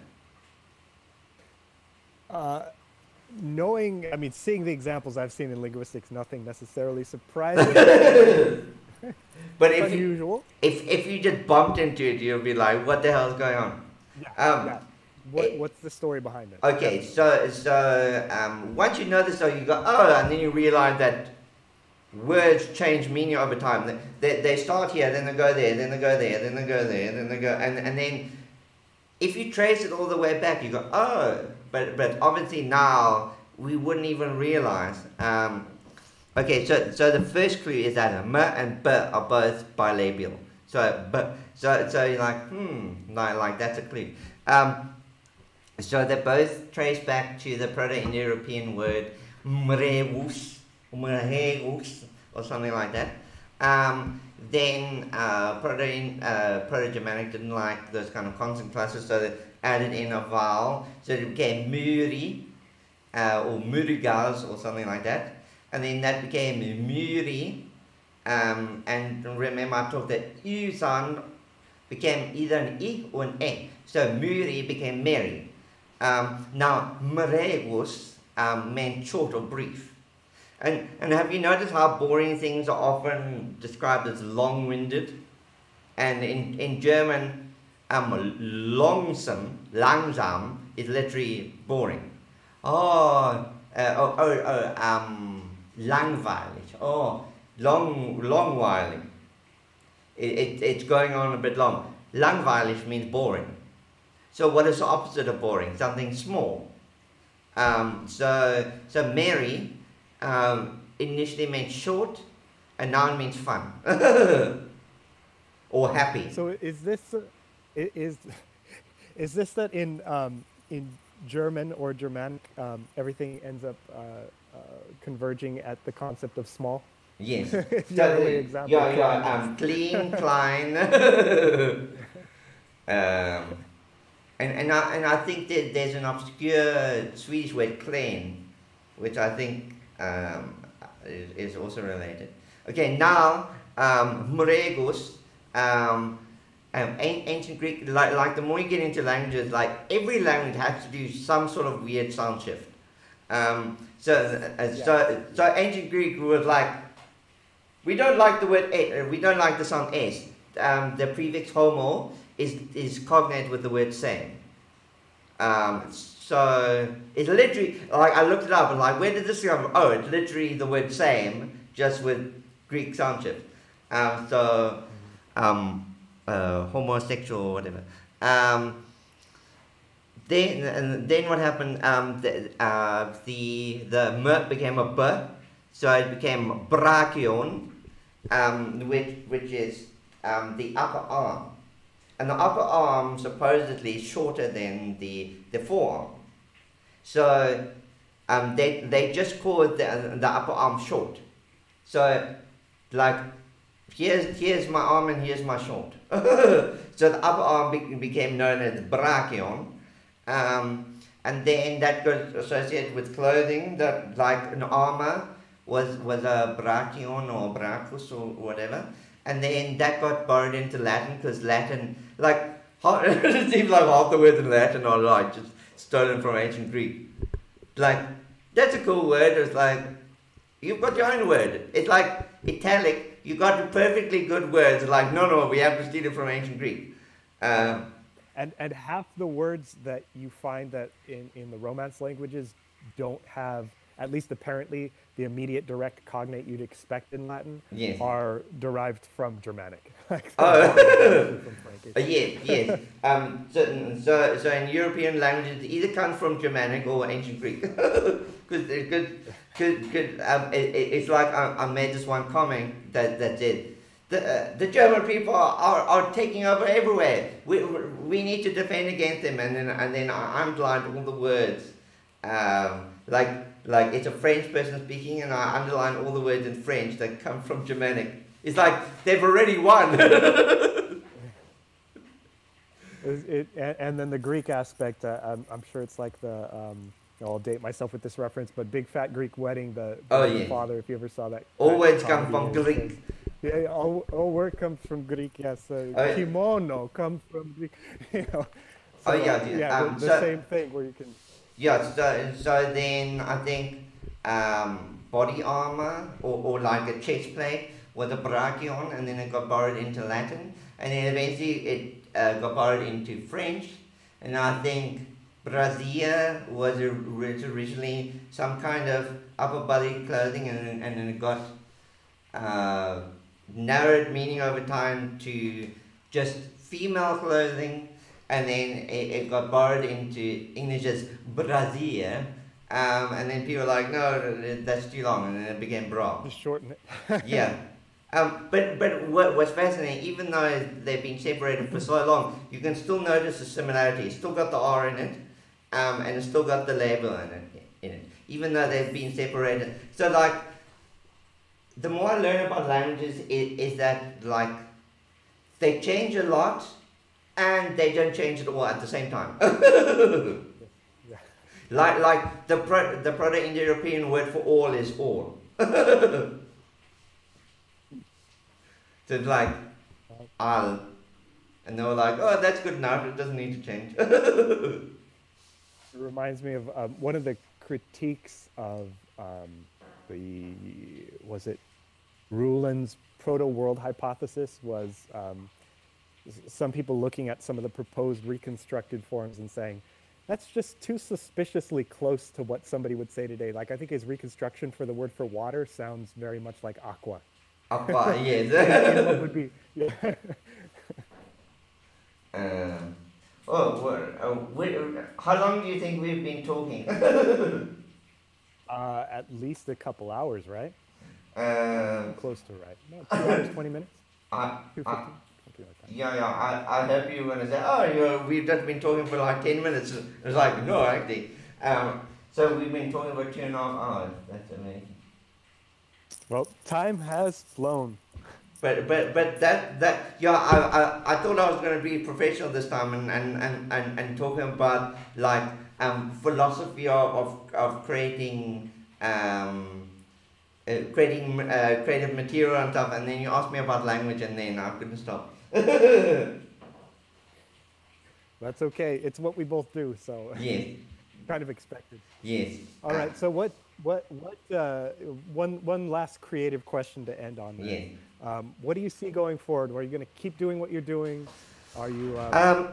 Knowing, I mean, seeing the examples I've seen in linguistics, nothing necessarily surprising. But Unusual. If you just bumped into it, you'll be like, what the hell's going on? Yeah. What's the story behind it? Okay, so once you know the story, you go, oh, and then you realize that words change meaning over time. They start here, then they go there, then they go there, then they go there, then they go, and then if you trace it all the way back, you go, oh, but obviously now we wouldn't even realize. Okay, so the first clue is that m and b are both bilabial. So you're like that's a clue. So they both trace back to the Proto-Indo-European word mrewus, or something like that. Then Proto-Germanic didn't like those kind of consonant clusters, so they added in a vowel. So it became muri, or murugals, or something like that. And then that became muri. And remember I talked that U sound became either an I or an E. So muri became Mary. Now, mrewus meant short or brief. And have you noticed how boring things are often described as long-winded? And in German, langsam is literally boring. Langweilig. Longweilig. It's going on a bit long. Langweilig means boring. So what is the opposite of boring? Something small. So Mary initially meant short, and now it means fun or happy. So is this that in German or Germanic everything ends up converging at the concept of small? Yes. Clean, klein. And I think that there's an obscure Swedish word, clean, which I think is also related. Okay, now mregus, ancient Greek. Like the more you get into languages, like every language has to do some sort of weird sound shift. So ancient Greek was like, we don't like the word we don't like the sound s. The prefix homo is cognate with the word same. So it's literally, like, I looked it up and like, where did this come from? Oh, it's literally the word same, just with Greek sound shift. Homosexual or whatever. Then what happened? The m became a b, so it became brachion, which is the upper arm. And the upper arm supposedly is shorter than the forearm. So they just called the upper arm short. So like, here's my arm and here's my short. So the upper arm became known as brachion. And then that got associated with clothing, that like an armor was a brachion or brachus or whatever. And then that got borrowed into Latin, because Latin, like, it seems like half the words in Latin are like just stolen from ancient Greek. Like, that's a cool word. It's like, you've got your own word. It's like italic. You got a perfectly good word. It's like, no, we have to steal it from ancient Greek. And half the words that you find that in the Romance languages don't have, at least apparently, the immediate direct cognate you'd expect in Latin, yes, are derived from Germanic. Yes. So in European languages, it either comes from Germanic or ancient Greek. Because it's like I made this one comment that said, the German people are taking over everywhere. We need to defend against them, and then I underlined all the words, like it's a French person speaking, and I underline all the words in French that come from Germanic. It's like they've already won. And then the Greek aspect, I'm sure it's like the, I'll date myself with this reference, but Big Fat Greek Wedding, the father, if you ever saw that. All words come from Greek. Yeah, all work comes from Greek, yes. Kimono comes from Greek. Oh So yeah, yeah, the same thing where you can. yeah. So then I think body armor or like a chest plate with a brachion, and then it got borrowed into Latin, and then eventually it got borrowed into French, and I think brassiere was originally some kind of upper body clothing, and then it got narrowed meaning over time to just female clothing, and then it got borrowed into English as brassiere, and then people were like, no, that's too long, and then it became bra. Just shorten it. Yeah. But what's fascinating, even though they've been separated for so long, you can still notice the similarity. It's still got the R in it, and it's still got the label in it, even though they've been separated. So like, the more I learn about languages is that like, they change a lot, and they don't change at all at the same time. Yeah. Like the Proto-Indo-European word for all is all. So it's like, I'll, and they were like, oh, that's good enough, it doesn't need to change. It reminds me of one of the critiques of was it Ruhlen's proto-world hypothesis was some people looking at some of the proposed reconstructed forms and saying, that's just too suspiciously close to what somebody would say today. Like, I think his reconstruction for the word for water sounds very much like aqua. Aqua, yes. What would be, yeah. How long do you think we've been talking? At least a couple hours, right? Close to right. No, 2 hours, 20 minutes? 2:15, something like that. Yeah. I hope you were going to say, oh, we've just been talking for like 10 minutes. It's like, no, actually. So we've been talking about 2.5 hours. That's amazing. Well, time has flown. But that yeah, I thought I was going to be professional this time and talking about like philosophy of creating creative material and stuff, and then you asked me about language, and then I couldn't stop. That's okay. It's what we both do, so Yes. kind of expected. Yes. All right. So what one last creative question to end on. Yes. What do you see going forward? Are you going to keep doing what you're doing? Are you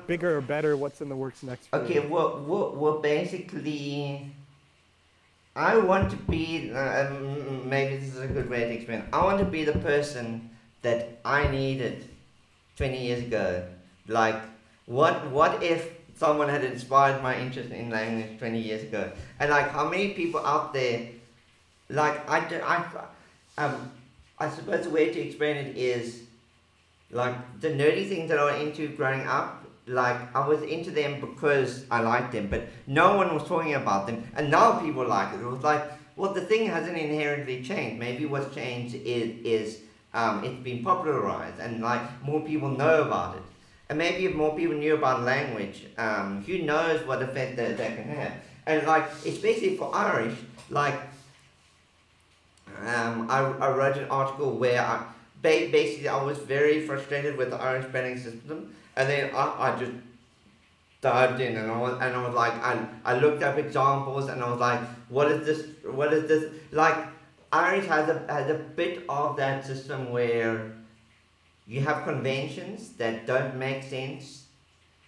bigger or better? What's in the works next for Okay. you? Well, basically, I want to be. Maybe this is a good way to explain. I want to be the person that I needed 20 years ago. Like, what if someone had inspired my interest in language 20 years ago? And like, how many people out there, like, I suppose the way to explain it is, like, the nerdy things that I was into growing up, like, I was into them because I liked them, but no one was talking about them, and now people like it. It was like, well, the thing hasn't inherently changed. Maybe what's changed is it's been popularized, and like, more people know about it. And maybe if more people knew about language, who knows what effect that can have. And like, especially for Irish, like, I wrote an article where basically I was very frustrated with the Irish spelling system, and then I just dived in, and I was like, I looked up examples, and I was like, what is this? Like, Irish has a bit of that system where you have conventions that don't make sense,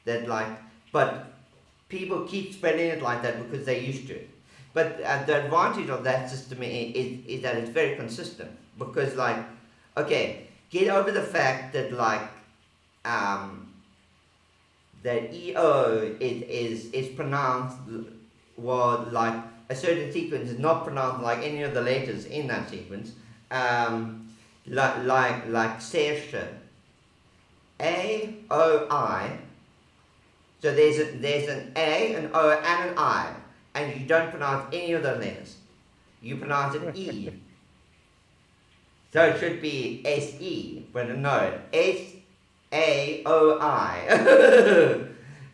that like, but people keep spelling it like that because they're used to it. But the advantage of that system is that it's very consistent, because like, okay, get over the fact that like, that EO is pronounced, well, like a certain sequence is not pronounced like any of the letters in that sequence. Like Sersha, A-O-I. So there's an A, an O, and an I, and you don't pronounce any of those letters. You pronounce it E. So it should be S-E, but no, S-A-O-I.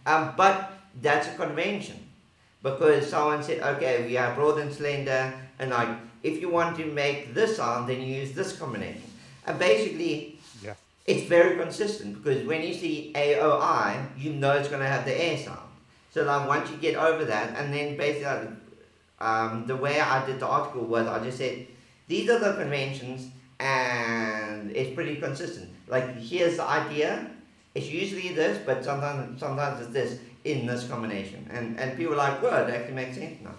But that's a convention, because someone said, okay, we have broad and slender, and like, if you want to make this sound, then you use this combination. And basically, yeah, it's very consistent, because when you see A-O-I, you know it's going to have the air sound. So like once you get over that, and then basically the way I did the article was I just said, these are the conventions, and it's pretty consistent. Like, here's the idea, it's usually this, but sometimes it's this in this combination. And people are like, well, it actually makes sense now.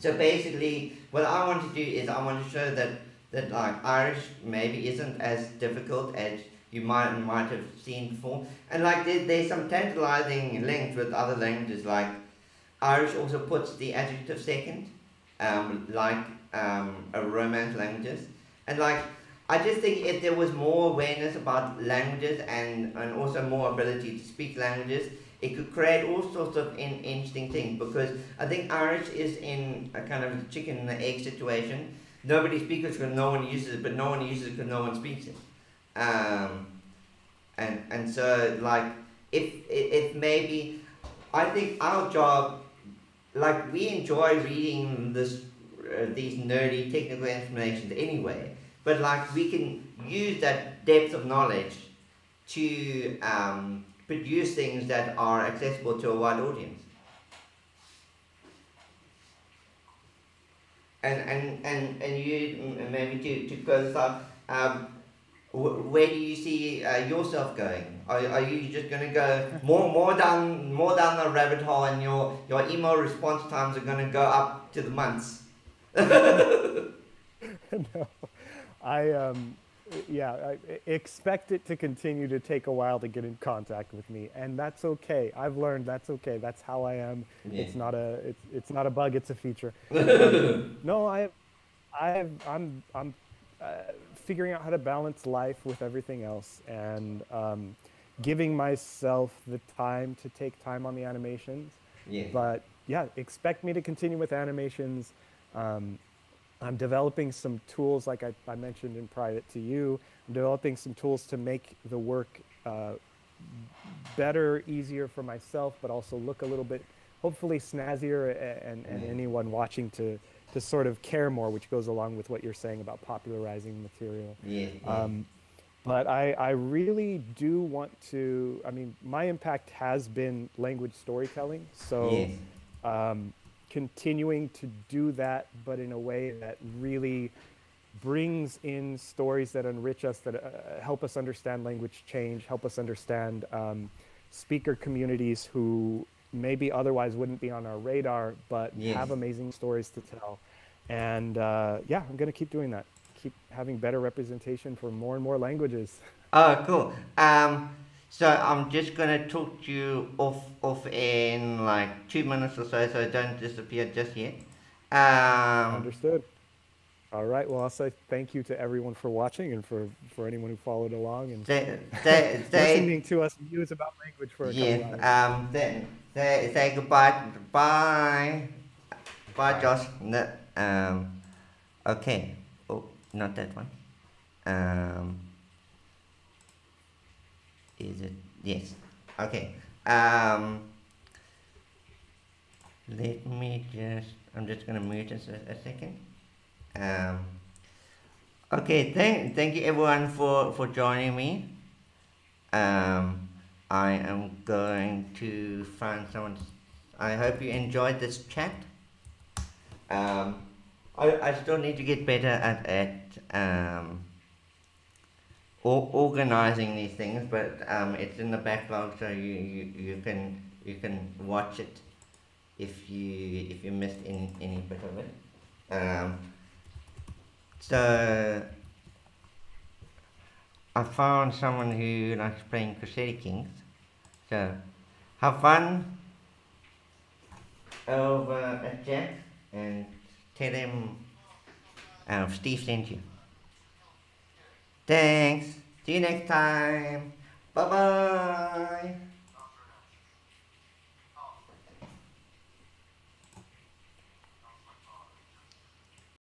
So basically, what I want to do is I want to show that like Irish maybe isn't as difficult as you might have seen before. And like there's some tantalizing links with other languages. Like Irish also puts the adjective second, like Romance languages. And like I just think if there was more awareness about languages and also more ability to speak languages, it could create all sorts of interesting things. Because I think Irish is in a kind of chicken and the egg situation. Nobody speaks it because no one uses it, but no one uses it because no one speaks it. And so like if maybe, I think our job, like we enjoy reading these nerdy technical explanations anyway, but like we can use that depth of knowledge to produce things that are accessible to a wide audience. And you maybe to close up, where do you see yourself going? Are you just going to go more down the rabbit hole, and your email response times are going to go up to the months? No, I expect it to continue to take a while to get in contact with me, and that's okay. I've learned that's okay. That's how I am. Yeah. It's not a bug. It's a feature. No, I'm figuring out how to balance life with everything else, and giving myself the time to take time on the animations. Yeah. But yeah, expect me to continue with animations. I'm developing some tools, like I mentioned in private to you. I'm developing some tools to make the work better, easier for myself, but also look a little bit, hopefully, snazzier, and anyone watching to sort of care more, which goes along with what you're saying about popularizing material. Yeah. But I really do want to, I mean, my impact has been language storytelling. So continuing to do that, but in a way that really brings in stories that enrich us, that help us understand language change, help us understand speaker communities who maybe otherwise wouldn't be on our radar, but have amazing stories to tell. And yeah, I'm going to keep doing that. Keep having better representation for more and more languages. Oh, cool. So I'm just going to talk to you off in like 2 minutes or so don't disappear just yet. Understood. All right. Well, I'll say thank you to everyone for watching, and for anyone who followed along and listening to us muse about language for a couple hours. Then say goodbye. Bye. Bye, Josh. No, okay. Oh, not that one. Is it? Yes. Okay. Let me just, I'm just going to mute this a second. Okay, thank you everyone for joining me. I am going to find someone. I hope you enjoyed this chat. I still need to get better at organizing these things, but it's in the backlog, so you can watch it if you missed any bit of it. So I found someone who likes playing Crusader Kings. So have fun over at Jack, and tell him Steve sent you. Thanks. See you next time. Bye bye.